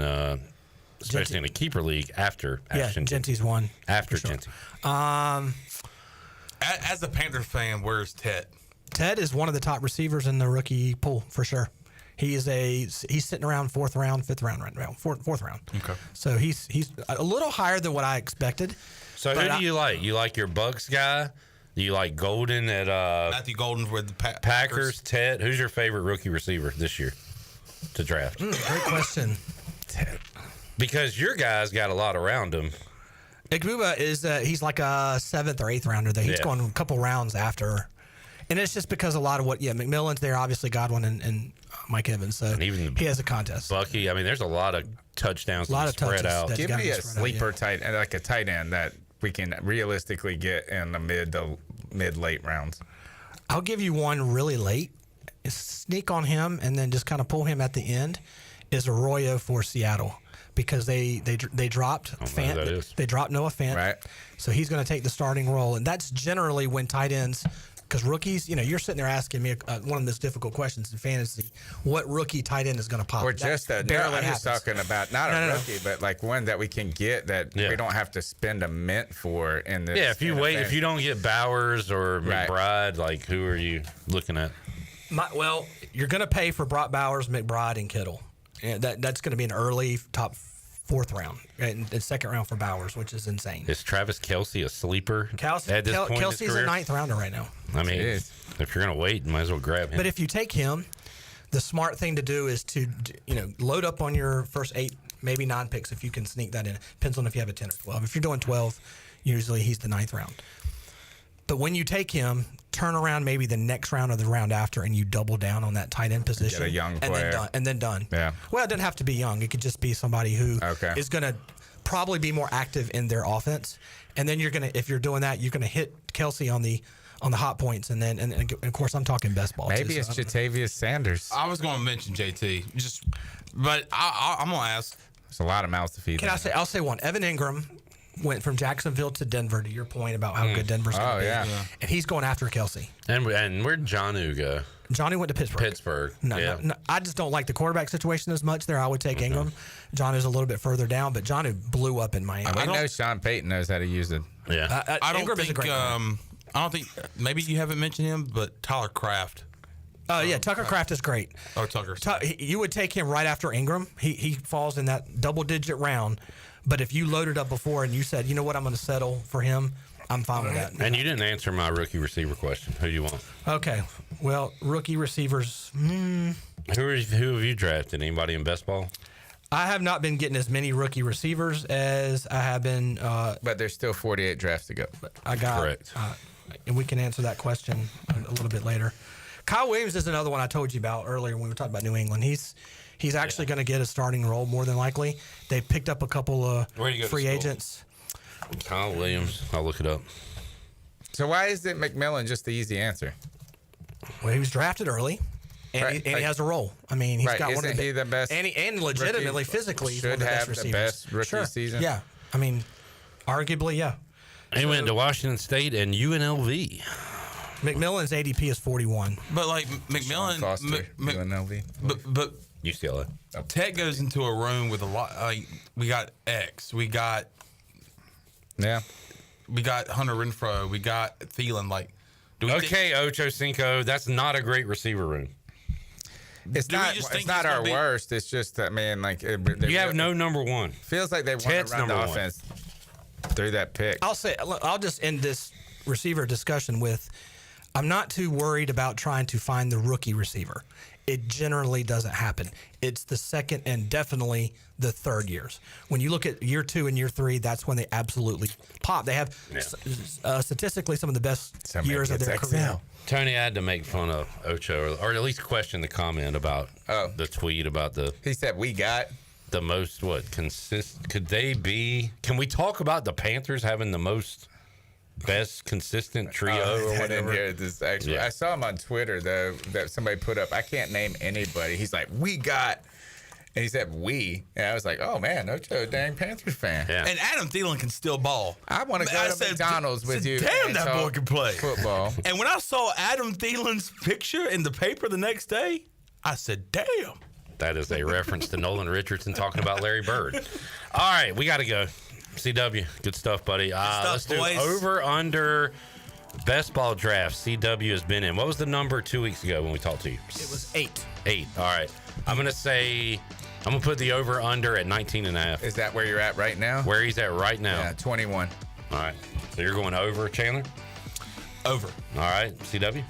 especially in a keeper league after Genty's one. After sure. Genty. As a Panthers fan, where's Ted? Ted is one of the top receivers in the rookie pool for sure. He's sitting around fourth round right now. Fourth round. Okay. So he's a little higher than what I expected. So who do you like? You like your Bucks guy? Do you like Golden at Matthew Golden with the Packers? Ted, who's your favorite rookie receiver this year to draft? Great question. Ted. Because your guy's got a lot around him. Igbuba is he's like a 7th or 8th rounder there. He's going a couple rounds after. And it's just because a lot of McMillan's there, obviously Godwin and Mike Evans. So even he has a contest. Bucky, I mean, there's a lot of touchdowns spread touches out. Give me a sleeper tight end, like a tight end that we can realistically get in the mid-late rounds. I'll give you one really late. Sneak on him and then just kind of pull him at the end is Arroyo for Seattle because they dropped Fant. They dropped Noah Fant. Right. So he's going to take the starting role. And that's generally when tight ends – because rookies, you're sitting there asking me one of the most difficult questions in fantasy: what rookie tight end is going to pop? Or just I'm just talking about not a rookie, but like one that we can get that we don't have to spend a mint for in this. Yeah, if you don't get Bowers or McBride, like who are you looking at? You're going to pay for Brock Bowers, McBride, and Kittle. And that's going to be an early top 4th round and 2nd round for Bowers, which is insane. Is Travis Kelce a sleeper? Kelsey's a 9th rounder right now. I mean, if you're going to wait, you might as well grab him. But if you take him, the smart thing to do is to load up on your first 8, maybe 9 picks if you can sneak that in. Depends on if you have a 10 or 12. If you're doing 12, usually he's the 9th round. But when you take him, turn around maybe the next round or the round after, and you double down on that tight end position. Get a young player. And then done. Yeah. Well, it doesn't have to be young. It could just be somebody who is going to probably be more active in their offense. And then if you're doing that, you're going to hit Kelce on the hot points, and of course I'm talking best ball. Maybe it's Jatavius Sanders. I was going to mention JT, but I'm going to ask. There's a lot of mouths to feed. I'll say one. Evan Ingram went from Jacksonville to Denver. To your point about how good Denver's going to be, and he's going after Kelce. And where'd Jonnu go? Jonnu went to Pittsburgh. No, I just don't like the quarterback situation as much there. I would take Ingram. Jonnu's a little bit further down, but Jonnu blew up in Miami. I know Sean Payton knows how to use it. Yeah, Ingram is a great player. I don't think maybe you haven't mentioned him, but Tyler Kraft. Tucker Kraft is great. Oh, Tucker. You would take him right after Ingram. He falls in that double-digit round. But if you loaded up before and you said, you know what, I'm going to settle for him, I'm fine with that. And you didn't answer my rookie receiver question. Who do you want? Okay. Well, rookie receivers. Who have you drafted? Anybody in best ball? I have not been getting as many rookie receivers as I have been. But there's still 48 drafts to go. I got correct. And we can answer that question a little bit later. Kyle Williams is another one I told you about earlier when we were talking about New England. He's actually going to get a starting role more than likely. They picked up a couple of free agents. Kyle Williams. I'll look it up. So why isn't McMillan just the easy answer? Well, he was drafted early, and he has a role. I mean, he's got one of the best, and legitimately physically should have the best rookie season. Yeah, I mean, arguably, yeah. He went to Washington State and UNLV. McMillan's ADP is 41. But like McMillan, UNLV, but UCLA. Ted goes into a room with a lot. Like we got X, we got Hunter Renfrow, we got Thielen. Like, Ocho Cinco. That's not a great receiver room. It's not our worst. It's just that, man, like you have no number one. Feels like they want to run the offense through that pick. I'll just end this receiver discussion with, I'm not too worried about trying to find the rookie receiver. It generally doesn't happen. It's the second and definitely the third years. When you look at year 2 and year 3, that's when they absolutely pop. They have statistically some of the best years of their career. Tony, I had to make fun of Ocho, or at least question the comment about the tweet about the. He said we got the most consistent. Could they be? Can we talk about the Panthers having the most best consistent trio or whatever? I didn't hear this actually. I saw him on Twitter though that somebody put up. I can't name anybody. He's like, we got. And he said, we. And I was like, oh, man, Ocho, dang Panthers fan. Yeah. And Adam Thielen can still ball. I want to go to McDonald's with you. Damn, that boy can play football. And when I saw Adam Thielen's picture in the paper the next day, I said, damn. That is a reference to Nolan Richardson talking about Larry Bird. All right, we got to go. CW, good stuff, buddy. Let's do over under best ball draft CW has been in. What was the number 2 weeks ago when we talked to you? It was 8. 8. All right. I'm going to put the over under at 19.5. Is that where you're at right now? Where he's at right now. Yeah, 21. All right. So you're going over, Chandler? Over. All right. CW?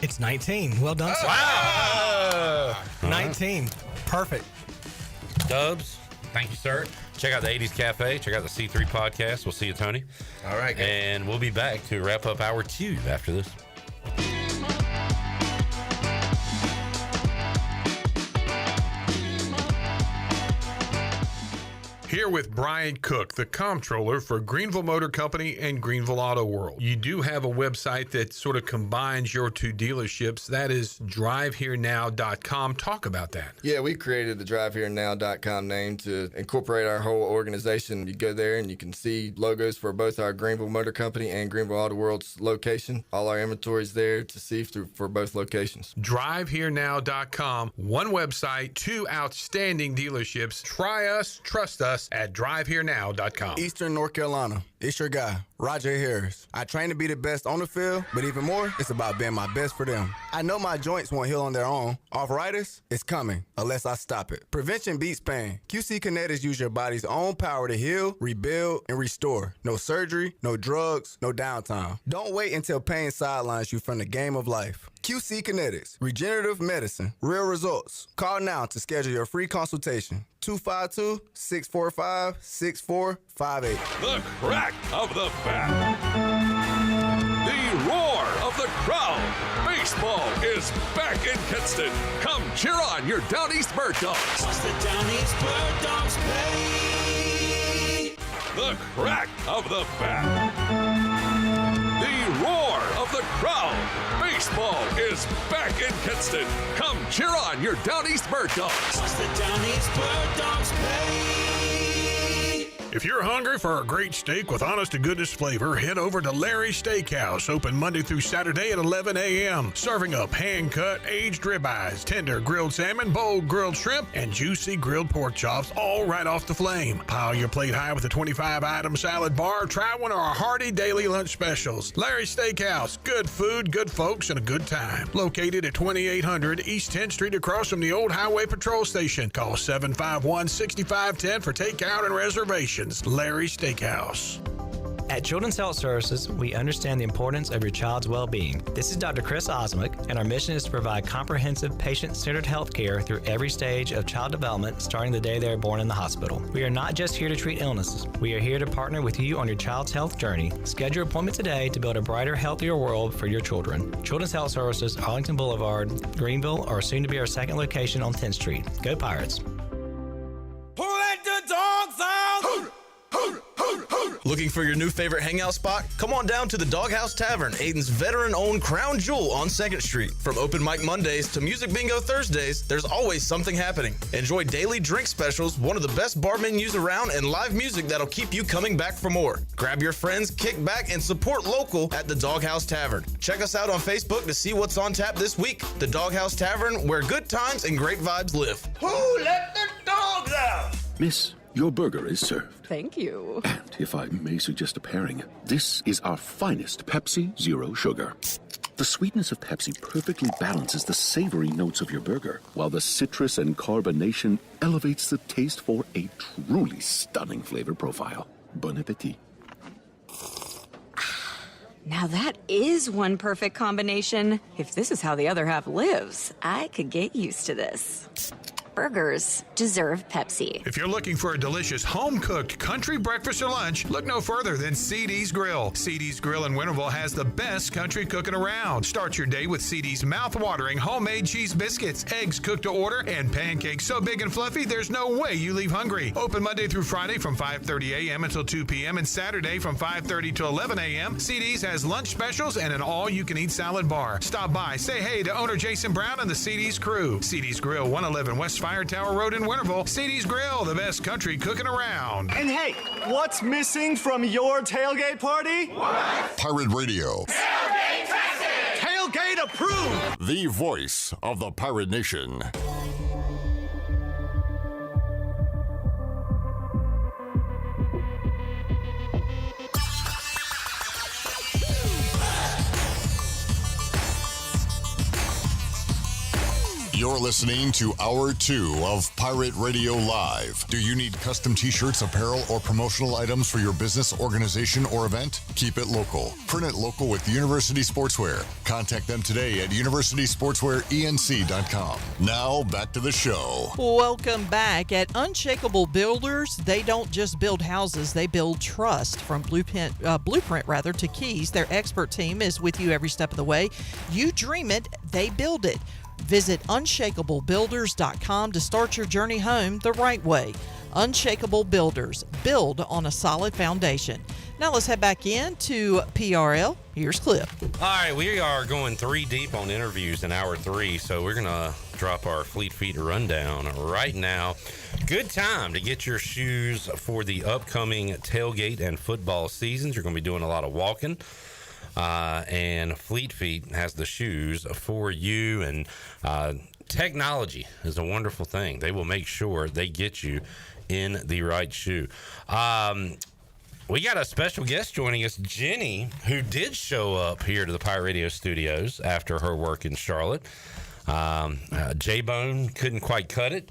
It's 19. Well done, sir. Wow. 19. Perfect. Dubs, thank you, sir. Check out the 80s Cafe. Check out the C3 podcast. We'll see you, Tony. All right. Good. And we'll be back to wrap up hour 2 after this. Here with Brian Cook, the comptroller for Greenville Motor Company and Greenville Auto World. You do have a website that sort of combines your two dealerships. That is driveherenow.com. Talk about that. Yeah, we created the driveherenow.com name to incorporate our whole organization. You go there and you can see logos for both our Greenville Motor Company and Greenville Auto World's location. All our inventory is there to see for both locations. driveherenow.com. One website, 2 outstanding dealerships. Try us, trust us at driveherenow.com. Eastern North Carolina. It's your guy, Roger Harris. I train to be the best on the field, but even more, it's about being my best for them. I know my joints won't heal on their own. Arthritis, it's coming, unless I stop it. Prevention beats pain. QC Kinetics use your body's own power to heal, rebuild, and restore. No surgery, no drugs, no downtime. Don't wait until pain sidelines you from the game of life. QC Kinetics, regenerative medicine, real results. Call now to schedule your free consultation. 252-645-6458. The crack of the bat. The roar of the crowd. Baseball is back in Kinston. Come cheer on your Down East Bird Dogs. The Down East Bird Dogs play. The crack of the bat. The roar of the crowd. Baseball is back in Kinston. Come cheer on your Down East Bird Dogs. The Down East Bird Dogs play. If you're hungry for a great steak with honest-to-goodness flavor, head over to Larry's Steakhouse, open Monday through Saturday at 11 a.m., serving up hand-cut, aged ribeyes, tender grilled salmon, bold grilled shrimp, and juicy grilled pork chops, all right off the flame. Pile your plate high with a 25-item salad bar. Try one of our hearty daily lunch specials. Larry's Steakhouse, good food, good folks, and a good time. Located at 2800 East 10th Street across from the old Highway Patrol Station. Call 751-6510 for takeout and reservation. Larry's Steakhouse. At Children's Health Services, we understand the importance of your child's well-being. This is Dr. Chris Osmick, and our mission is to provide comprehensive, patient-centered health care through every stage of child development, starting the day they are born in the hospital. We are not just here to treat illnesses. We are here to partner with you on your child's health journey. Schedule your appointment today to build a brighter, healthier world for your children. Children's Health Services, Arlington Boulevard, Greenville, or soon to be our second location on 10th Street. Go Pirates! Let the dogs out! Looking for your new favorite hangout spot? Come on down to the Doghouse Tavern, Aiden's veteran-owned crown jewel on 2nd Street. From open mic Mondays to music bingo Thursdays, there's always something happening. Enjoy daily drink specials, one of the best bar menus around, and live music that'll keep you coming back for more. Grab your friends, kick back, and support local at the Doghouse Tavern. Check us out on Facebook to see what's on tap this week. The Doghouse Tavern, where good times and great vibes live. Who let the dogs out? Miss, your burger is served. Thank you. And if I may suggest a pairing, this is our finest Pepsi Zero Sugar. The sweetness of Pepsi perfectly balances the savory notes of your burger, while the citrus and carbonation elevates the taste for a truly stunning flavor profile. Bon appetit. Now that is one perfect combination. If this is how the other half lives, I could get used to this. Burgers deserve Pepsi. If you're looking for a delicious home-cooked country breakfast or lunch, look no further than CD's Grill. CD's Grill in Winterville has the best country cooking around. Start your day with CD's mouth-watering homemade cheese biscuits, eggs cooked to order, and pancakes so big and fluffy there's no way you leave hungry. Open Monday through Friday from 5:30 a.m. until 2 p.m. and Saturday from 5:30 to 11 a.m. CD's has lunch specials and an all-you-can-eat salad bar. Stop by, say hey to owner Jason Brown and the CD's crew. CD's Grill, 111 West Fire Tower Road in Winterville. CD's Grill, the best country cooking around. And hey, what's missing from your tailgate party? What? Pirate Radio. Tailgate tested! Tailgate approved! The voice of the Pirate Nation. You're listening to Hour 2 of Pirate Radio Live. Do you need custom t-shirts, apparel, or promotional items for your business, organization, or event? Keep it local. Print it local with University Sportswear. Contact them today at universitysportswearenc.com. Now, back to the show. Welcome back. At Unshakable Builders, they don't just build houses, they build trust. From blueprint to keys, their expert team is with you every step of the way. You dream it, they build it. Visit unshakablebuilders.com to start your journey home the right way. Unshakable Builders, build on a solid foundation. Now let's head back into PRL. Here's Cliff. All right, we are going 3 deep on interviews in hour 3, so we're going to drop our Fleet Feet rundown right now. Good time to get your shoes for the upcoming tailgate and football seasons. You're going to be doing a lot of walking. And Fleet Feet has the shoes for you, and technology is a wonderful thing. They will make sure they get you in the right shoe. We got a special guest joining us, Jenny, who did show up here to the Pirate Radio studios after her work in Charlotte. J-Bone couldn't quite cut it.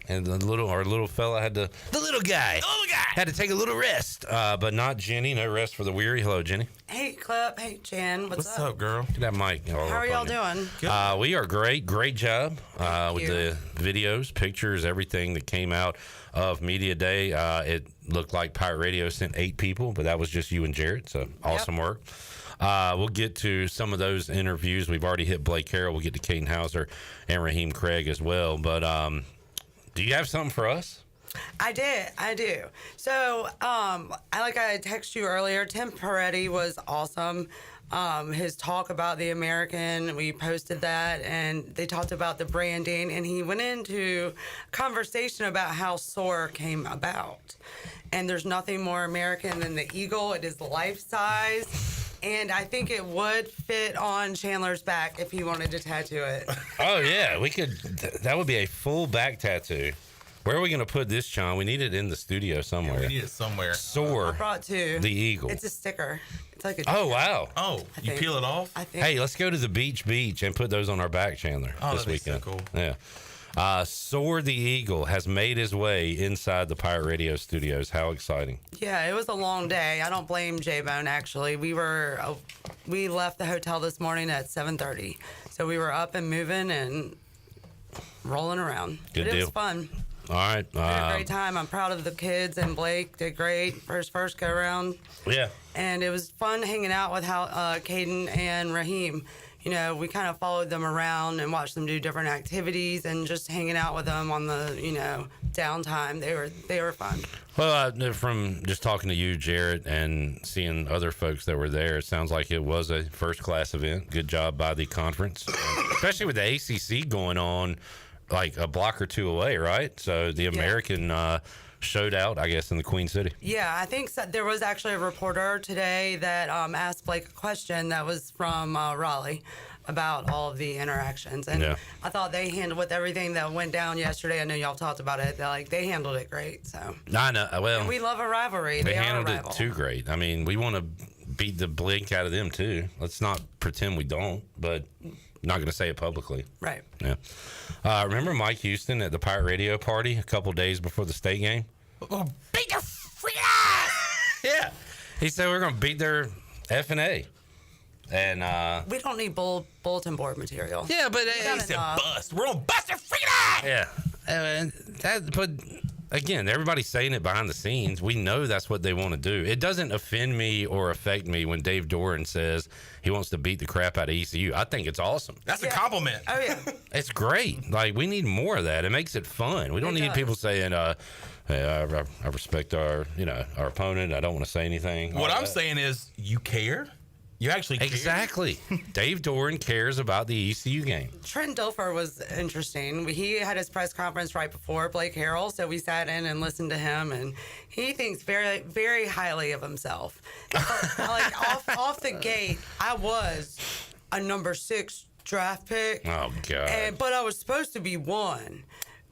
And our little fella had to, the little guy had to take a little rest, but not Jenny. No rest for the weary. Hello, Jenny. Hey, Clip. Hey, Jen. What's up, girl? Get that mic. How are y'all doing? Good. We are great. Great job with the videos, pictures, everything that came out of Media Day. It looked like Pirate Radio sent 8 people, but that was just you and Jared. So awesome work. We'll get to some of those interviews. We've already hit Blake Harrell. We'll get to Caden Hauser and Raheem Craig as well. But do you have something for us? I do. So, I texted you earlier, Tim Peretti was awesome. His talk about the American, we posted that, and they talked about the branding, and he went into conversation about how SOAR came about. And there's nothing more American than the eagle. It is life size. And I think it would fit on Chandler's back if he wanted to tattoo it. Oh, yeah. We could. That would be a full back tattoo. Where are we going to put this, Sean? We need it in the studio somewhere. Yeah, we need it somewhere. SOAR. I brought 2. The eagle. It's a sticker. It's like a Oh, wow. Oh, you peel it off? I think. Hey, let's go to the beach and put those on our back, Chandler, this weekend. So cool. Yeah. SOAR the Eagle has made his way inside the Pirate Radio studios. How exciting. Yeah, it was a long day. I don't blame J-Bone, actually. We left the hotel this morning at 7:30. So we were up and moving and rolling around. Good deal. It was fun. All right. We had a great time. I'm proud of the kids, and Blake did great for his first go-around. Yeah. And it was fun hanging out with Caden and Raheem. You know, we kind of followed them around and watched them do different activities and just hanging out with them on the, downtime. They were fun. Well, from just talking to you, Jarrett, and seeing other folks that were there, it sounds like it was a first-class event. Good job by the conference, especially with the ACC going on like a block or 2 away, right? So the American showed out, I guess, in the Queen City. Yeah, I think there was actually a reporter today that asked Blake a question that was from Raleigh about all of the interactions. And I thought they handled with everything that went down yesterday. I know y'all talked about it. They handled it great. So I know. Well, and we love a rivalry. They are handled a rival. it too great. I mean, we want to beat the blink out of them too. Let's not pretend we don't, but not going to say it publicly. Right. Yeah. Remember Mike Houston at the Pirate Radio party a couple days before the state game? Oh, beat their freaking ass! Yeah. He said we're going to beat their F&A. And we don't need bulletin board material. Yeah, but he said bust. We're gonna bust their freaking ass. Yeah, and but again, everybody's saying it behind the scenes. We know that's what they want to do. It doesn't offend me or affect me when Dave Doran says he wants to beat the crap out of ECU. I think it's awesome. That's a compliment. Oh yeah, it's great. Like we need more of that. It makes it fun. We don't need people saying, "Hey, I respect our opponent. I don't want to say anything." What I'm saying is, you care. You actually care. Exactly. Dave Doran cares about the ECU game. Trent Dilfer was interesting. He had his press conference right before Blake Harrell, so we sat in and listened to him, and he thinks very, very highly of himself. Like off the gate, I was a number 6 draft pick. Oh God! But I was supposed to be 1.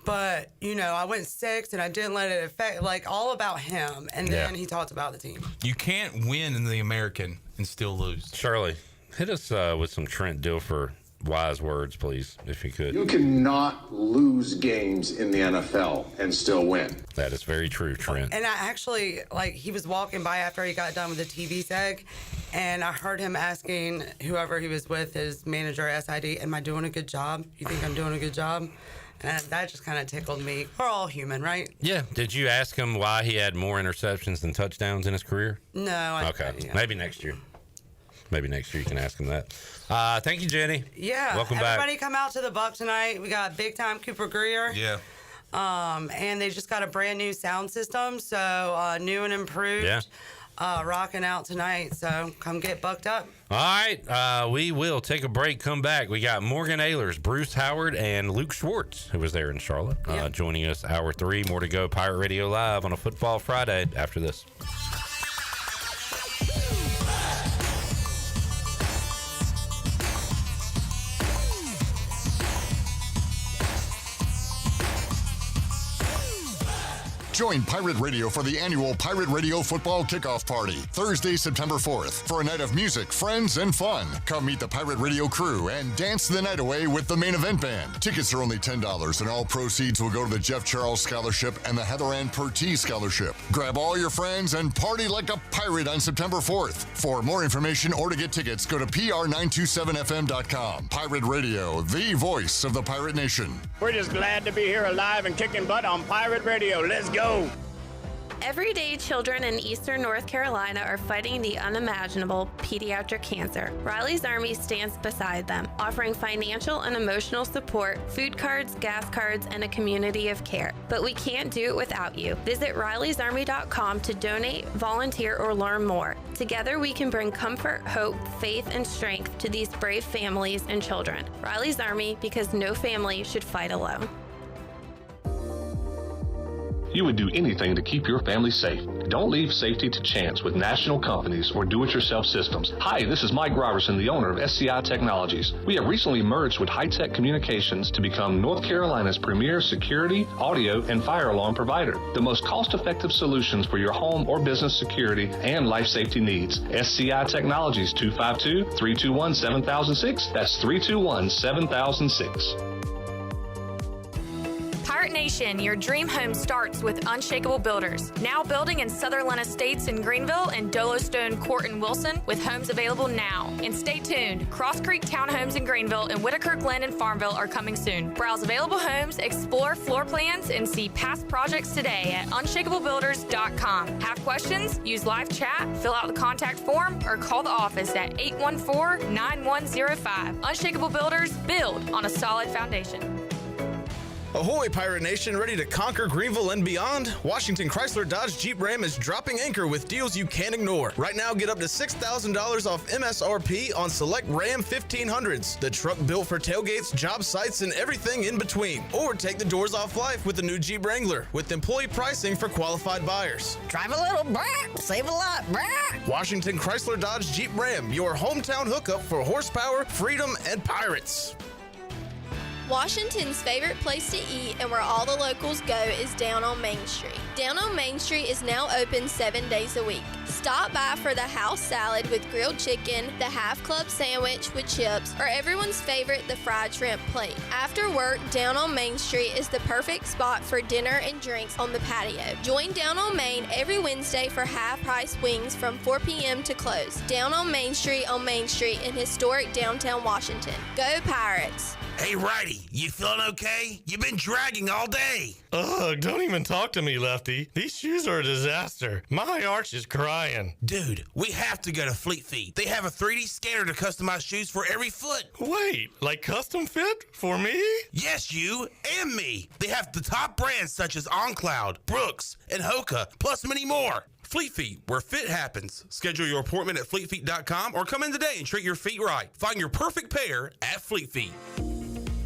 But, I went 6 and I didn't let it affect, all about him. And then he talked about the team. You can't win in the American and still lose. Shirley, hit us with some Trent Dilfer wise words, please, if you could. You cannot lose games in the NFL and still win. That is very true, Trent. And I actually, he was walking by after he got done with the TV seg, and I heard him asking whoever he was with, his manager, SID, am I doing a good job? You think I'm doing a good job? And that just kind of tickled me. We're all human, right? Yeah. Did you ask him why he had more interceptions than touchdowns in his career? No. Okay. Maybe next year. Maybe next year you can ask him that. Thank you, Jenny. Yeah. Welcome back. Everybody come out to the Buck tonight. We got big time Cooper Greer. Yeah. And they just got a brand new sound system, so new and improved. Yeah. Rocking out tonight, so come get bucked up. All right, we will take a break, come back. We got Morgan Ahlers, Bruce Howard, and Luke Schwartz, who was there in Charlotte, joining us hour 3. More to go. Pirate Radio Live on a Football Friday after this. Join Pirate Radio for the annual Pirate Radio Football Kickoff Party, Thursday, September 4th, for a night of music, friends, and fun. Come meet the Pirate Radio crew and dance the night away with the main event band. Tickets are only $10, and all proceeds will go to the Jeff Charles Scholarship and the Heather Ann Pertee Scholarship. Grab all your friends and party like a pirate on September 4th. For more information or to get tickets, go to pr927fm.com. Pirate Radio, the voice of the Pirate Nation. We're just glad to be here alive and kicking butt on Pirate Radio. Let's go. Every day, children in eastern North Carolina are fighting the unimaginable pediatric cancer. Riley's Army stands beside them, offering financial and emotional support, food cards, gas cards, and a community of care. But we can't do it without you. Visit Riley'sArmy.com to donate, volunteer, or learn more. Together, we can bring comfort, hope, faith, and strength to these brave families and children. Riley's Army, because no family should fight alone. You would do anything to keep your family safe. Don't leave safety to chance with national companies or do-it-yourself systems. Hi, this is Mike Robertson, the owner of SCI Technologies. We have recently merged with High-Tech Communications to become North Carolina's premier security, audio, and fire alarm provider. The most cost-effective solutions for your home or business security and life safety needs. SCI Technologies, 252-321-7006. That's 321-7006. Pirate Nation, your dream home starts with Unshakable Builders. Now building in Sutherland Estates in Greenville and Dolostone Court in Wilson, with homes available now. And stay tuned, Cross Creek Townhomes in Greenville and Whitaker Glen in Farmville are coming soon. Browse available homes, explore floor plans, and see past projects today at unshakablebuilders.com. Have questions? Use live chat, fill out the contact form, or call the office at 814-9105. Unshakable Builders, build on a solid foundation. Ahoy, Pirate Nation, ready to conquer Greenville and beyond? Washington Chrysler Dodge Jeep Ram is dropping anchor with deals you can't ignore. Right now, get up to $6,000 off MSRP on select Ram 1500s, the truck built for tailgates, job sites, and everything in between. Or take the doors off life with the new Jeep Wrangler, with employee pricing for qualified buyers. Drive a little, brah, save a lot, brah. Washington Chrysler Dodge Jeep Ram, your hometown hookup for horsepower, freedom, and pirates. Washington's favorite place to eat and where all the locals go is down on Main Street. Down on Main Street is now open 7 days a week. Stop by for the house salad with grilled chicken, the half club sandwich with chips, or everyone's favorite, the fried shrimp plate. After work, Down on Main Street is the perfect spot for dinner and drinks on the patio. Join Down on Main every Wednesday for half-price wings from 4 p.m. to close. Down on Main Street in historic downtown Washington. Go Pirates! Hey, Righty, you feeling okay? You've been dragging all day. Ugh, don't even talk to me, Lefty. These shoes are a disaster. My arch is crying. Dude, we have to go to Fleet Feet. They have a 3D scanner to customize shoes for every foot. Wait, like custom fit? For me? Yes, you and me. They have the top brands such as OnCloud, Brooks, and Hoka, plus many more. Fleet Feet, where fit happens. Schedule your appointment at fleetfeet.com or come in today and treat your feet right. Find your perfect pair at Fleet Feet.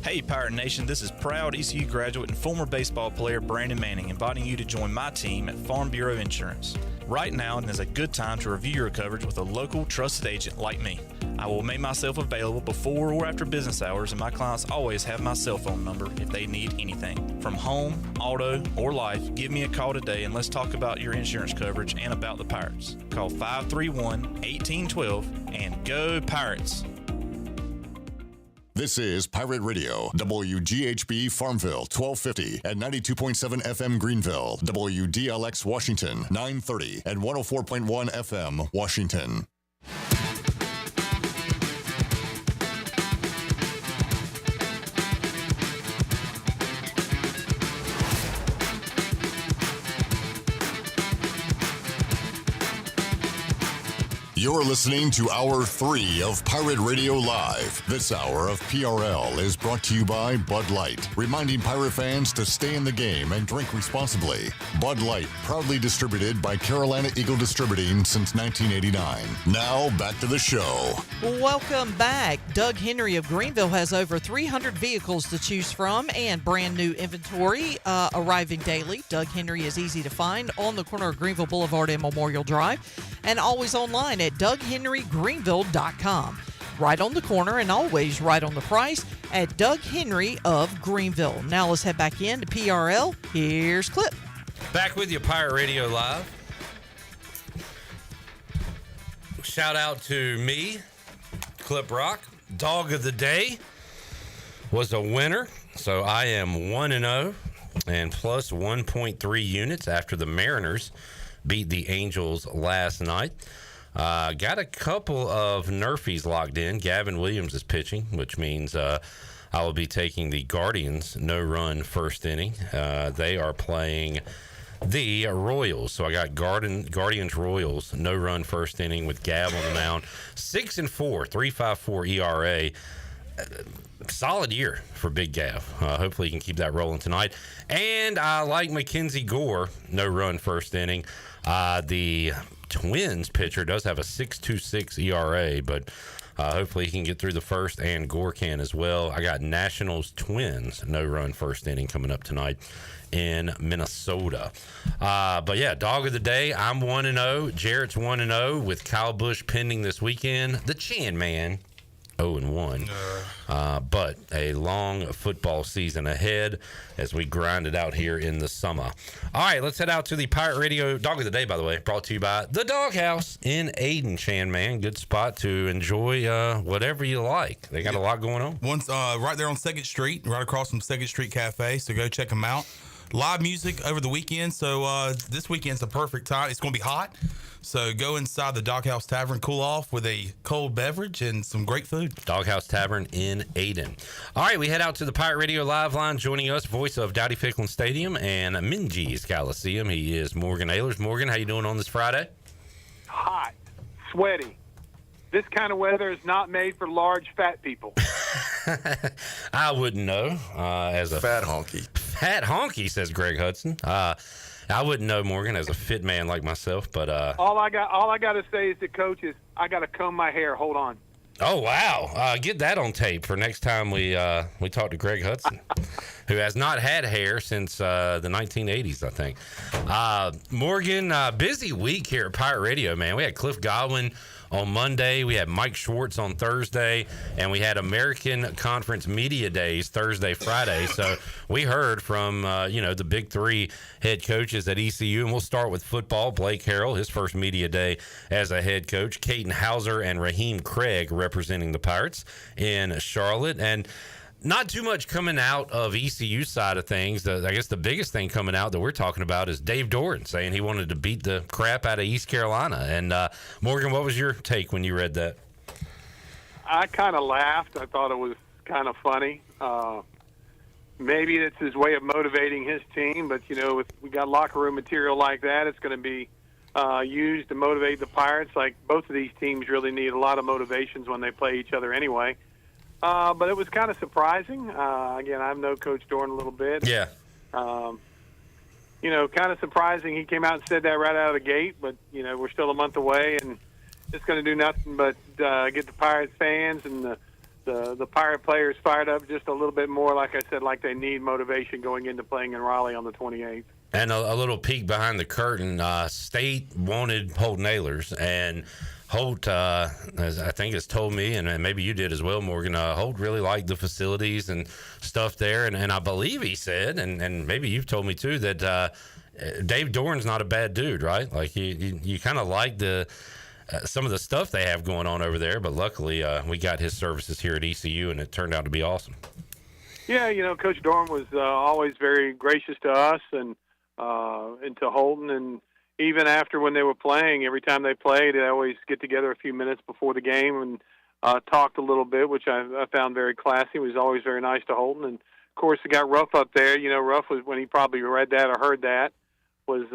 Hey Pirate Nation, this is proud ECU graduate and former baseball player Brandon Manning inviting you to join my team at Farm Bureau Insurance. Right now is a good time to review your coverage with a local trusted agent like me. I will make myself available before or after business hours, and my clients always have my cell phone number if they need anything. From home, auto, or life, give me a call today and let's talk about your insurance coverage and about the Pirates. Call 531-1812 and go Pirates! This is Pirate Radio, WGHB Farmville, 1250 and 92.7 FM Greenville, WDLX Washington, 930 and 104.1 FM Washington. You're listening to Hour 3 of Pirate Radio Live. This hour of PRL is brought to you by Bud Light, reminding Pirate fans to stay in the game and drink responsibly. Bud Light, proudly distributed by Carolina Eagle Distributing since 1989. Now, back to the show. Welcome back. Doug Henry of Greenville has over 300 vehicles to choose from and brand new inventory arriving daily. Doug Henry is easy to find on the corner of Greenville Boulevard and Memorial Drive, and always online at DougHenryGreenville.com. Right on the corner and always right on the price at Doug Henry of Greenville. Now let's head back into PRL. Here's Clip. Back with you, Pirate Radio Live. Shout out to me, Clip Rock. Dog of the Day was a winner. So I am 1-0 and plus 1.3 units after the Mariners beat the Angels last night. Got a couple of Nerfies locked in. Gavin Williams is pitching, which means I will be taking the Guardians no-run first inning. They are playing the Royals. So I got Guardians Royals no-run first inning with Gav on the mound. 6-4, 3.54 ERA. Solid year for Big Gav. Hopefully he can keep that rolling tonight. And I like Mackenzie Gore no-run first inning. The Twins pitcher does have a 6.26 ERA, but hopefully he can get through the first, and Gore can as well. I got Nationals Twins no-run first inning coming up tonight in Minnesota. But yeah, Dog of the Day, I'm 1-0. Jarrett's 1-0 with Kyle Busch pending this weekend. The Chan Man, 0-1. But a long football season ahead as we grind it out here in the summer. All right, let's head out to the Pirate Radio Dog of the Day, by the way, brought to you by the Doghouse in Aden, Chan Man. Good spot to enjoy whatever you like. They got a lot going on. One's right there on 2nd Street, right across from 2nd Street Cafe, so go check them out. Live music over the weekend, so this weekend's the perfect time. It's going to be hot, so go inside the Doghouse Tavern, cool off with a cold beverage and some great food. Doghouse Tavern in Aden. All right, we head out to the Pirate Radio Live line. Joining us, voice of Dowdy Ficklin Stadium and Minji's Coliseum, he is Morgan Ahlers. Morgan, how you doing on this Friday? Hot, sweaty. This kind of weather is not made for large, fat people. I wouldn't know. As a fat honky. Fat honky, says Greg Hudson. I wouldn't know, Morgan, as a fit man like myself, but all I got to say is to coach is I got to comb my hair. Hold on. Oh wow! Get that on tape for next time we talk to Greg Hudson, who has not had hair since the 1980s, I think. Morgan, busy week here at Pirate Radio, man. We had Cliff Godwin on Monday, we had Mike Schwartz on Thursday, and we had American Conference Media Days Thursday, Friday. So we heard from the big three head coaches at ECU, and we'll start with football. Blake Harrell, his first media day as a head coach. Caden Hauser and Raheem Craig representing the Pirates in Charlotte, and not too much coming out of ECU side of things. I guess the biggest thing coming out that we're talking about is Dave Doran saying he wanted to beat the crap out of East Carolina. And Morgan, what was your take when you read that? I kind of laughed. I thought it was kind of funny. Maybe it's his way of motivating his team, but if we got locker room material like that, it's going to be used to motivate the Pirates. Like both of these teams really need a lot of motivations when they play each other anyway. But it was kind of surprising. Again, I've known Coach Doran a little bit. Yeah. Kind of surprising he came out and said that right out of the gate. But, we're still a month away, and it's going to do nothing but get the Pirates fans and the Pirate players fired up just a little bit more, like I said, like they need motivation going into playing in Raleigh on the 28th. And a little peek behind the curtain, State wanted Holton Ahlers, and Holt, as I think, has told me, and maybe you did as well, Morgan, Holt really liked the facilities and stuff there. And I believe he said, and maybe you've told me too, that Dave Doran's not a bad dude, right? Like you kind of like the some of the stuff they have going on over there. But luckily, we got his services here at ECU, and it turned out to be awesome. Yeah, Coach Dorn was always very gracious to us and to Holton, and even after when they were playing, every time they played, they always get together a few minutes before the game and talked a little bit, which I found very classy. It was always very nice to Holton, and of course, it got Ruff up there. Ruff was, when he probably read that or heard that, was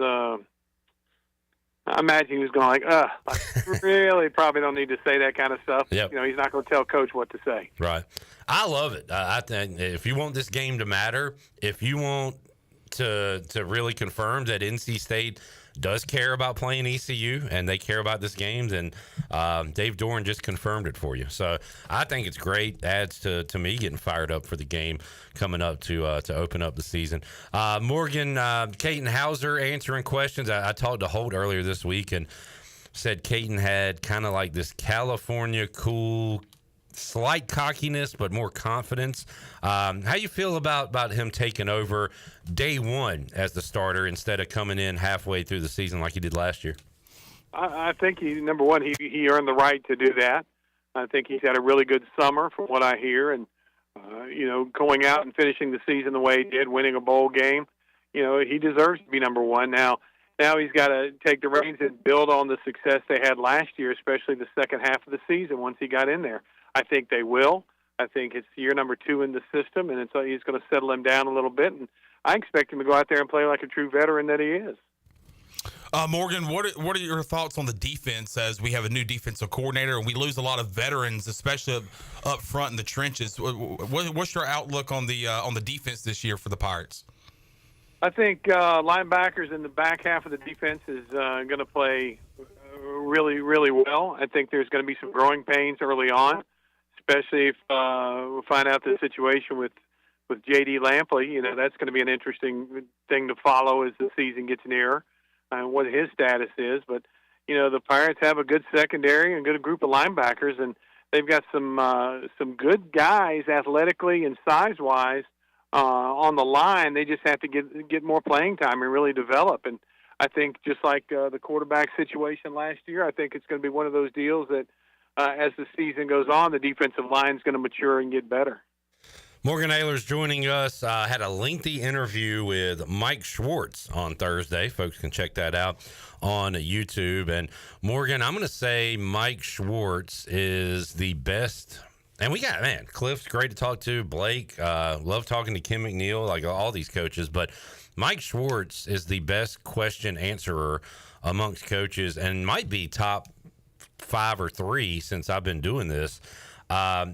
I imagine he was going like, really probably don't need to say that kind of stuff. Yep. He's not going to tell Coach what to say. Right. I love it. I think if you want this game to matter, if you want to really confirm that NC State does care about playing ECU and they care about this game, then Dave Doran just confirmed it for you. So I think it's great. Adds to me getting fired up for the game coming up to open up the season. Morgan, Caton Hauser answering questions. I talked to Holt earlier this week and said Caton had kind of like this California cool, slight cockiness, but more confidence. How you feel about him taking over day one as the starter instead of coming in halfway through the season like he did last year? I think number one, he earned the right to do that. I think he's had a really good summer from what I hear, and going out and finishing the season the way he did, winning a bowl game, he deserves to be number one. Now he's got to take the reins and build on the success they had last year, especially the second half of the season once he got in there. I think they will. I think it's year number 2 in the system, and he's going to settle him down a little bit. And I expect him to go out there and play like a true veteran that he is. Morgan, what are your thoughts on the defense as we have a new defensive coordinator and we lose a lot of veterans, especially up front in the trenches? What's your outlook on the defense this year for the Pirates? I think linebackers in the back half of the defense is going to play really, really well. I think there's going to be some growing pains early on, especially if we find out the situation with J.D. Lampley. That's going to be an interesting thing to follow as the season gets nearer and what his status is. But, the Pirates have a good secondary and a good group of linebackers, and they've got some good guys athletically and size-wise on the line. They just have to get more playing time and really develop. And I think just like the quarterback situation last year, I think it's going to be one of those deals that as the season goes on, the defensive line is going to mature and get better. Morgan Ahlers joining us. Had a lengthy interview with Mike Schwartz on Thursday. Folks can check that out on YouTube. And Morgan, I'm going to say Mike Schwartz is the best. And we got, Cliff's great to talk to. Blake, love talking to Kim McNeil, like all these coaches. But Mike Schwartz is the best question answerer amongst coaches and might be top 5 or 3 since I've been doing this.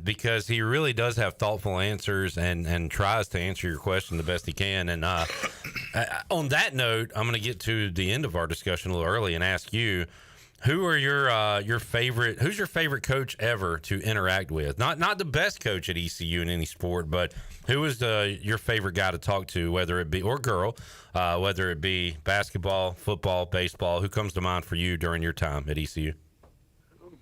Because he really does have thoughtful answers and tries to answer your question the best he can. And on that note, I'm going to get to the end of our discussion a little early and ask you, who are your favorite? Who's your favorite coach ever to interact with? Not the best coach at ECU in any sport, but who is your favorite guy to talk to, whether it be or girl, whether it be basketball, football, baseball? Who comes to mind for you during your time at ECU?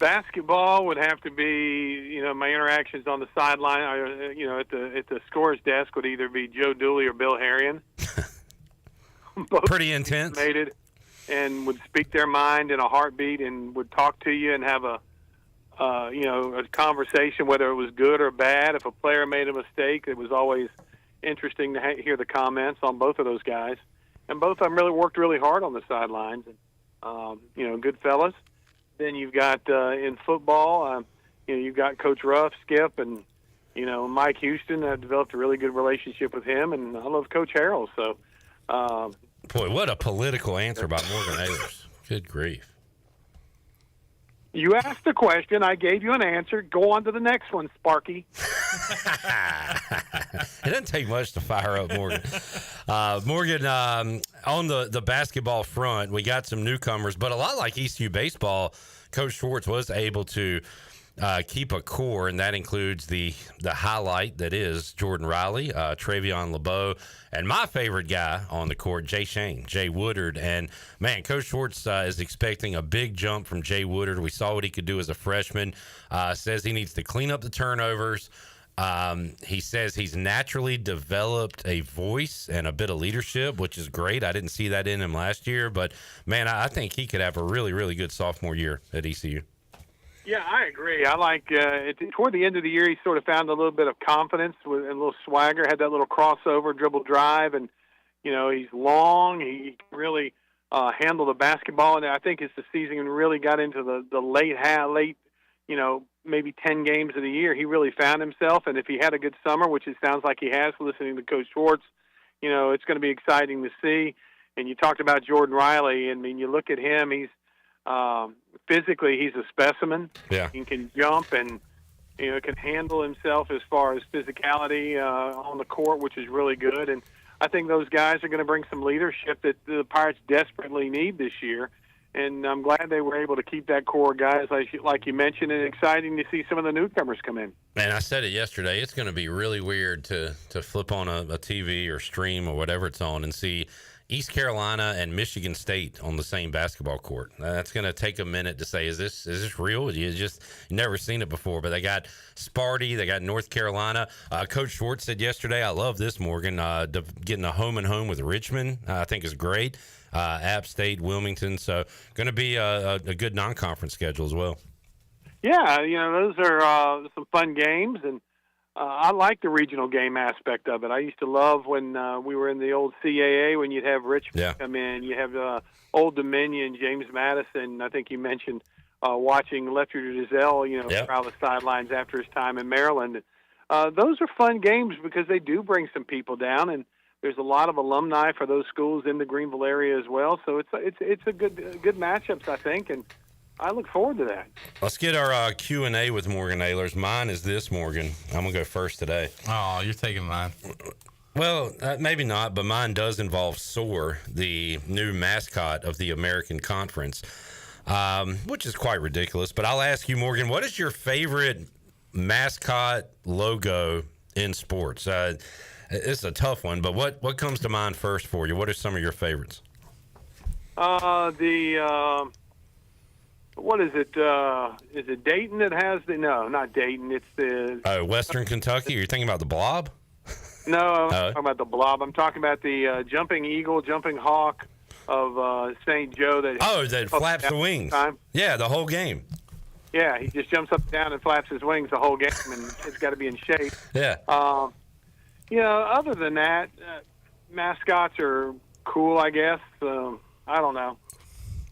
Basketball would have to be, my interactions on the sideline, at the scorer's desk would either be Joe Dooley or Bill Harrion. Both pretty intense. And would speak their mind in a heartbeat and would talk to you and have a conversation, whether it was good or bad. If a player made a mistake, it was always interesting to hear the comments on both of those guys. And both of them really worked really hard on the sidelines. And, good fellas. Then you've got in football, you've got Coach Ruff, Skip, and Mike Houston. I've developed a really good relationship with him, and I love Coach Harrell. So, boy, what a political answer about Morgan Ahlers. Good grief! You asked a question, I gave you an answer. Go on to the next one, Sparky. It doesn't take much to fire up Morgan. Morgan, on the basketball front, we got some newcomers, but a lot like ECU baseball, Coach Schwartz was able to keep a core, and that includes the highlight that is Jordan Riley, Travion LeBeau, and my favorite guy on the court, Jay Woodard. And, man, Coach Schwartz is expecting a big jump from Jay Woodard. We saw what he could do as a freshman. Says he needs to clean up the turnovers. He says he's naturally developed a voice and a bit of leadership, which is great. I didn't see that in him last year, but man, I think he could have a really, really good sophomore year at ECU. Yeah, I agree. I like toward the end of the year, he sort of found a little bit of confidence with a little swagger, had that little crossover dribble drive, and he's long. He can really handle the basketball, and I think as the season really got into the late, maybe 10 games of the year, he really found himself. And if he had a good summer, which it sounds like he has, listening to Coach Schwartz, it's going to be exciting to see. And you talked about Jordan Riley. I mean, you look at him, he's physically, he's a specimen. Yeah. He can jump and, can handle himself as far as physicality on the court, which is really good. And I think those guys are going to bring some leadership that the Pirates desperately need this year. And I'm glad they were able to keep that core of guys, like you mentioned, and exciting to see some of the newcomers come in. Man, I said it yesterday. It's going to be really weird to flip on a TV or stream or whatever it's on and see East Carolina and Michigan State on the same basketball court. That's going to take a minute to say, is this real? You've never seen it before. But they got Sparty, they got North Carolina. Coach Schwartz said yesterday, I love this, Morgan, getting a home and home with Richmond, I think is great. App State, Wilmington. So going to be a good non-conference schedule as well. Yeah, those are some fun games, and I like the regional game aspect of it. I used to love when we were in the old CAA when you'd have Richmond come in. You have Old Dominion, James Madison. I think you mentioned watching Lefty Drizel, crowd the sidelines after his time in Maryland. Those are fun games because they do bring some people down, and there's a lot of alumni for those schools in the Greenville area as well. So it's a good matchups, I think, and I look forward to that. Let's get our Q&A with Morgan Ahlers. Mine is this, Morgan. I'm going to go first today. Oh, you're taking mine. Well, maybe not, but mine does involve SOAR, the new mascot of the American Conference, which is quite ridiculous. But I'll ask you, Morgan, what is your favorite mascot logo in sports? It's a tough one, but what comes to mind first for you? What are some of your favorites? What is it? Is it Dayton that has the? No, not Dayton. It's the. Western Kentucky. You're thinking about the Blob? No, I'm talking about the Blob. I'm talking about the jumping eagle, jumping hawk of St. Joe. That flaps the wings. Yeah, the whole game. Yeah, he just jumps up and down and flaps his wings the whole game, and it's got to be in shape. Yeah. Other than that, mascots are cool, I guess. I don't know.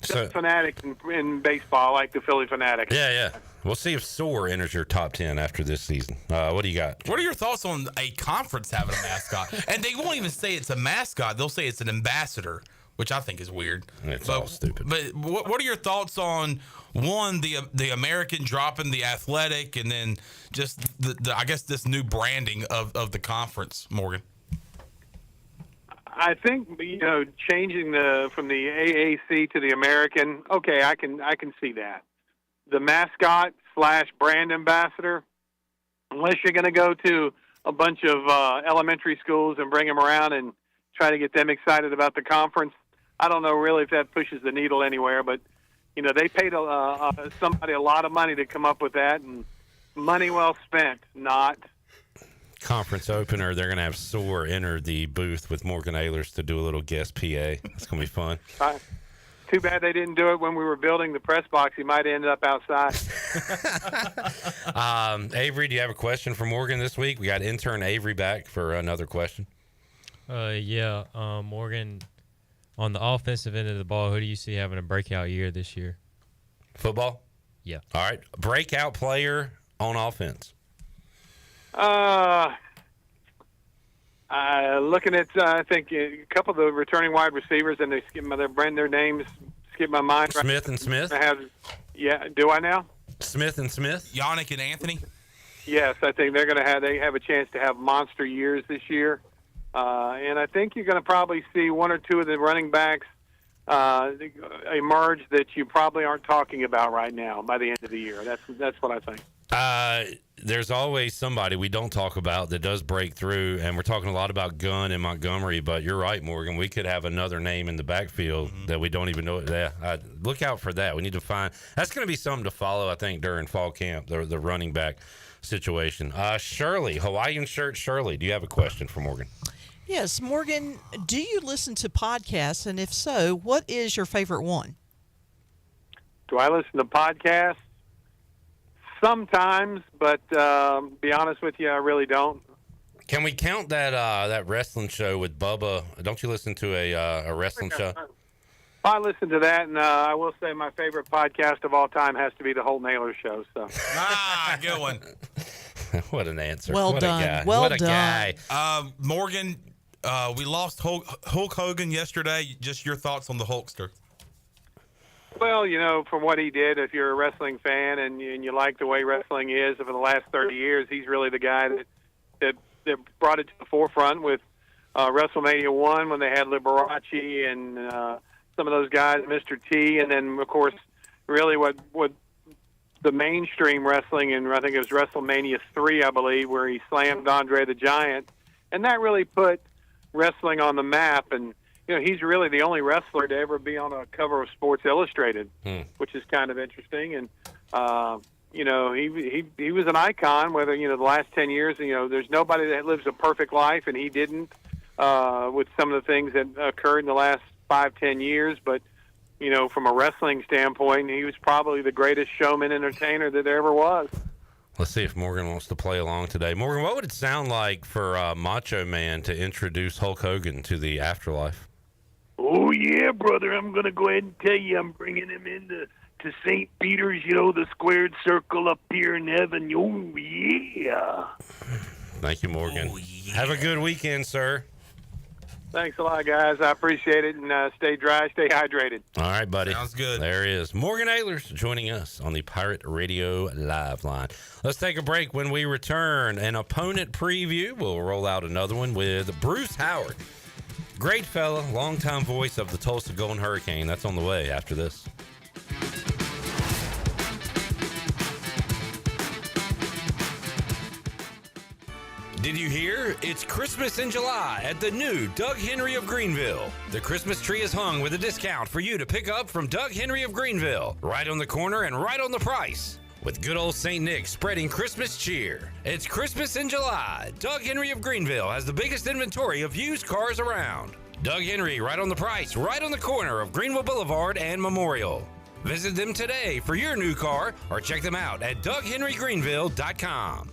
Just Fanatic in baseball, like the Philly Fanatic. Yeah. We'll see if SOAR enters your top 10 after this season. What do you got? What are your thoughts on a conference having a mascot? And they won't even say it's a mascot. They'll say it's an ambassador, which I think is weird. It's all stupid. But what are your thoughts on, one, the American dropping the athletic, and then just I guess this new branding of the conference, Morgan? I think changing from the AAC to the American. Okay, I can see that. The mascot / brand ambassador. Unless you're going to go to a bunch of elementary schools and bring them around and try to get them excited about the conference, I don't know really if that pushes the needle anywhere. But they paid somebody a lot of money to come up with that, and money well spent. Not. Conference opener, they're going to have SOAR enter the booth with Morgan Ahlers to do a little guest PA. It's going to be fun. Too bad they didn't do it when we were building the press box. He might have ended up outside. Avery, do you have a question for Morgan this week? We got intern Avery back for another question. Morgan, on the offensive end of the ball, who do you see having a breakout year this year? Football? Yeah. All right. Breakout player on offense. Looking at, I think a couple of the returning wide receivers, and their names skip my mind. Smith and Smith? Do I now? Smith and Smith? Yannick and Anthony? Yes, I think they have a chance to have monster years this year. And I think you're going to probably see one or two of the running backs emerge that you probably aren't talking about right now by the end of the year. That's what I think. There's always somebody we don't talk about that does break through, and we're talking a lot about Gunn and Montgomery, but you're right, Morgan. We could have another name in the backfield that we don't even know. Look out for that. We need to find – that's going to be something to follow, I think, during fall camp, the running back situation. Shirley, Hawaiian shirt Shirley, do you have a question for Morgan? Yes, Morgan, do you listen to podcasts, and if so, what is your favorite one? Do I listen to podcasts? Sometimes, but be honest with you, I really don't. Can we count that wrestling show with Bubba? Don't you listen to a wrestling show? I listen to that, and I will say my favorite podcast of all time has to be the Holt Naylor Show. So, good one. What an answer! Well what done. A guy. Well what a done. guy. Morgan, we lost Hulk Hogan yesterday. Just your thoughts on the Hulkster? well, you know, from what he did, if you're a wrestling fan and you like the way wrestling is for the last 30 years, he's really the guy that brought it to the forefront with WrestleMania 1 when they had Liberace and some of those guys, Mr. T, and then, of course, really what the mainstream wrestling, and I think it was WrestleMania 3, I believe, where he slammed Andre the Giant, and that really put wrestling on the map. And you know, he's really the only wrestler to ever be on a cover of Sports Illustrated, which is kind of interesting. And you know, he was an icon. Whether you know the last 10 years, you know, there's nobody that lives a perfect life, and he didn't with some of the things that occurred in the last 5-10 years. But you know, from a wrestling standpoint, he was probably the greatest showman entertainer that there ever was. Let's see if Morgan wants to play along today. Morgan, what would it sound like for Macho Man to introduce Hulk Hogan to the afterlife? Oh, yeah, brother. I'm going to go ahead and tell you I'm bringing him into St. Peter's, you know, the squared circle up here in heaven. Oh, yeah. Thank you, Morgan. Oh, yeah. Have a good weekend, sir. Thanks a lot, guys. I appreciate it, and stay dry, stay hydrated. All right, buddy. Sounds good. There he is. Morgan Ahlers joining us on the Pirate Radio Live Line. Let's take a break. When we return, an opponent preview. We'll roll out another one with Bruce Howard. Great fella, longtime voice of the Tulsa Golden Hurricane. That's on the way after this. Did you hear? It's Christmas in July at the new Doug Henry of Greenville. The Christmas tree is hung with a discount for you to pick up from Doug Henry of Greenville. Right on the corner and right on the price. With good old St. Nick spreading Christmas cheer. It's Christmas in July. Doug Henry of Greenville has the biggest inventory of used cars around. Doug Henry, right on the price, right on the corner of Greenville Boulevard and Memorial. Visit them today for your new car or check them out at DougHenryGreenville.com.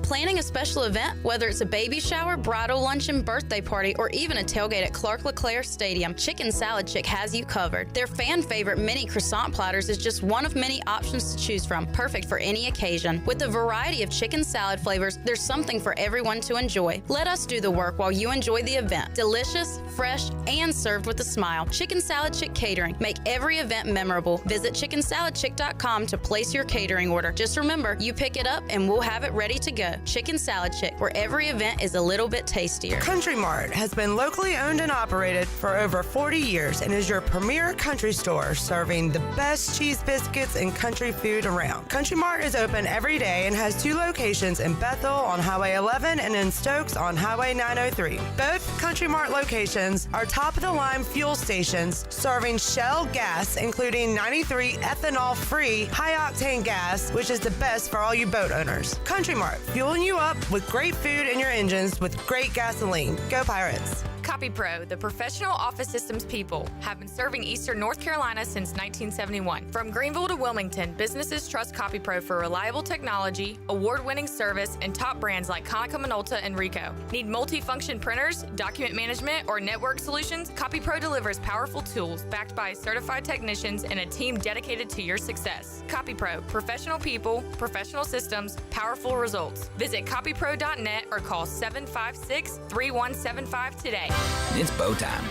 Planning a special event, whether it's a baby shower, bridal luncheon, birthday party, or even a tailgate at Clark LeClaire Stadium, Chicken Salad Chick has you covered. Their fan favorite mini croissant platters is just one of many options to choose from, perfect for any occasion. With a variety of chicken salad flavors, there's something for everyone to enjoy. Let us do the work while you enjoy the event. Delicious, fresh, and served with a smile. Chicken Salad Chick Catering. Make every event memorable. Visit chickensaladchick.com to place your catering order. Just remember, you pick it up and we'll have it ready to go. Chicken Salad Chick, where every event is a little bit tastier. Country Mart has been locally owned and operated for over 40 years and is your premier country store serving the best cheese biscuits and country food around. Country Mart is open every day and has 2 locations in Bethel on Highway 11 and in Stokes on Highway 903. Both Country Mart locations are top-of-the-line fuel stations serving Shell gas, including 93 ethanol-free high-octane gas, which is the best for all you boat owners. Country Mart, fueling you up with great food in your engines with great gasoline. Go Pirates! CopyPro, the professional office systems people, have been serving Eastern North Carolina since 1971. From Greenville to Wilmington, businesses trust CopyPro for reliable technology, award-winning service, and top brands like Konica Minolta and Ricoh. Need multi-function printers, document management, or network solutions? CopyPro delivers powerful tools backed by certified technicians and a team dedicated to your success. CopyPro, professional people, professional systems, powerful results. Visit copypro.net or call 756-3175 today. It's bow time.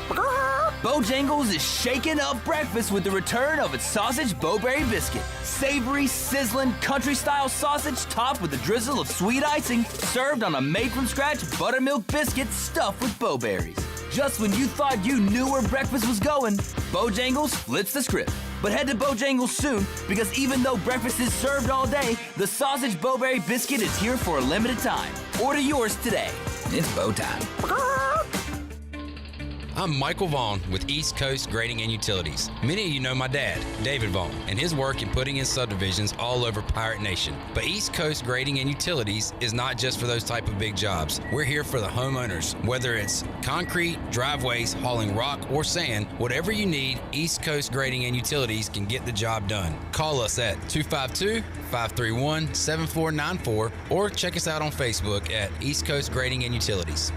Bojangles is shaking up breakfast with the return of its sausage Bowberry biscuit. Savory, sizzling, country-style sausage topped with a drizzle of sweet icing, served on a made-from-scratch buttermilk biscuit stuffed with bowberries. Just when you thought you knew where breakfast was going, Bojangles flips the script. But head to Bojangles soon, because even though breakfast is served all day, the sausage Bowberry biscuit is here for a limited time. Order yours today. It's Bow time. I'm Michael Vaughn with East Coast Grading and Utilities. Many of you know my dad, David Vaughn, and his work in putting in subdivisions all over Pirate Nation. But East Coast Grading and Utilities is not just for those type of big jobs. We're here for the homeowners. Whether it's concrete, driveways, hauling rock, or sand, whatever you need, East Coast Grading and Utilities can get the job done. Call us at 252-531-7494 or check us out on Facebook at East Coast Grading and Utilities.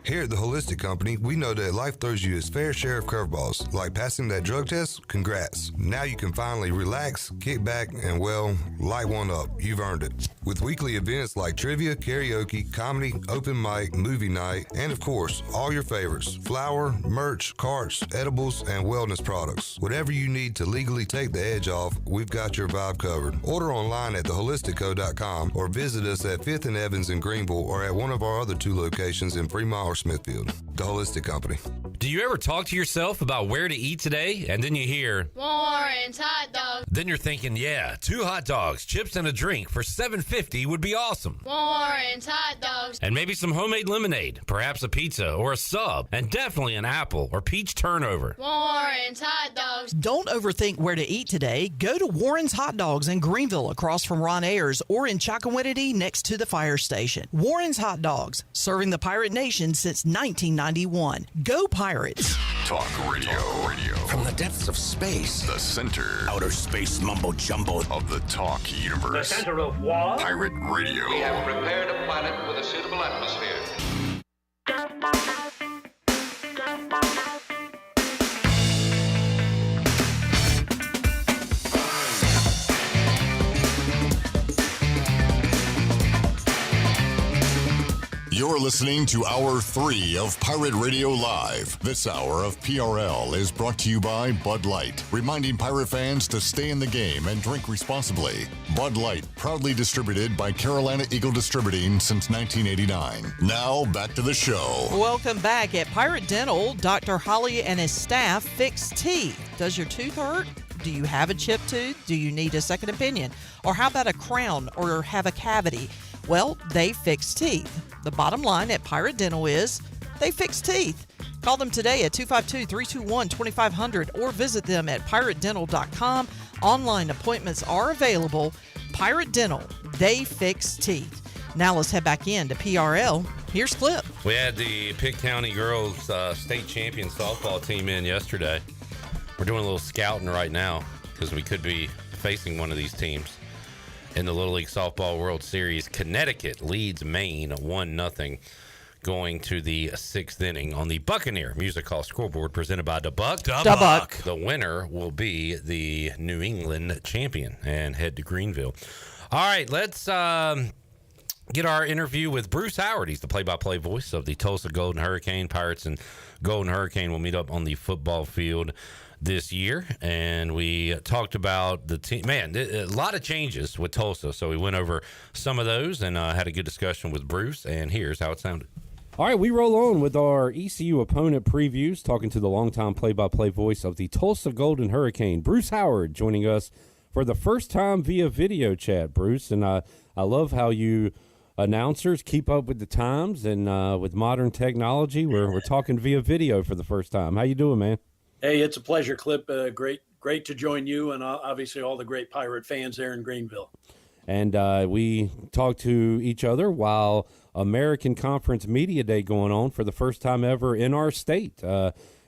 Here at the Holistic Company, we know that life throws you its fair share of curveballs. Like passing that drug test, congrats. Now you can finally relax, kick back, and well, light one up. You've earned it. With weekly events like trivia, karaoke, comedy, open mic, movie night, and of course, all your favorites. Flour, merch, carts, edibles, and wellness products. Whatever you need to legally take the edge off, we've got your vibe covered. Order online at theholisticco.com or visit us at 5th and Evans in Greenville or at one of our other 2 locations in Fremont or Smithfield. The Holistic Company. Do you ever talk to yourself about where to eat today, and then you hear Warren's hot dogs. Then you're thinking, yeah, 2 hot dogs, chips, and a drink for $7.50 would be awesome. Warren's hot dogs. And maybe some homemade lemonade, perhaps a pizza or a sub, and definitely an apple or peach turnover. Warren's hot dogs. Don't overthink where to eat today. Go to Warren's Hot Dogs in Greenville across from Ron Ayers or in Chocowinity next to the fire station. Warren's Hot Dogs, serving the Pirate Nation since 1991. Go Pirates! Talk radio. From the depths of space. The center. Outer space mumbo jumbo. Of the talk universe. The center of what? Pirate Radio. We have prepared a planet with a suitable atmosphere. You're listening to Hour 3 of Pirate Radio Live. This hour of PRL is brought to you by Bud Light, reminding pirate fans to stay in the game and drink responsibly. Bud Light, proudly distributed by Carolina Eagle Distributing since 1989. Now, back to the show. Welcome back. At Pirate Dental, Dr. Holly and his staff fix teeth. Does your tooth hurt? Do you have a chipped tooth? Do you need a second opinion? Or how about a crown or have a cavity? Well, they fix teeth. The bottom line at Pirate Dental is they fix teeth. Call them today at 252-321-2500 or visit them at piratedental.com. Online appointments are available. Pirate Dental, they fix teeth. Now let's head back in to PRL. Here's Clip. We had the Pitt County girls state champion softball team in yesterday. We're doing a little scouting right now because we could be facing one of these teams. In the Little League Softball World Series, Connecticut leads Maine 1-0 going to the 6th inning on the Buccaneer Music Hall scoreboard presented by DeBuck. DeBuck. The winner will be the New England champion and head to Greenville. All right, let's get our interview with Bruce Howard. He's the play-by-play voice of the Tulsa Golden Hurricane. Pirates and Golden Hurricane will meet up on the football field this year, and we talked about the team. Man, a lot of changes with Tulsa, so we went over some of those and had a good discussion with Bruce, and here's how it sounded. All right, we roll on with our ECU opponent previews, talking to the longtime play-by-play voice of the Tulsa Golden Hurricane, Bruce Howard, joining us for the first time via video chat, Bruce, and I love how you announcers keep up with the times, and with modern technology, we're talking via video for the first time. How you doing, man? Hey, it's a pleasure, Clip. Great to join you and obviously all the great Pirate fans there in Greenville. And we talked to each other while American Conference Media Day going on for the first time ever in our state.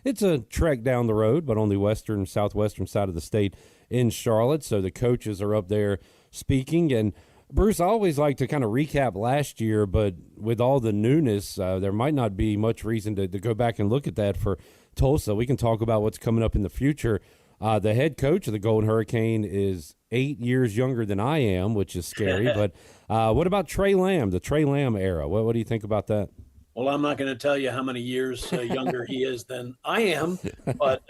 It's a trek down the road, but on the southwestern side of the state in Charlotte. So the coaches are up there speaking. And Bruce, I always like to kind of recap last year, but with all the newness, there might not be much reason to go back and look at that for Tulsa. We can talk about what's coming up in the future. The head coach of the Golden Hurricane is 8 years younger than I am, which is scary. But what about Trey Lamb, the Trey Lamb era? What do you think about that? Well, I'm not going to tell you how many years younger he is than I am. But,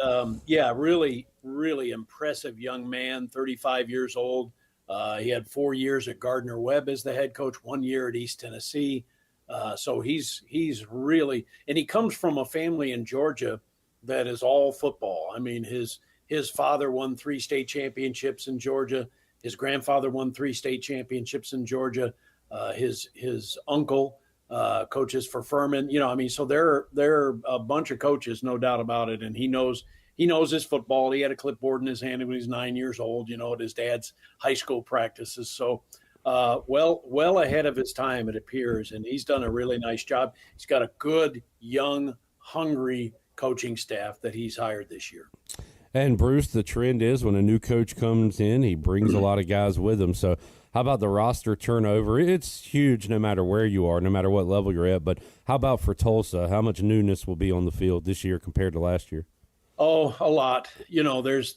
yeah, really, really impressive young man, 35 years old. He had 4 years at Gardner Webb as the head coach, 1 year at East Tennessee. So he's really – and he comes from a family in Georgia that is all football. I mean, his his father won 3 state championships in Georgia. His grandfather won 3 state championships in Georgia. His uncle coaches for Furman. You know, I mean, so there are a bunch of coaches, no doubt about it. And he knows his football. He had a clipboard in his hand when he was 9 years old, you know, at his dad's high school practices. So well ahead of his time, it appears. And he's done a really nice job. He's got a good, young, hungry coaching staff that he's hired this year. And Bruce, the trend is when a new coach comes in, he brings a lot of guys with him. So how about the roster turnover? It's huge no matter where you are, no matter what level you're at. But how about for Tulsa? How much newness will be on the field this year compared to last year? Oh, a lot. You know, there's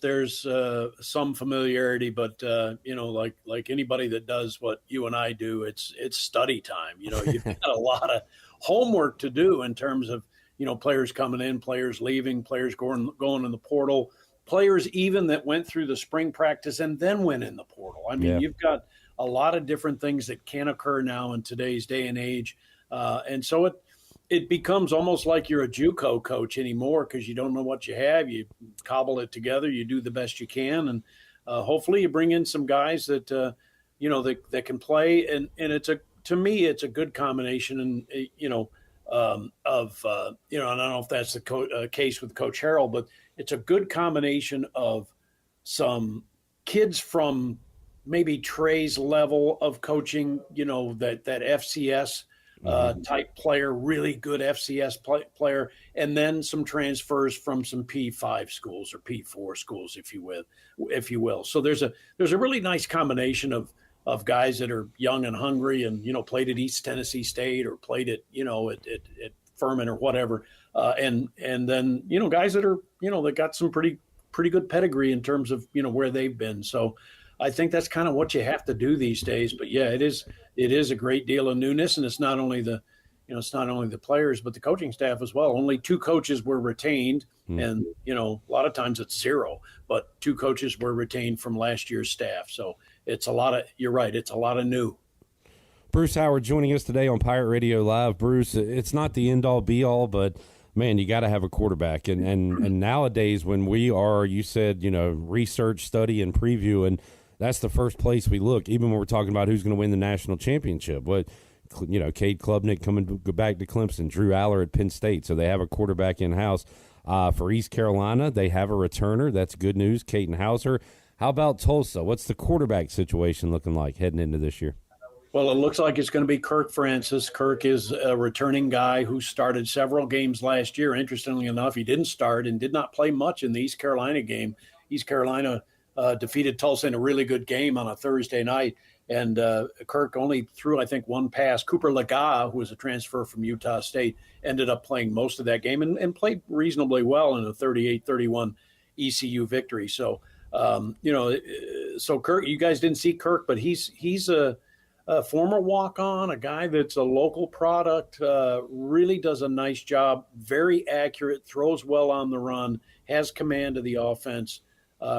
some familiarity, but you know, like anybody that does what you and I do, it's study time. You know, you've got a lot of homework to do in terms of, you know, players coming in, players leaving, players going in the portal, players even that went through the spring practice and then went in the portal. I mean, You've got a lot of different things that can occur now in today's day and age, and so it becomes almost like you're a JUCO coach anymore because you don't know what you have. You cobble it together, you do the best you can, and hopefully you bring in some guys that you know that can play. And to me it's a good combination, and you know. Of you know, and I don't know if that's the case with Coach Harrell, but it's a good combination of some kids from maybe Trey's level of coaching, you know, that FCS type player, really good FCS player, and then some transfers from some P5 schools or P4 schools, if you will. So there's a really nice combination of guys that are young and hungry and, you know, played at East Tennessee State or played at, you know, at Furman or whatever. And then, you know, guys that are, you know, that got some pretty good pedigree in terms of, you know, where they've been. So I think that's kind of what you have to do these days. But yeah, it is a great deal of newness, and it's not only the players, but the coaching staff as well. Only 2 coaches were retained, and, you know, a lot of times it's 0, but 2 coaches were retained from last year's staff. So it's a lot of, you're right, it's a lot of new. Bruce Howard joining us today on Pirate Radio Live. Bruce, it's not the end-all, be-all, but, man, you got to have a quarterback. And nowadays when we are, you said, you know, research, study, and preview, and that's the first place we look, even when we're talking about who's going to win the national championship. What, you know, Cade Klubnik coming back to Clemson, Drew Aller at Penn State, so they have a quarterback in-house. For East Carolina, they have a returner. That's good news, Caden Hauser. How about Tulsa? What's the quarterback situation looking like heading into this year? Well, it looks like it's going to be Kirk Francis. Kirk is a returning guy who started several games last year. Interestingly enough, he didn't start and did not play much in the East Carolina game. East Carolina defeated Tulsa in a really good game on a Thursday night, and Kirk only threw, I think, 1 pass. Cooper Laga, who was a transfer from Utah State, ended up playing most of that game and played reasonably well in a 38-31 ECU victory. So, you know, so Kirk, you guys didn't see Kirk, but he's a former walk-on, a guy that's a local product, really does a nice job, very accurate, throws well on the run, has command of the offense.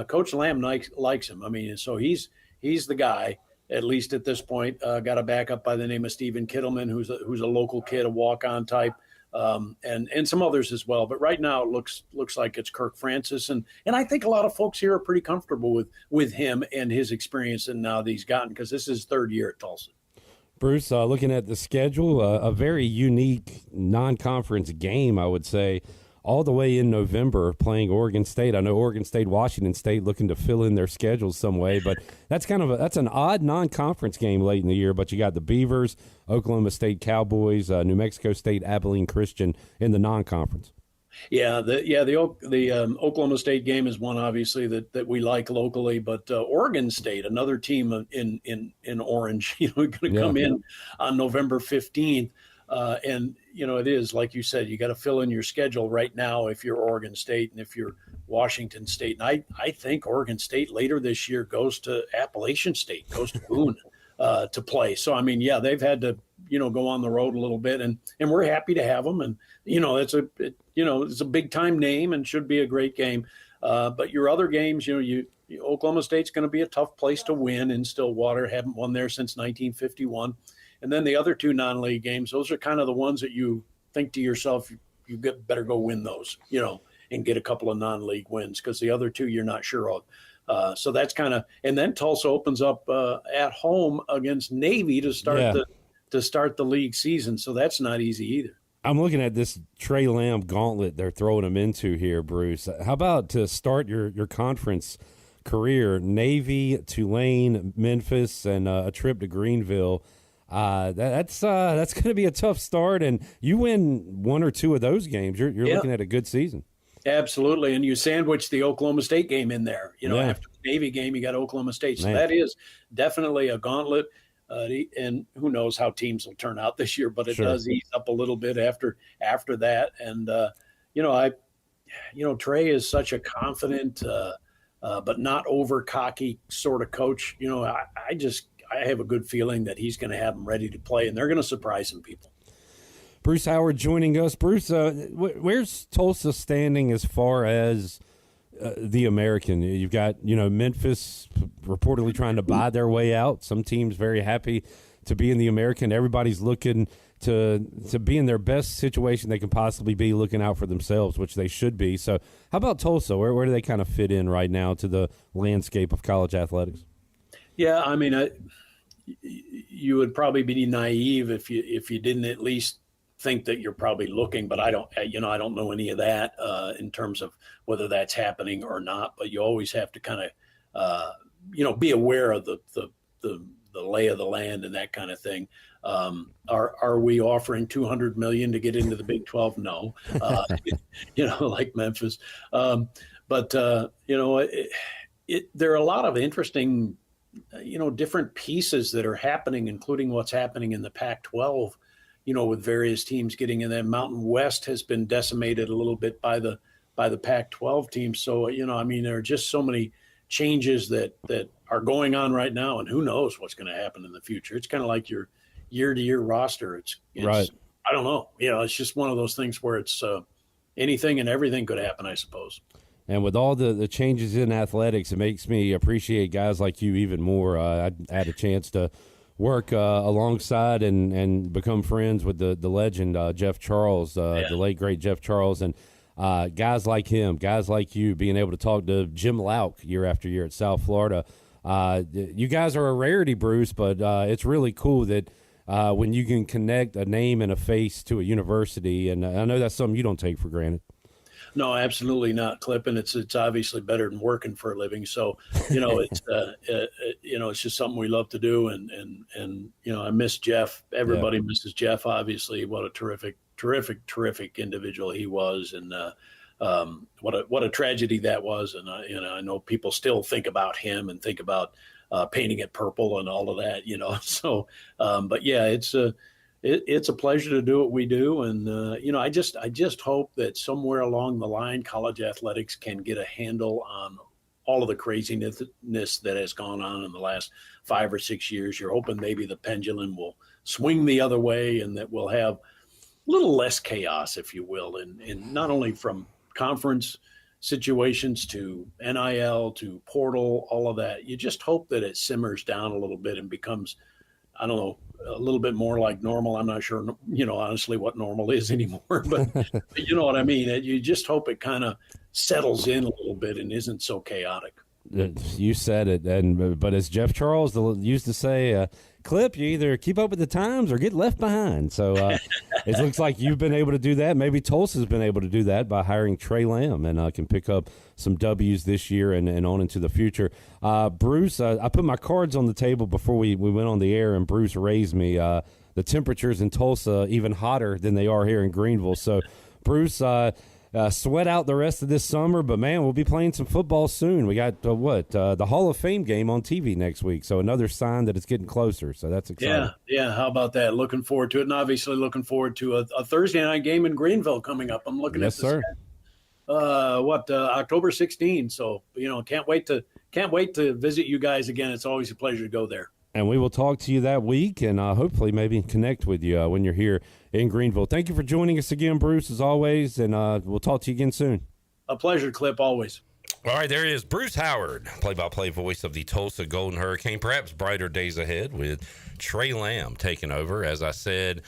Coach Lamb likes him. I mean, so he's the guy, at least at this point. Got a backup by the name of Stephen Kittleman, who's a local kid, a walk-on type, and some others as well. But right now it looks like it's Kirk Francis, and I think a lot of folks here are pretty comfortable with him and his experience and now that he's gotten, because this is his 3rd year at Tulsa. Bruce, looking at the schedule, a very unique non-conference game, I would say, all the way in November, playing Oregon State. I know Oregon State, Washington State looking to fill in their schedules some way, but that's that's an odd non-conference game late in the year. But you got the Beavers, Oklahoma State Cowboys, New Mexico State, Abilene Christian in the non-conference. Yeah, the Oklahoma State game is one obviously that we like locally, but Oregon State, another team in orange, you know, going to come in on November 15th. And, you know, it is, like you said, you got to fill in your schedule right now if you're Oregon State and if you're Washington State. And I think Oregon State later this year goes to Appalachian State, goes to Boone to play. So, I mean, yeah, they've had to, you know, go on the road a little bit, and we're happy to have them. And, you know, it's a big time name and should be a great game. But your other games, you know, Oklahoma State's going to be a tough place to win in Stillwater. Haven't won there since 1951. And then the other 2 non-league games, those are kind of the ones that you think to yourself, you better go win those, you know. and get a couple of non-league wins, because the other two you're not sure of. So that's kind of, and then Tulsa opens up at home against Navy to start the league season. So that's not easy either. I'm looking at this Trey Lamb gauntlet they're throwing him into here, Bruce. How about to start your conference career, Navy, Tulane, Memphis, and a trip to Greenville? That's going to be a tough start, and you win one or two of those games, you're looking at a good season. Absolutely, and you sandwich the Oklahoma State game in there. After the Navy game, you got Oklahoma State, so that is definitely a gauntlet. And who knows how teams will turn out this year, but it does ease up a little bit after that. And Trey is such a confident, but not over cocky sort of coach. I have a good feeling that he's going to have them ready to play, and they're going to surprise some people. Bruce Howard joining us. Bruce, where's Tulsa standing as far as the American? You've got, Memphis reportedly trying to buy their way out. Some teams very happy to be in the American. Everybody's looking to be in their best situation they can possibly be, looking out for themselves, which they should be. So how about Tulsa? Where do they kind of fit in right now to the landscape of college athletics? Yeah, I mean, you would probably be naive if you didn't at least think that you're probably looking, but I don't know any of that in terms of whether that's happening or not. But you always have to kind of, be aware of the lay of the land and that kind of thing. Are we offering $200 million to get into the Big 12? No, like Memphis. But there are a lot of interesting, different pieces that are happening, including what's happening in the Pac-12. With various teams getting in there. Mountain West has been decimated a little bit by the Pac-12 teams. So, there are just so many changes that are going on right now, and who knows what's going to happen in the future. It's kind of like your year-to-year roster. It's right. I don't know. It's just one of those things where it's anything and everything could happen, I suppose. And with all the changes in athletics, it makes me appreciate guys like you even more. I had a chance to work alongside and become friends with the legend Jeff Charles, the late great Jeff Charles, and guys like him, guys like you, being able to talk to Jim Lauk year after year at South Florida. You guys are a rarity, Bruce, but it's really cool that when you can connect a name and a face to a university, and I know that's something you don't take for granted. No, absolutely not, Clip, and it's obviously better than working for a living. So, it's it's just something we love to do, and I miss Jeff. Everybody misses Jeff. Obviously, what a terrific individual he was, and what a tragedy that was. And I know people still think about him and think about painting it purple and all of that. So, but yeah, it's a pleasure to do what we do. And, I just hope that somewhere along the line, college athletics can get a handle on all of the craziness that has gone on in the last 5 or 6 years. You're hoping maybe the pendulum will swing the other way, and that we'll have a little less chaos, if you will, and not only from conference situations to NIL to portal, all of that. You just hope that it simmers down a little bit and becomes, I don't know, a little bit more like normal. I'm not sure, honestly, what normal is anymore, but you know what I mean? You just hope it kind of settles in a little bit and isn't so chaotic. You said it, but as Jeff Charles used to say, Clip, you either keep up with the times or get left behind. So it looks like you've been able to do that. Maybe Tulsa's been able to do that by hiring Trey Lamb, and can pick up some W's this year and on into the future. Bruce, I put my cards on the table before we went on the air, and Bruce raised me. The temperatures in Tulsa even hotter than they are here in Greenville. So, Bruce, sweat out the rest of this summer, but man, we'll be playing some football soon. We got the Hall of Fame game on TV next week, so another sign that it's getting closer. So that's exciting. Yeah. How about that? Looking forward to it, and obviously looking forward to a Thursday night game in Greenville coming up. I'm looking at this. October 16th. So can't wait to visit you guys again. It's always a pleasure to go there. And we will talk to you that week, and hopefully maybe connect with you when you're here in Greenville. Thank you for joining us again, Bruce, as always, and we'll talk to you again soon. A pleasure, Clip, always. All right, there he is, Bruce Howard, play-by-play voice of the Tulsa Golden Hurricane. Perhaps brighter days ahead with Trey Lamb taking over. As I said,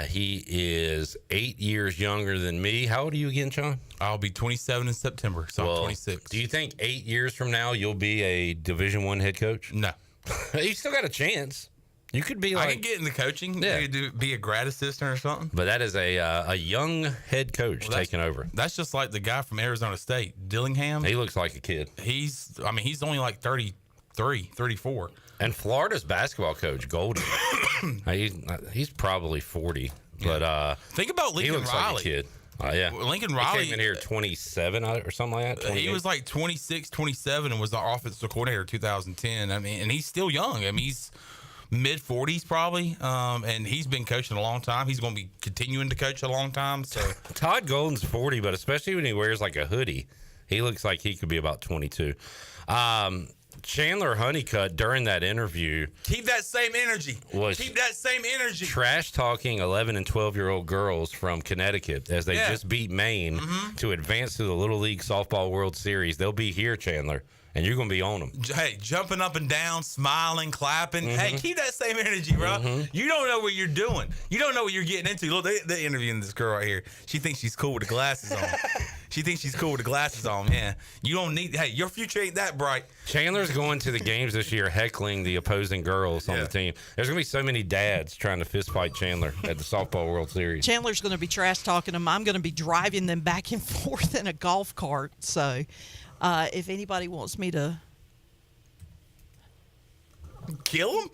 He is 8 years younger than me. How old are you again, Sean? I'll be 27 in September, so I'm 26. Do you think 8 years from now you'll be a Division I head coach? No. You still got a chance. You could be like... I can get into coaching. Yeah. Maybe be a grad assistant or something. But that is a young head coach taking over. That's just like the guy from Arizona State, Dillingham. He looks like a kid. He's only like 33, 34. And Florida's basketball coach, Golden, he's probably 40. But think about Lincoln he looks Riley. like a kid. Yeah. Lincoln Riley. He came in here 27 or something like that. 28. He was like 26, 27 and was the offensive coordinator in 2010. I mean, and he's still young. I mean, he's mid-40s probably, and he's been coaching a long time. He's going to be continuing to coach a long time. So Todd Golden's 40, but especially when he wears like a hoodie, he looks like he could be about 22. Chandler Honeycutt, during that interview, keep that same energy. Trash talking 11 and 12-year-old girls from Connecticut as they just beat Maine to advance to the Little League Softball World Series. They'll be here, Chandler, and you're going to be on them. Hey, jumping up and down, smiling, clapping. Hey, keep that same energy, bro. You don't know what you're doing. You don't know what you're getting into. Look, they're interviewing this girl right here. She thinks she's cool with the glasses on. Man. You don't need... Hey, your future ain't that bright. Chandler's going to the games this year heckling the opposing girls on the team. There's going to be so many dads trying to fist fight Chandler at the Softball World Series. Chandler's going to be trash talking them. I'm going to be driving them back and forth in a golf cart. So if anybody wants me to... Kill him?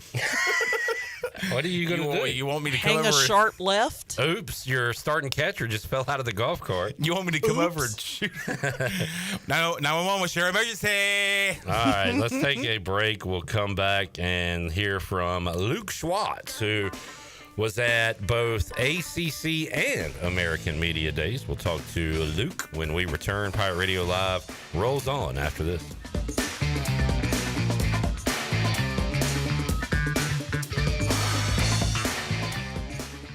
What are you going to do? You want me to come hang over? a sharp left? Oops, your starting catcher just fell out of the golf cart. You want me to come over and shoot? 911, what's your emergency? All right, let's take a break. We'll come back and hear from Luke Schwartz, who was at both ACC and American Media Days. We'll talk to Luke when we return. Pirate Radio Live rolls on after this.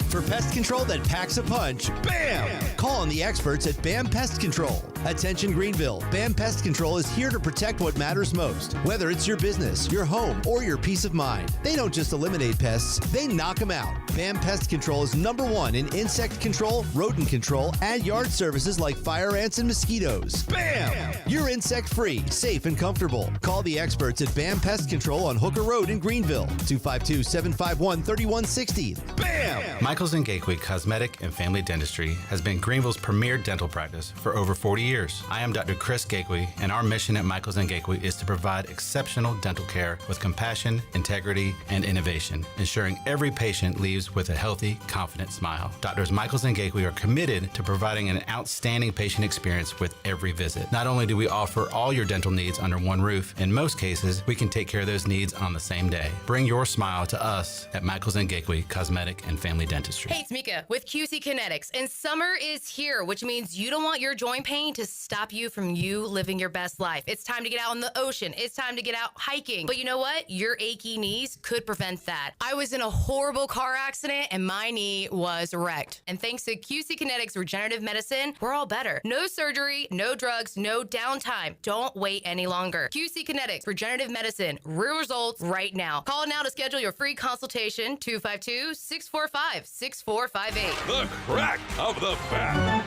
For pest control that packs a punch, BAM! Call on the experts at BAM Pest Control. Attention Greenville, BAM Pest Control is here to protect what matters most, whether it's your business, your home, or your peace of mind. They don't just eliminate pests, they knock them out. BAM Pest Control is #1 in insect control, rodent control, and yard services like fire ants and mosquitoes. BAM! You're insect-free, safe, and comfortable. Call the experts at BAM Pest Control on Hooker Road in Greenville, 252-751-3160. BAM! Michaels & Gakwe Cosmetic and Family Dentistry has been Greenville's premier dental practice for over 40 years. I am Dr. Chris Gakwe, and our mission at Michaels & Gakwe is to provide exceptional dental care with compassion, integrity, and innovation, ensuring every patient leaves with a healthy, confident smile. Doctors Michaels & Gakwe are committed to providing an outstanding patient experience with every visit. Not only do we offer all your dental needs under one roof, in most cases, we can take care of those needs on the same day. Bring your smile to us at Michaels & Gakwe Cosmetic and Family Dentistry. Hey, it's Mika with QC Kinetics, and summer is here, which means you don't want your joint pain to stop you from living your best life. It's time to get out on the ocean. It's time to get out hiking. But you know what? Your achy knees could prevent that. I was in a horrible car accident, and my knee was wrecked. And thanks to QC Kinetics Regenerative Medicine, we're all better. No surgery, no drugs, no downtime. Don't wait any longer. QC Kinetics Regenerative Medicine. Real results right now. Call now to schedule your free consultation, 252-645-6458. The crack of the bat.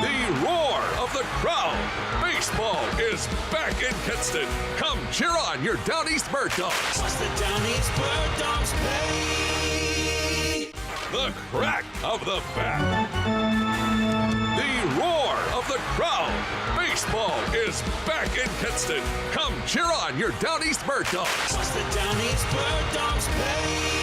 The roar of the crowd. Baseball is back in Kinston. Come cheer on your Down East Bird Dogs. What's the Down East Bird Dogs pay? The crack of the bat. The roar of the crowd. Baseball is back in Kinston. Come cheer on your Down East Bird Dogs. What's the Down East Bird Dogs pay?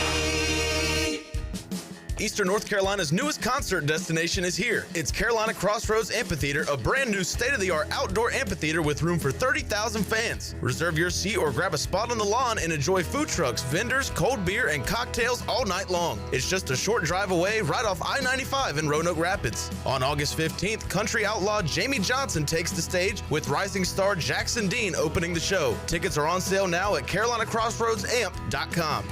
Eastern North Carolina's newest concert destination is here. It's Carolina Crossroads Amphitheater, a brand new state-of-the-art outdoor amphitheater with room for 30,000 fans. Reserve your seat or grab a spot on the lawn and enjoy food trucks, vendors, cold beer, and cocktails all night long. It's just a short drive away right off I-95 in Roanoke Rapids. On August 15th, country outlaw Jamie Johnson takes the stage with rising star Jackson Dean opening the show. Tickets are on sale now at CarolinaCrossroadsAmp.com.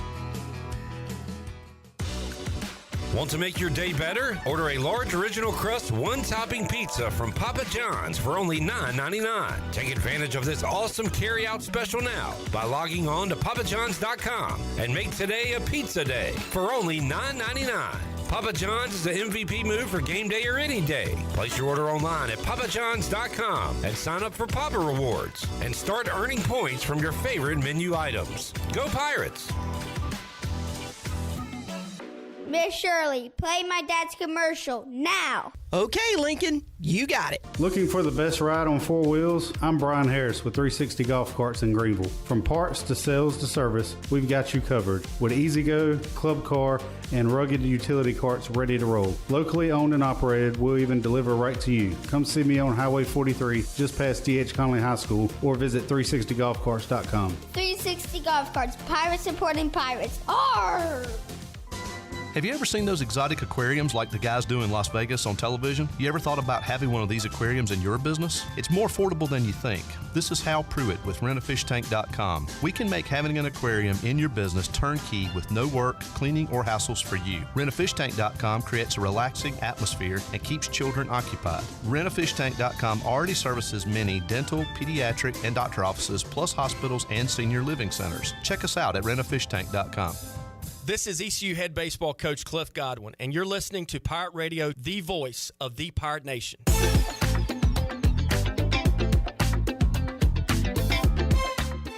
Want to make your day better? Order a large original crust, one-topping pizza from Papa John's for only $9.99. Take advantage of this awesome carry-out special now by logging on to papajohns.com and make today a pizza day for only $9.99. Papa John's is the MVP move for game day or any day. Place your order online at papajohns.com and sign up for Papa Rewards and start earning points from your favorite menu items. Go Pirates! Miss Shirley, play my dad's commercial now. Okay, Lincoln, you got it. Looking for the best ride on four wheels? I'm Brian Harris with 360 Golf Carts in Greenville. From parts to sales to service, we've got you covered with E-Z-Go, Club Car, and rugged utility carts ready to roll. Locally owned and operated, we'll even deliver right to you. Come see me on Highway 43, just past D.H. Conley High School, or visit 360golfcarts.com. 360 Golf Carts, pirates supporting pirates. Arr! Have you ever seen those exotic aquariums like the guys do in Las Vegas on television? You ever thought about having one of these aquariums in your business? It's more affordable than you think. This is Hal Pruitt with rentafishtank.com. We can make having an aquarium in your business turnkey with no work, cleaning, or hassles for you. Rentafishtank.com creates a relaxing atmosphere and keeps children occupied. Rentafishtank.com already services many dental, pediatric, and doctor offices, plus hospitals and senior living centers. Check us out at rentafishtank.com. This is ECU head baseball coach Cliff Godwin, and you're listening to Pirate Radio, the voice of the Pirate Nation.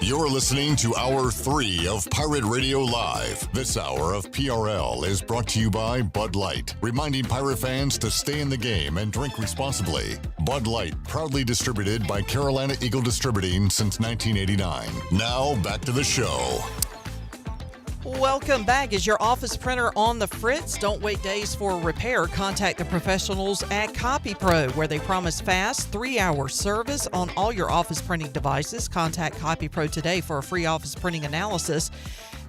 You're listening to Hour 3 of Pirate Radio Live. This hour of PRL is brought to you by Bud Light, reminding Pirate fans to stay in the game and drink responsibly. Bud Light, proudly distributed by Carolina Eagle Distributing since 1989. Now, back to the show. Welcome back. Is your office printer on the fritz? Don't wait days for repair. Contact the professionals at CopyPro, where they promise fast 3-hour service on all your office printing devices. Contact CopyPro today for a free office printing analysis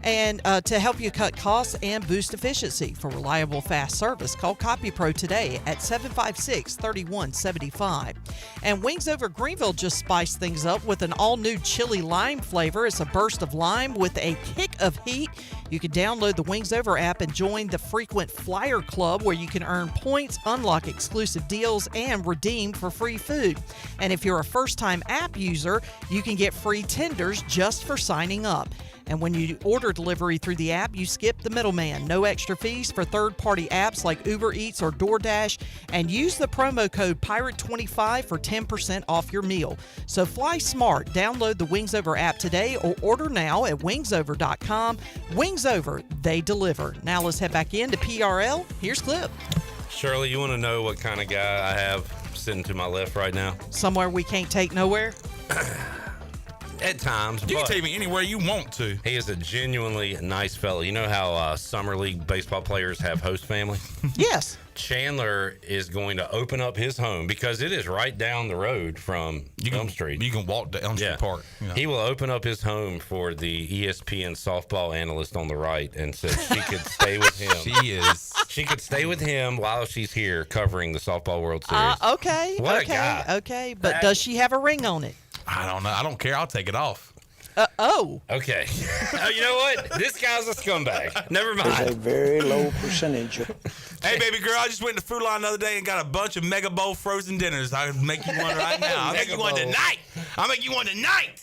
and to help you cut costs and boost efficiency. For reliable, fast service, call CopyPro today at 756-3175. And Wings Over Greenville just spiced things up with an all-new chili lime flavor. It's a burst of lime with a kick of heat. You can download the Wings Over app and join the Frequent Flyer Club, where you can earn points, unlock exclusive deals, and redeem for free food. And if you're a first-time app user, you can get free tenders just for signing up. And when you order delivery through the app, you skip the middleman. No extra fees for third-party apps like Uber Eats or DoorDash. And use the promo code PIRATE25 for 10% off your meal. So fly smart. Download the Wings Over app today or order now at wingsover.com. Wings Over, they deliver. Now let's head back into PRL. Here's Clip. Shirley, you want to know what kind of guy I have sitting to my left right now? Somewhere we can't take nowhere? At times. You can take me anywhere you want to. He is a genuinely nice fellow. You know how summer league baseball players have host family? Yes. Chandler is going to open up his home because it is right down the road from Elm Street. You can walk to Elm Street Park. Yeah. He will open up his home for the ESPN softball analyst on the right and said she could stay with him. She could stay with him while she's here covering the Softball World Series. Okay. What okay. a guy. Okay. But does she have a ring on it? I don't know. I don't care. I'll take it off. Okay. You know what? This guy's a scumbag. Never mind. There's a very low percentage. Hey, baby girl, I just went to Food Line the other day and got a bunch of Mega Bowl frozen dinners. I'll make you one right now. I'll make you one tonight.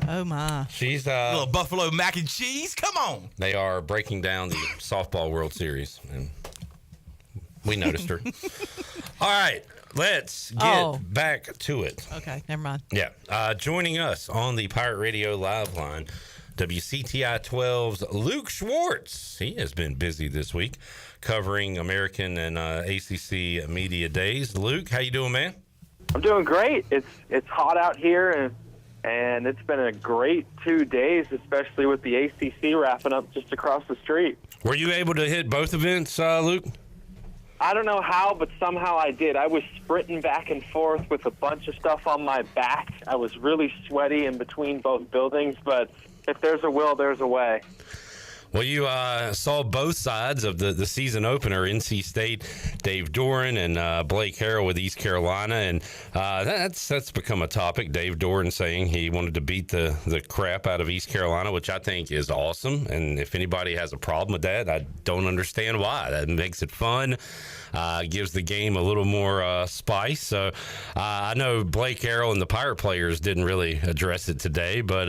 Oh, my. She's a little buffalo mac and cheese. Come on. They are breaking down the Softball World Series, and we noticed her. All right. Let's get back to it. Okay, never mind. Yeah. Joining us on the Pirate Radio Live line, WCTI 12's Luke Schwartz. He has been busy this week covering American and ACC Media Days. Luke, how you doing, man? I'm doing great. It's hot out here, and it's been a great 2 days, especially with the ACC wrapping up just across the street. Were you able to hit both events, Luke? I don't know how, but somehow I did. I was sprinting back and forth with a bunch of stuff on my back. I was really sweaty in between both buildings, but if there's a will, there's a way. Well, you saw both sides of the season opener, NC State, Dave Doran and Blake Harrell with East Carolina, and that's become a topic. Dave Doran saying he wanted to beat the crap out of East Carolina, which I think is awesome. And if anybody has a problem with that, I don't understand why. That makes it fun. Gives the game a little more spice. So I know Blake Harrell and the Pirate players didn't really address it today, but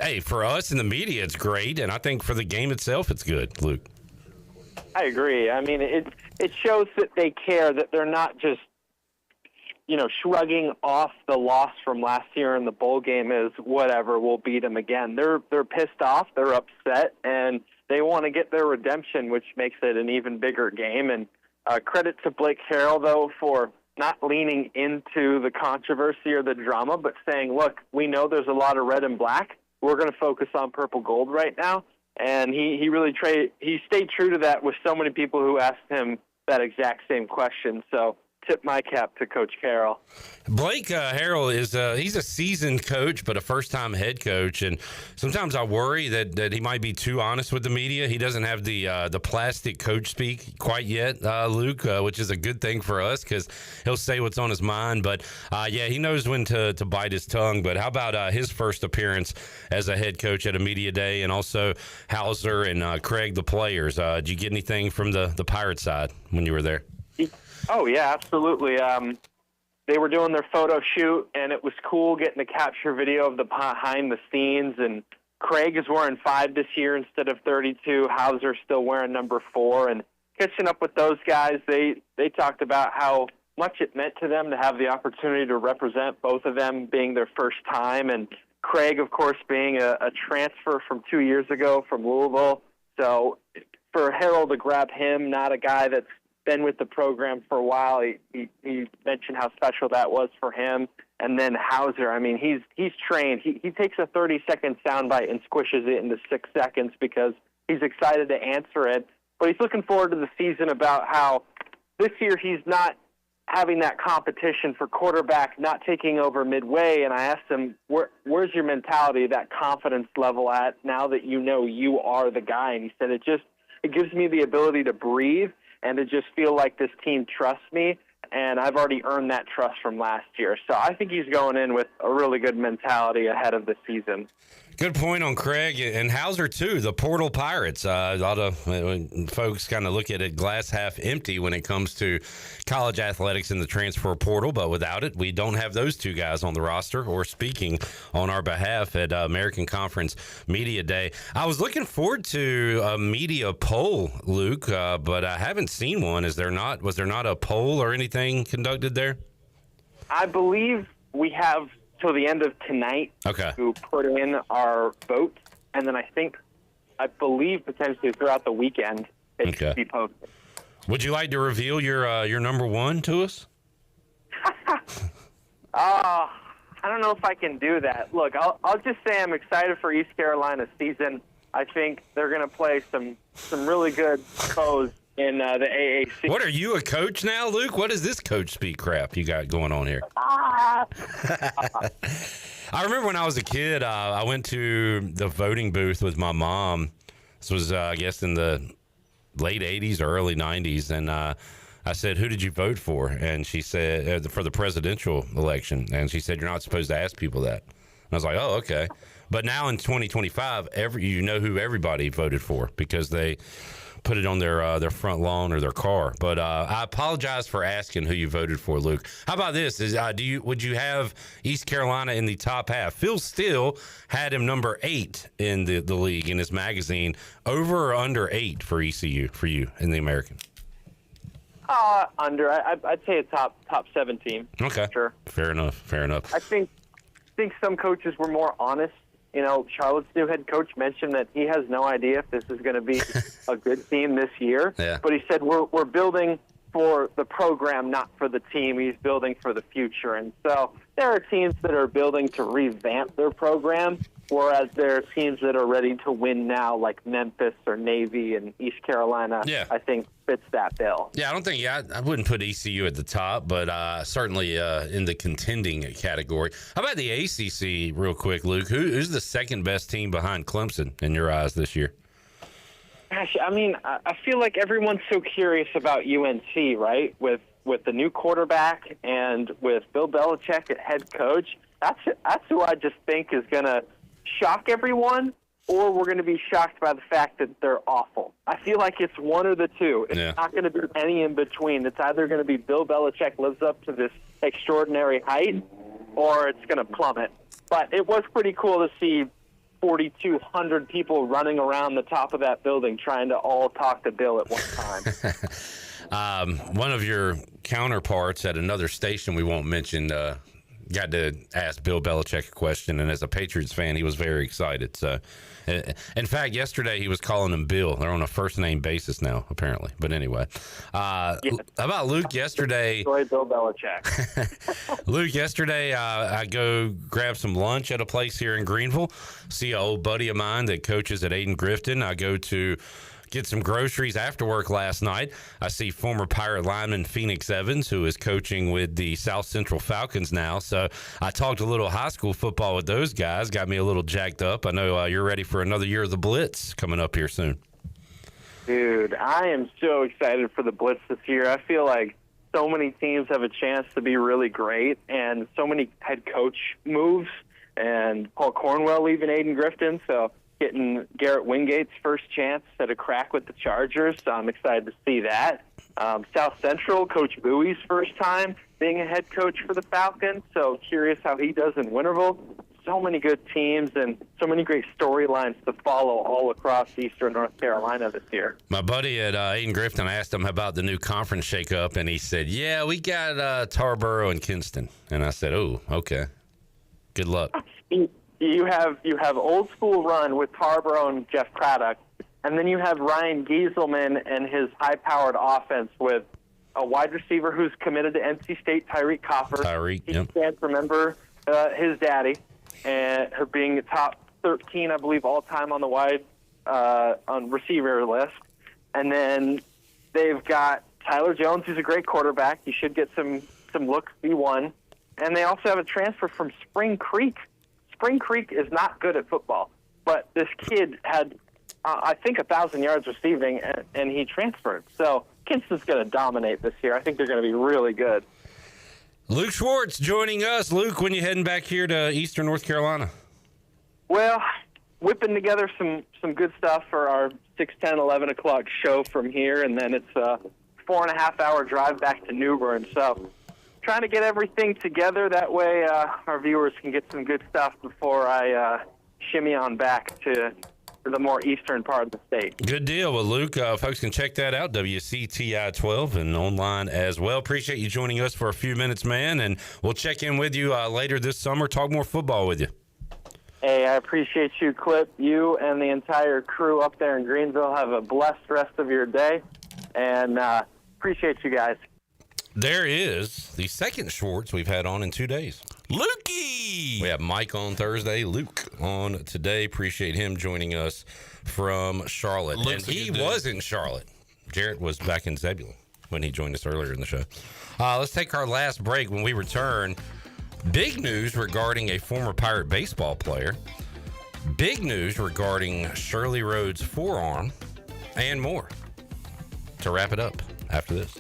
hey, for us in the media, it's great, and I think for the game itself, it's good. Luke, I agree. I mean, it shows that they care, that they're not just shrugging off the loss from last year in the bowl game as whatever, we'll beat them again. They're pissed off, they're upset, and they want to get their redemption, which makes it an even bigger game. And credit to Blake Harrell, though, for not leaning into the controversy or the drama, but saying, look, we know there's a lot of red and black. We're going to focus on purple gold right now. And he really he stayed true to that with so many people who asked him that exact same question. So tip my cap to Coach Carroll. Blake Harrell is he's a seasoned coach, but a first-time head coach, and sometimes I worry that he might be too honest with the media. He doesn't have the plastic coach speak quite yet, Luke, which is a good thing for us because he'll say what's on his mind. But yeah, he knows when to bite his tongue. But how about his first appearance as a head coach at a media day, and also Hauser and Craig, the players? Did you get anything from the Pirate side when you were there? Oh, yeah, absolutely. They were doing their photo shoot, and it was cool getting to capture video of the behind the scenes. And Craig is wearing 5 this year instead of 32. Hauser's still wearing number 4. And catching up with those guys, they talked about how much it meant to them to have the opportunity to represent, both of them being their first time. And Craig, of course, being a transfer from 2 years ago from Louisville. So for Harrell to grab him, not a guy that's been with the program for a while. He mentioned how special that was for him. And then Hauser, I mean, he's trained. He takes a 30-second soundbite and squishes it into 6 seconds because he's excited to answer it. But he's looking forward to the season about how this year he's not having that competition for quarterback, not taking over midway. And I asked him, where's your mentality, that confidence level at now that you know you are the guy? And he said, it gives me the ability to breathe and to just feel like this team trusts me, and I've already earned that trust from last year. So I think he's going in with a really good mentality ahead of the season. Good point on Craig and Hauser, too, the Portal Pirates. A lot of folks kind of look at it glass half empty when it comes to college athletics in the transfer portal, but without it, we don't have those two guys on the roster or speaking on our behalf at American Conference Media Day. I was looking forward to a media poll, Luke, but I haven't seen one. Was there not a poll or anything conducted there? I believe we have till the end of tonight to put in our vote, and then I believe potentially throughout the weekend it should be posted. Would you like to reveal your number one to us? I don't know if I can do that. Look, I'll just say I'm excited for East Carolina's season. I think they're going to play some really good foes in the AAC. What, are you a coach now, Luke? What is this coach speak crap you got going on here? I remember when I was a kid, I went to the voting booth with my mom. This was, I guess, in the late 80s or early 90s. And I said, who did you vote for? And she said, for the presidential election. And she said, you're not supposed to ask people that. And I was like, oh, okay. But now in 2025, you know who everybody voted for because they put it on their front lawn or their car. But I apologize for asking who you voted for, Luke. How about this? Would you have East Carolina in the top half? Phil Steele had him number 8 in the league in his magazine. Over or under 8 for ECU for you in the American? Under. I'd say a top 7 team. Okay. Sure. Fair enough. I think some coaches were more honest. You know, Charlotte's new head coach mentioned that he has no idea if this is going to be a good team this year. Yeah. But he said we're building for the program, not for the team. He's building for the future. And so there are teams that are building to revamp their program, whereas there are teams that are ready to win now, like Memphis or Navy and East Carolina. Yeah. I think fits that bill. Yeah, I wouldn't put ECU at the top, but certainly in the contending category. How about the ACC real quick, Luke? Who's the second best team behind Clemson in your eyes this year? Gosh, I mean, I feel like everyone's so curious about UNC, right? With the new quarterback and with Bill Belichick at head coach. That's who I just think is going to shock everyone, or we're going to be shocked by the fact that they're awful. I feel like it's one or the two. It's not going to be any in between. It's either going to be Bill Belichick lives up to this extraordinary height, or it's going to plummet. But it was pretty cool to see 4,200 people running around the top of that building trying to all talk to Bill at one time. One of your counterparts at another station we won't mention got to ask Bill Belichick a question, and as a Patriots fan, he was very excited. So, in fact, yesterday he was calling him Bill. They're on a first-name basis now, apparently. But anyway, how about Luke yesterday? Enjoy Bill Belichick. Luke, yesterday I go grab some lunch at a place here in Greenville, see an old buddy of mine that coaches at Aiden Grifton. I go to get some groceries after work last night. I see former Pirate lineman Phoenix Evans, who is coaching with the South Central Falcons now. So I talked a little high school football with those guys, got me a little jacked up. I know you're ready for another year of the Blitz coming up here soon. Dude, I am so excited for the Blitz this year. I feel like so many teams have a chance to be really great, and so many head coach moves, and Paul Cornwell leaving Aiden Grifton, so getting Garrett Wingate's first chance at a crack with the Chargers, so I'm excited to see that. South Central, Coach Bowie's first time being a head coach for the Falcons, so curious how he does in Winterville. So many good teams and so many great storylines to follow all across Eastern North Carolina this year. My buddy at Aiden Grifton, I asked him about the new conference shakeup, and he said, yeah, we got Tarboro and Kinston. And I said, oh, okay. Good luck. You have Old School Run with Tarboro and Jeff Craddock, and then you have Ryan Gieselman and his high-powered offense with a wide receiver who's committed to NC State, Tyreek Copper. Yep. Can't remember his daddy, and her being top 13, I believe, all-time on the wide on receiver list. And then they've got Tyler Jones, who's a great quarterback. He should get some looks B1. And they also have a transfer from Spring Creek. Spring Creek is not good at football, but this kid had, I think, 1,000 yards receiving, and he transferred. So Kinston's going to dominate this year. I think they're going to be really good. Luke Schwartz joining us. Luke, when you heading back here to Eastern North Carolina? Well, whipping together some good stuff for our 6, 10, 11 o'clock show from here, and then it's a 4.5-hour drive back to New Bern. So trying to get everything together. That way our viewers can get some good stuff before I shimmy on back to the more eastern part of the state. Good deal. Well, Luke, folks can check that out, WCTI 12, and online as well. Appreciate you joining us for a few minutes, man, and we'll check in with you later this summer, talk more football with you. Hey, I appreciate you, Clip. You and the entire crew up there in Greenville have a blessed rest of your day, and appreciate you guys. There is the second Schwartz we've had on in 2 days. Lukey! We have Mike on Thursday, Luke on today. Appreciate him joining us from Charlotte. Luke's and he was in Charlotte. Jarrett was back in Zebulon when he joined us earlier in the show. Let's take our last break. When we return, big news regarding a former Pirate baseball player. Big news regarding Shirley Rhodes' forearm and more. To wrap it up after this.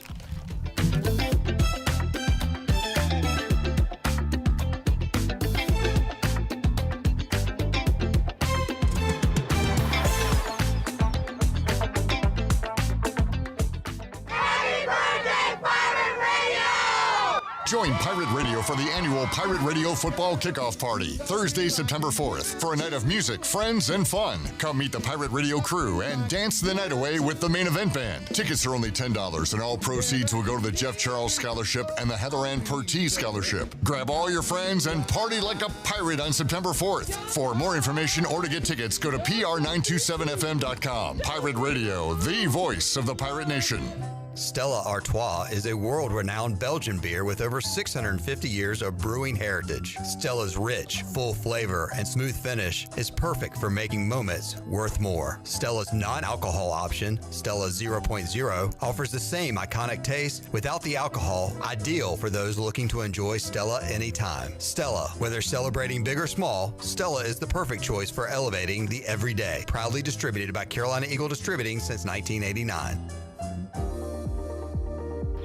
Join Pirate Radio for the annual Pirate Radio Football Kickoff Party, Thursday, September 4th, for a night of music, friends, and fun. Come meet the Pirate Radio crew and dance the night away with the main event band. Tickets are only $10, and all proceeds will go to the Jeff Charles Scholarship and the Heather Ann Pertee Scholarship. Grab all your friends and party like a pirate on September 4th. For more information or to get tickets, go to pr927fm.com. Pirate Radio, the voice of the Pirate Nation. Stella Artois is a world-renowned Belgian beer with over 650 years of brewing heritage. Stella's rich, full flavor and smooth finish is perfect for making moments worth more. Stella's non-alcohol option, Stella 0.0, offers the same iconic taste without the alcohol, ideal for those looking to enjoy Stella anytime. Stella, whether celebrating big or small, Stella is the perfect choice for elevating the everyday. Proudly distributed by Carolina Eagle Distributing since 1989.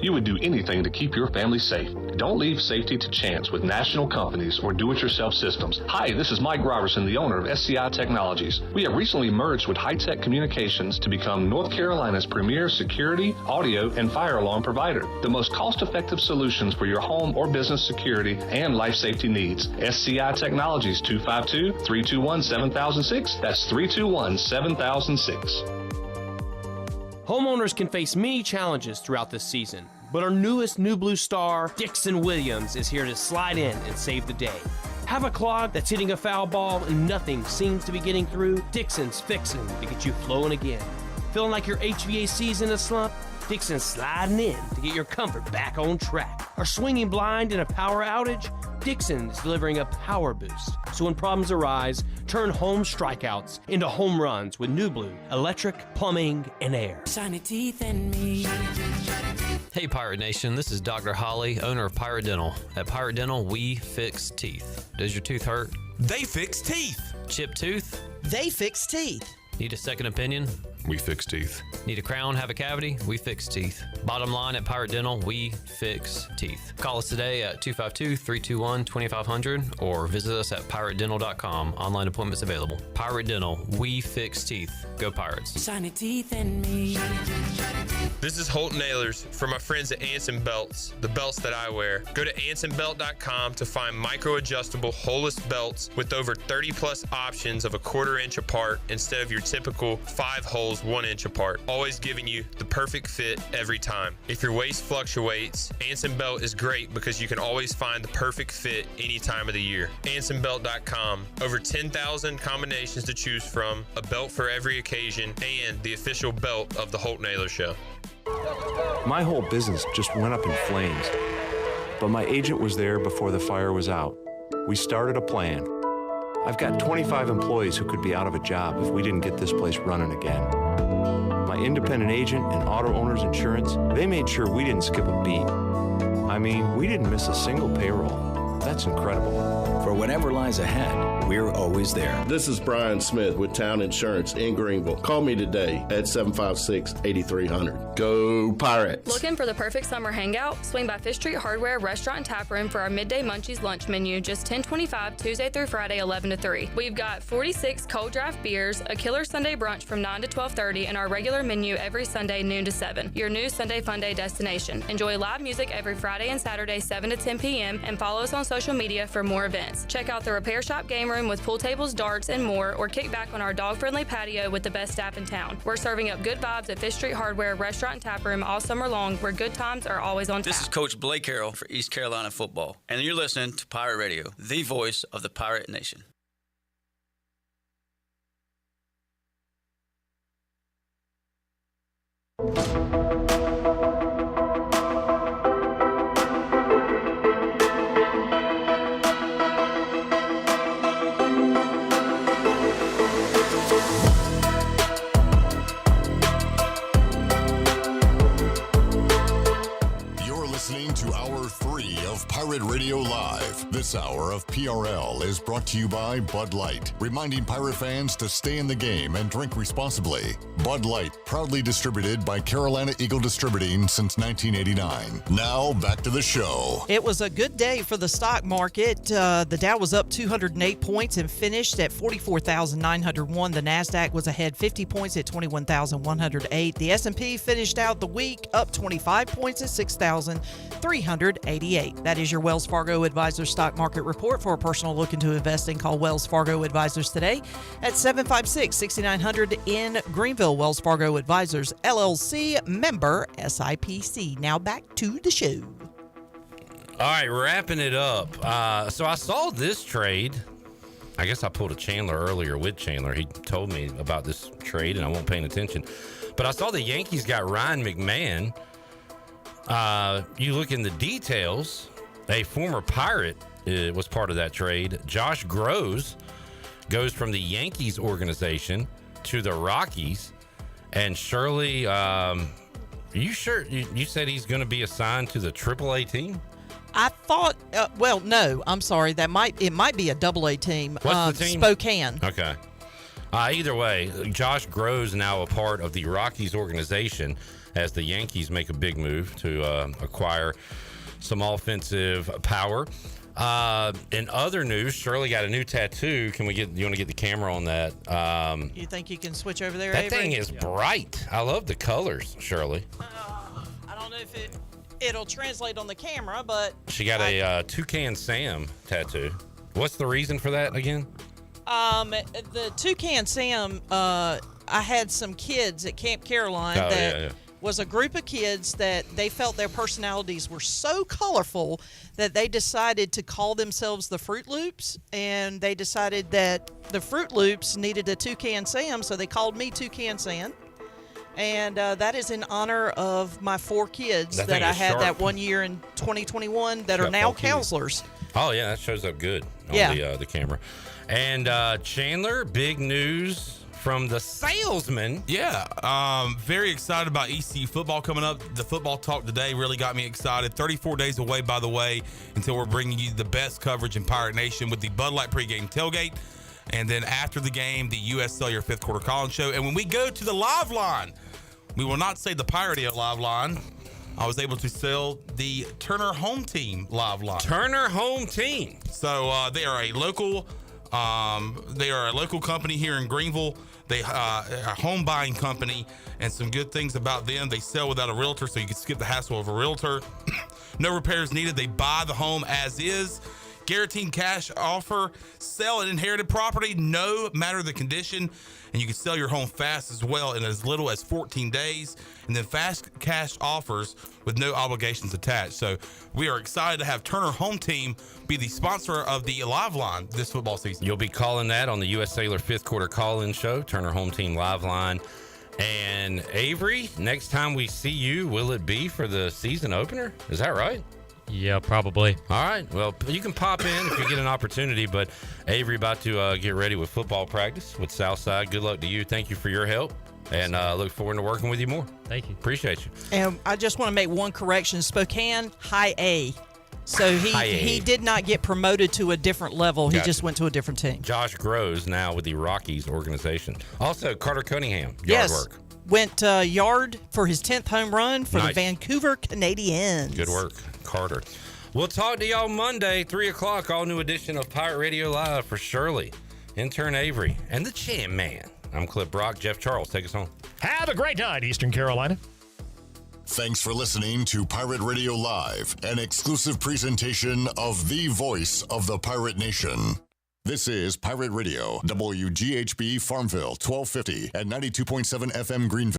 You would do anything to keep your family safe. Don't leave safety to chance with national companies or do-it-yourself systems. Hi, this is Mike Robertson, the owner of SCI Technologies. We have recently merged with High-Tech Communications to become North Carolina's premier security, audio, and fire alarm provider. The most cost-effective solutions for your home or business security and life safety needs. SCI Technologies, 252-321-7006. That's 321-7006. Homeowners can face many challenges throughout this season, but our newest New Blue star, Dixon Williams, is here to slide in and save the day. Have a clog that's hitting a foul ball and nothing seems to be getting through? Dixon's fixing to get you flowing again. Feeling like your HVAC's in a slump? Dixon's sliding in to get your comfort back on track. Are swinging blind in a power outage? Dixon is delivering a power boost. So when problems arise, turn home strikeouts into home runs with New Blue electric, plumbing, and air. Shiny teeth in me. Hey Pirate Nation, this is Dr. Holly, owner of Pirate Dental. At Pirate Dental, we fix teeth. Does your tooth hurt? They fix teeth. Chipped tooth? They fix teeth. Need a second opinion? We fix teeth. Need a crown, have a cavity? We fix teeth. Bottom line at Pirate Dental, we fix teeth. Call us today at 252-321-2500 or visit us at piratedental.com. Online appointments available. Pirate Dental, we fix teeth. Go Pirates. Shiny teeth in me. This is Holton Ahlers for my friends at Anson Belts, the belts that I wear. Go to ansonbelt.com to find micro-adjustable holeless belts with over 30 plus options of a 1/4 inch apart instead of your typical 5 holes 1 inch apart, always giving you the perfect fit every time. If your waist fluctuates, Anson Belt is great because you can always find the perfect fit any time of the year. AnsonBelt.com. Over 10,000 combinations to choose from, a belt for every occasion, and the official belt of the Holton Ahlers Show. My whole business just went up in flames, but my agent was there before the fire was out. We started a plan. I've got 25 employees who could be out of a job if we didn't get this place running again. My independent agent and auto owner's insurance, they made sure we didn't skip a beat. I mean, we didn't miss a single payroll. That's incredible. For whatever lies ahead, we're always there. This is Brian Smith with Town Insurance in Greenville. Call me today at 756-8300. Go Pirates! Looking for the perfect summer hangout? Swing by Fish Street Hardware Restaurant and Tap Room for our Midday Munchies lunch menu, just $10.25 Tuesday through Friday, 11 to 3. We've got 46 cold draft beers, a killer Sunday brunch from 9 to 12:30, and our regular menu every Sunday, noon to 7. Your new Sunday Fun Day destination. Enjoy live music every Friday and Saturday, 7 to 10 p.m., and follow us on social media for more events. Check out the Repair Shop game room with pool tables, darts, and more, or kick back on our dog-friendly patio with the best staff in town. We're serving up good vibes at Fish Street Hardware Restaurant and Tap Room all summer long, where good times are always on tap. This is Coach Blake Carroll for East Carolina football, and you're listening to Pirate Radio, the voice of the Pirate Nation. Listening to Hour 3 of Pirate Radio Live. This hour of PRL is brought to you by Bud Light, reminding Pirate fans to stay in the game and drink responsibly. Bud Light, proudly distributed by Carolina Eagle Distributing since 1989. Now, back to the show. It was a good day for the stock market. The Dow was up 208 points and finished at 44,901. The NASDAQ was ahead 50 points at 21,108. The S&P finished out the week up 25 points at 6,388. That is your Wells Fargo Advisors Stock Market Report. For a personal look into investing, call Wells Fargo Advisors today at 756-6900 in Greenville. Wells Fargo Advisors, LLC, member SIPC. Now back to the show. All right, wrapping it up. So I saw this trade. I guess I pulled a Chandler earlier with Chandler. He told me about this trade, and I wasn't paying attention. But I saw the Yankees got Ryan McMahon You look in the details, a former Pirate was part of that trade. Josh Groves goes from the Yankees organization to the Rockies. And Shirley, you sure? You said he's going to be assigned to the AAA team? I thought, no, I'm sorry. It might be a AA team. What's the team? Spokane. Okay. Either way, Josh Groves now a part of the Rockies organization as the Yankees make a big move to acquire some offensive power. In other news, Shirley got a new tattoo. You want to get the camera on that? You think you can switch over there, That Avery? thing is bright. I love the colors, Shirley. I don't know if it'll translate on the camera, but She got a Toucan Sam tattoo. What's the reason for that again? the Toucan Sam, I had some kids at Camp Caroline was a group of kids that they felt their personalities were so colorful that they decided to call themselves the Fruit Loops, and they decided that the Fruit Loops needed a Toucan Sam, so they called me Toucan Sam. And that is in honor of my 4 kids that I had that one year in 2021 that are now counselors. Oh, yeah, that shows up good on the camera. And Chandler, big news from the salesman. Yeah, very excited about ECU football coming up. The football talk today really got me excited. 34 days away, by the way, until we're bringing you the best coverage in Pirate Nation with the Bud Light pregame tailgate. And then after the game, the U.S. Cellular 5th Quarter Call-In Show. And when we go to the live line, we will not say the Pirate live line. I was able to sell the Turner Home Team live line. Turner Home Team. So they are a local company here in Greenville. They are a home buying company, and some good things about them. They sell without a realtor, so you can skip the hassle of a realtor. No repairs needed. They buy the home as is. Guaranteed cash offer, sell an inherited property, no matter the condition, and you can sell your home fast as well in as little as 14 days, and then fast cash offers with no obligations attached. So we are excited to have Turner Home Team be the sponsor of the Live Line this football season. You'll be calling that on the U.S. Sailor 5th Quarter Call-In Show, Turner Home Team Live Line. And Avery, next time we see you, will it be for the season opener? Is that right? Yeah, probably. All right. Well, you can pop in if you get an opportunity, but Avery about to get ready with football practice with Southside. Good luck to you. Thank you for your help, and look forward to working with you more. Thank you. Appreciate you. And I just want to make one correction. Spokane, high A. So he did not get promoted to a different level. He just went to a different team. Josh Groves now with the Rockies organization. Also, Carter Cunningham, yard work. Went yard for his 10th home run for the Vancouver Canadians. Good work, Carter. We'll talk to y'all Monday, 3 o'clock, all new edition of Pirate Radio Live for Shirley, intern Avery, and the Champ Man. I'm Clip Brock. Jeff Charles, take us home. Have a great night, Eastern Carolina. Thanks for listening to Pirate Radio Live, an exclusive presentation of the voice of the Pirate Nation. This is Pirate Radio, WGHB Farmville, 1250 at 92.7 FM Greenville.